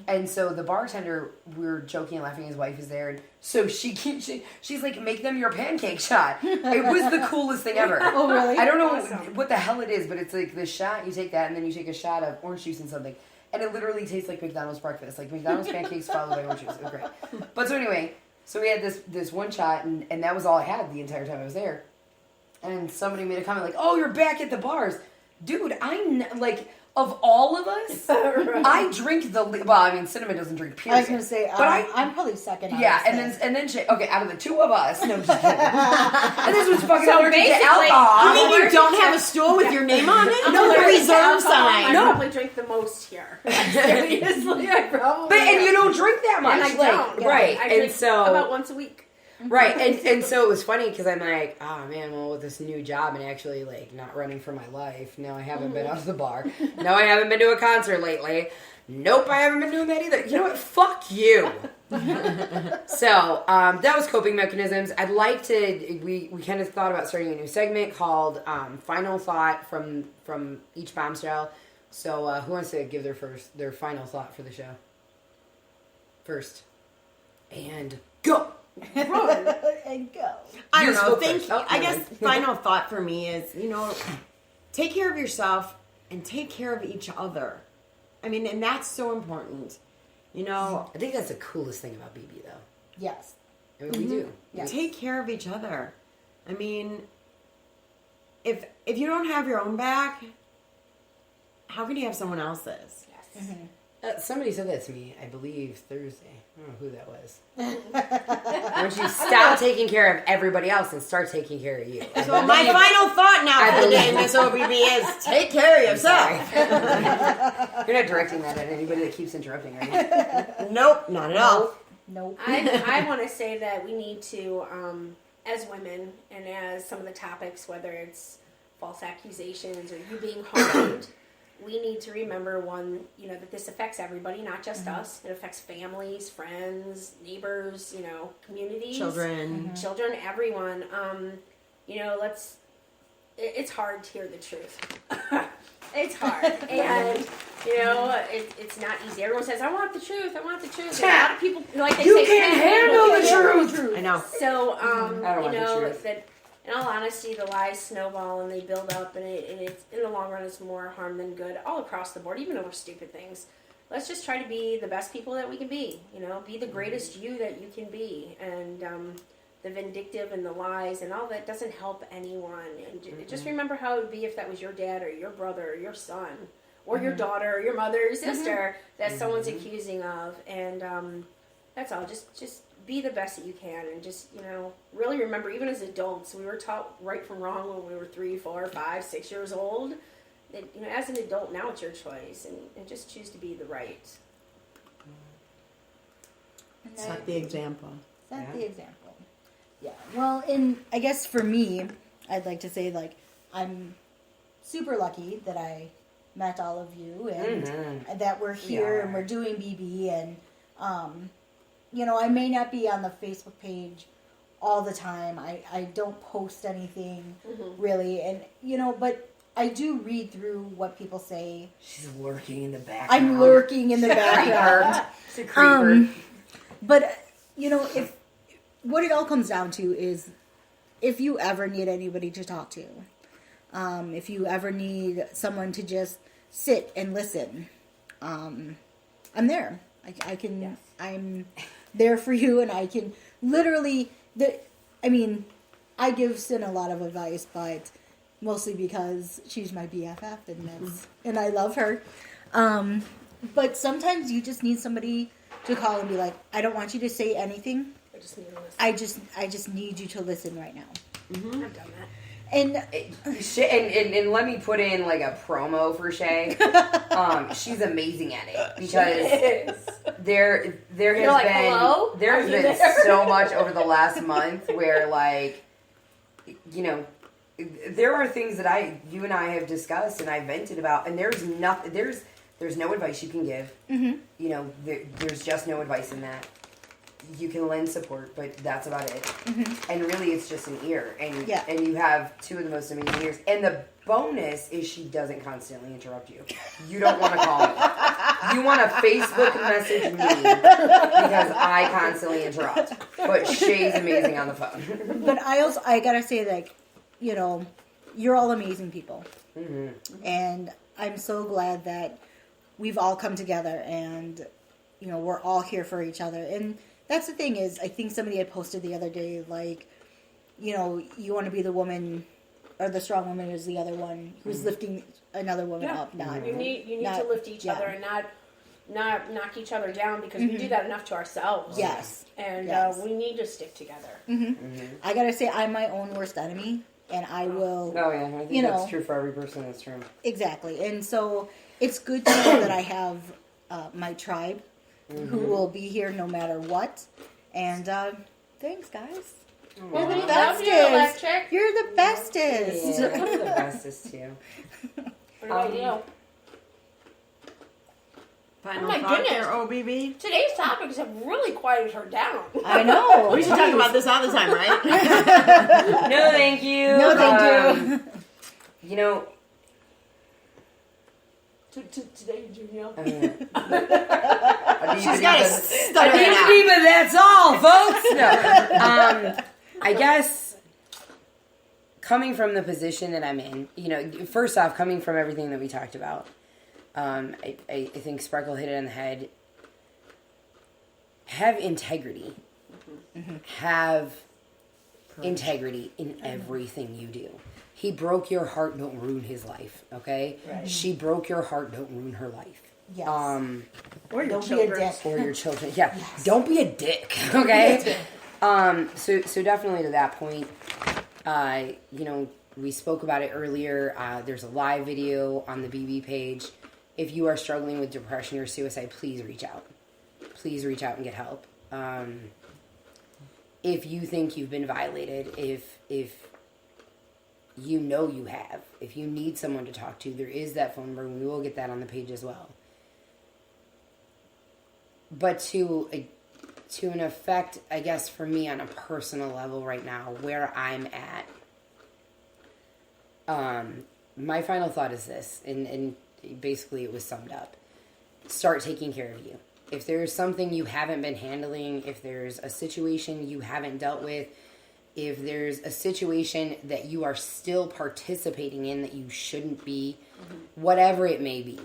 And so the bartender, we were joking and laughing, his wife is there, and so she's like, make them your pancake shot. It was the coolest thing ever. Oh, really? I don't know what the hell it is, but it's like the shot, you take that, and then you take a shot of orange juice and something. And it literally tastes like McDonald's breakfast. Like McDonald's pancakes followed by orange juice. It was great. But so anyway, so we had this one shot, and that was all I had the entire time I was there. And somebody made a comment like, oh, you're back at the bars. Dude, I'm like, of all of us, I drink well, I mean, Cinnamon doesn't drink, period. I was going to say, but I'm probably second. Yeah, and then she, okay, out of the two of us, no, I'm just kidding. And this was fucking allergic to alcohol. You mean you don't have a stool with your name on it? No, the reserve sign. I probably drink the most here. Seriously, I probably. But, and you don't drink that much. And I don't. Right, I and drink so about once a week. Right, and so it was funny because I'm like, oh man, well, with this new job and actually like not running for my life, no, I haven't been out of the bar. No, I haven't been to a concert lately. Nope, I haven't been doing that either. You know what? Fuck you. So that was coping mechanisms. I'd like to. We kind of thought about starting a new segment called Final Thought from each bombshell. So who wants to give their final thought for the show? First, and go. And go. I don't know. I guess final thought for me is, take care of yourself and take care of each other. I mean, and that's so important. You know, I think that's the coolest thing about BB, though. Yes. I mean, we do. Yes. take care of each other. I mean, if you don't have your own back, how can you have someone else's? Yes. Somebody said that to me, I believe, Thursday. I don't know who that was. Once you stop taking care of everybody else and start taking care of you. So my final thought now I for the day, believe- Miss OBB, is take care of yourself. You're not directing that at anybody that keeps interrupting, are you? Nope, not at all. Nope. I want to say that we need to, as women, and as some of the topics, whether it's false accusations or you being harmed, we need to remember that this affects everybody, not just us. It affects families, friends, neighbors, communities, Children. children, everyone. It's hard to hear the truth. It's hard, and it's not easy. Everyone says, "I want the truth. I want the truth." And a lot of people, like they say, can't handle the truth. I know. So, I don't want the truth. that in all honesty, the lies snowball and they build up, and it's in the long run, it's more harm than good all across the board, even over stupid things. Let's just try to be the best people that we can be. Be the greatest you that you can be, and the vindictive and the lies and all that doesn't help anyone. And just remember how it would be if that was your dad or your brother or your son or your daughter or your mother or sister that someone's accusing of. And that's all. Just be the best that you can, and just really remember, even as adults, we were taught right from wrong when we were 3, 4, 5, 6 years old. That as an adult now it's your choice, and just choose to be the right. Set the example. Set the example. Yeah. Well, and I guess for me, I'd like to say, like, I'm super lucky that I met all of you and that we're here and we're doing BB. And, I may not be on the Facebook page all the time. I don't post anything really. And, but I do read through what people say. She's lurking in the background. I'm lurking in the background. It's a creeper. But, if what it all comes down to is if you ever need anybody to talk to, if you ever need someone to just sit and listen, I'm there. I'm there for you, and I can literally, I give Sin a lot of advice, but mostly because she's my BFF, and I love her. But sometimes you just need somebody to call and be like, I don't want you to say anything. I just need you to listen right now. I've done that. And and let me put in like a promo for Shay. She's amazing at it because there has been hello? there has been so much over the last month where there are things that you and I have discussed and I vented about, and there's no advice you can give. There's just no advice in that. You can lend support, but that's about it. And really, it's just an ear. And you have two of the most amazing ears. And the bonus is she doesn't constantly interrupt you. You don't want to call me. You want to Facebook message me because I constantly interrupt. But Shay's amazing on the phone. but I gotta say, you're all amazing people. And I'm so glad that we've all come together and, we're all here for each other. And that's the thing is, I think somebody had posted the other day, you want to be the woman or the strong woman is the other one who's lifting another woman up. You need to lift each other and not knock each other down, because we do that enough to ourselves. Yes. And we need to stick together. I gotta say, I'm my own worst enemy, and I will. Oh yeah, I think that's true for every person. That's true. Exactly, and so it's good to know that I have my tribe who will be here no matter what. And thanks, guys. You're the bestest. You're the bestest. Yeah, you're the bestest too. What about you? Final Oh my thought goodness. there, OBB. Today's topics have really quieted her down. I know. We should talk about this all the time, right? No, thank you. No, thank you. Today you do know. She's got a stutter it out. But that's all, folks. No. I guess coming from the position that I'm in, first off, coming from everything that we talked about, I think Sparkle hit it on the head. Have integrity. Have integrity in everything you do. He broke your heart, don't ruin his life, okay? Right. She broke your heart, don't ruin her life. Yes. Or your Don't children. be a dick. Or your children. Yeah. Don't be a dick, okay? So definitely to that point, we spoke about it earlier. There's a live video on the BB page. If you are struggling with depression or suicide, please reach out. Please reach out and get help. If you think you've been violated, if you know you have, if you need someone to talk to, there is that phone number. We will get that on the page as well. But to an effect, I guess, for me on a personal level right now, where I'm at, my final thought is this, and basically it was summed up. Start taking care of you. If there's something you haven't been handling, if there's a situation you haven't dealt with, if there's a situation that you are still participating in that you shouldn't be, whatever it may be,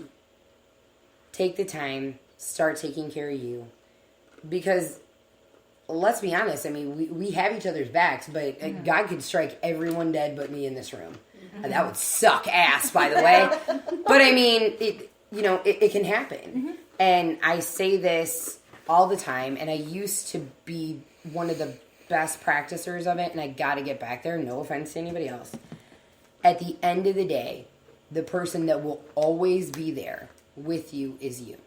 take the time, start taking care of you. Because, let's be honest, I mean, we have each other's backs, but God could strike everyone dead but me in this room. And that would suck ass, by the way. But I mean, it can happen. And I say this all the time, and I used to be one of the best practicers of it, and I got to get back there. No offense to anybody else. At the end of the day, the person that will always be there with you is you.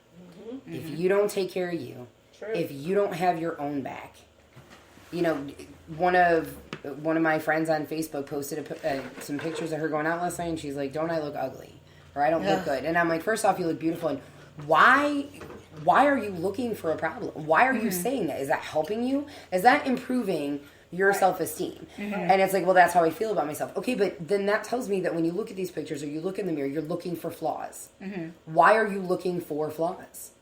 If you don't take care of you, if you don't have your own back, one of my friends on Facebook posted some pictures of her going out last night, and she's like, "Don't I look ugly?" Or "I don't look good." And I'm like, first off, you look beautiful. And why are you looking for a problem? Why are you saying that? Is that helping you? Is that improving your self-esteem? And it's like, well, that's how I feel about myself. Okay, but then that tells me that when you look at these pictures or you look in the mirror, you're looking for flaws. Why are you looking for flaws?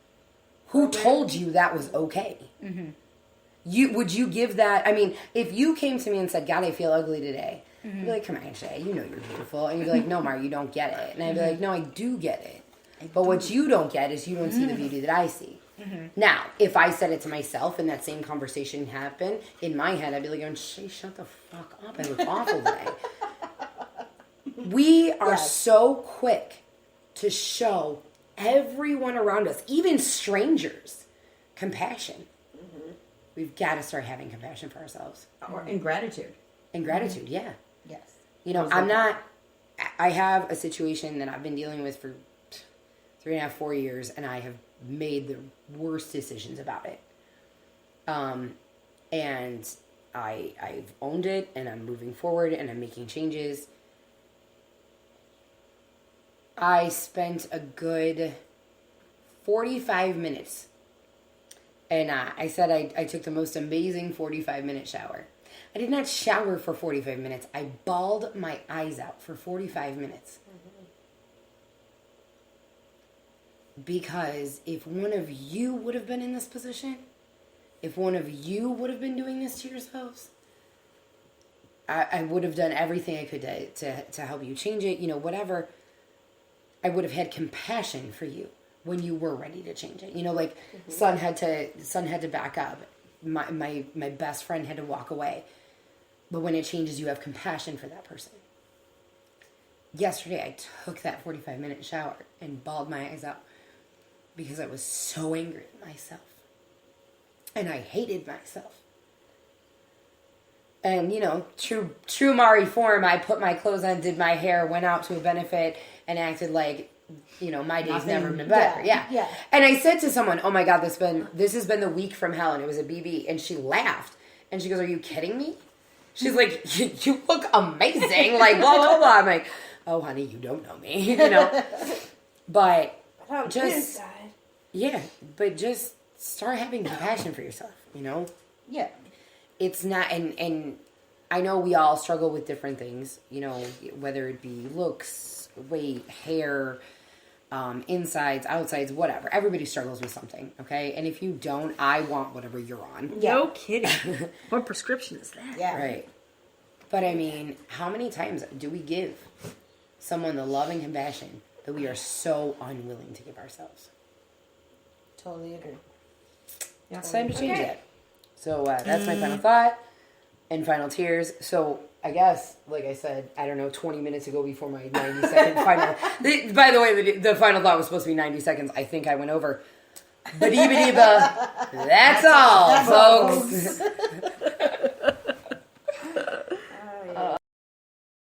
Who told you that was okay? Would you give that? I mean, if you came to me and said, "God, I feel ugly today," I'd be like, "Come on, Shay, you know you're beautiful." And you'd be like, "No, Mar, you don't get it." And I'd be like, "No, I do get it. But what you don't get is you don't see the beauty that I see." Now, if I said it to myself and that same conversation happened, in my head, I'd be like, "Shay, shut the fuck up. I look awful today." We are so quick to show everyone around us, even strangers, compassion. We've got to start having compassion for ourselves. And gratitude. And gratitude, yeah. Yes. I have a situation that I've been dealing with for 3.5, 4 years, and I have made the worst decisions about it. And I've owned it, and I'm moving forward, and I'm making changes. I spent a good 45 minutes, and I said I took the most amazing 45-minute shower. I did not shower for 45 minutes. I bawled my eyes out for 45 minutes. Because if one of you would have been in this position, if one of you would have been doing this to yourselves, I would have done everything I could to help you change it, whatever. I would have had compassion for you when you were ready to change it. Son had to back up. My best friend had to walk away. But when it changes, you have compassion for that person. Yesterday, I took that 45-minute shower and bawled my eyes out because I was so angry at myself. And I hated myself. And, true Mari form, I put my clothes on, did my hair, went out to a benefit, and acted like, my day's never been better. Yeah. And I said to someone, "Oh my God, this has been the week from hell," and it was a BB, and she laughed. And she goes, "Are you kidding me?" She's like, "You look amazing." Like, blah, blah, blah. I'm like, "Oh, honey, you don't know me," But just, but just start having compassion for yourself, Yeah. It's not, and I know we all struggle with different things, whether it be looks, weight, hair, insides, outsides, whatever. Everybody struggles with something, okay? And if you don't, I want whatever you're on. Yeah. No kidding. What prescription is that? Yeah. Right. But I mean, how many times do we give someone the love and compassion that we are so unwilling to give ourselves. Totally agree. Yeah, it's time to change Okay. it. So that's my final thought and final tears. So I guess, like I said, I don't know, 20 minutes ago before my 90-second final. By the way, the final thought was supposed to be 90 seconds. I think I went over. But that's all, folks.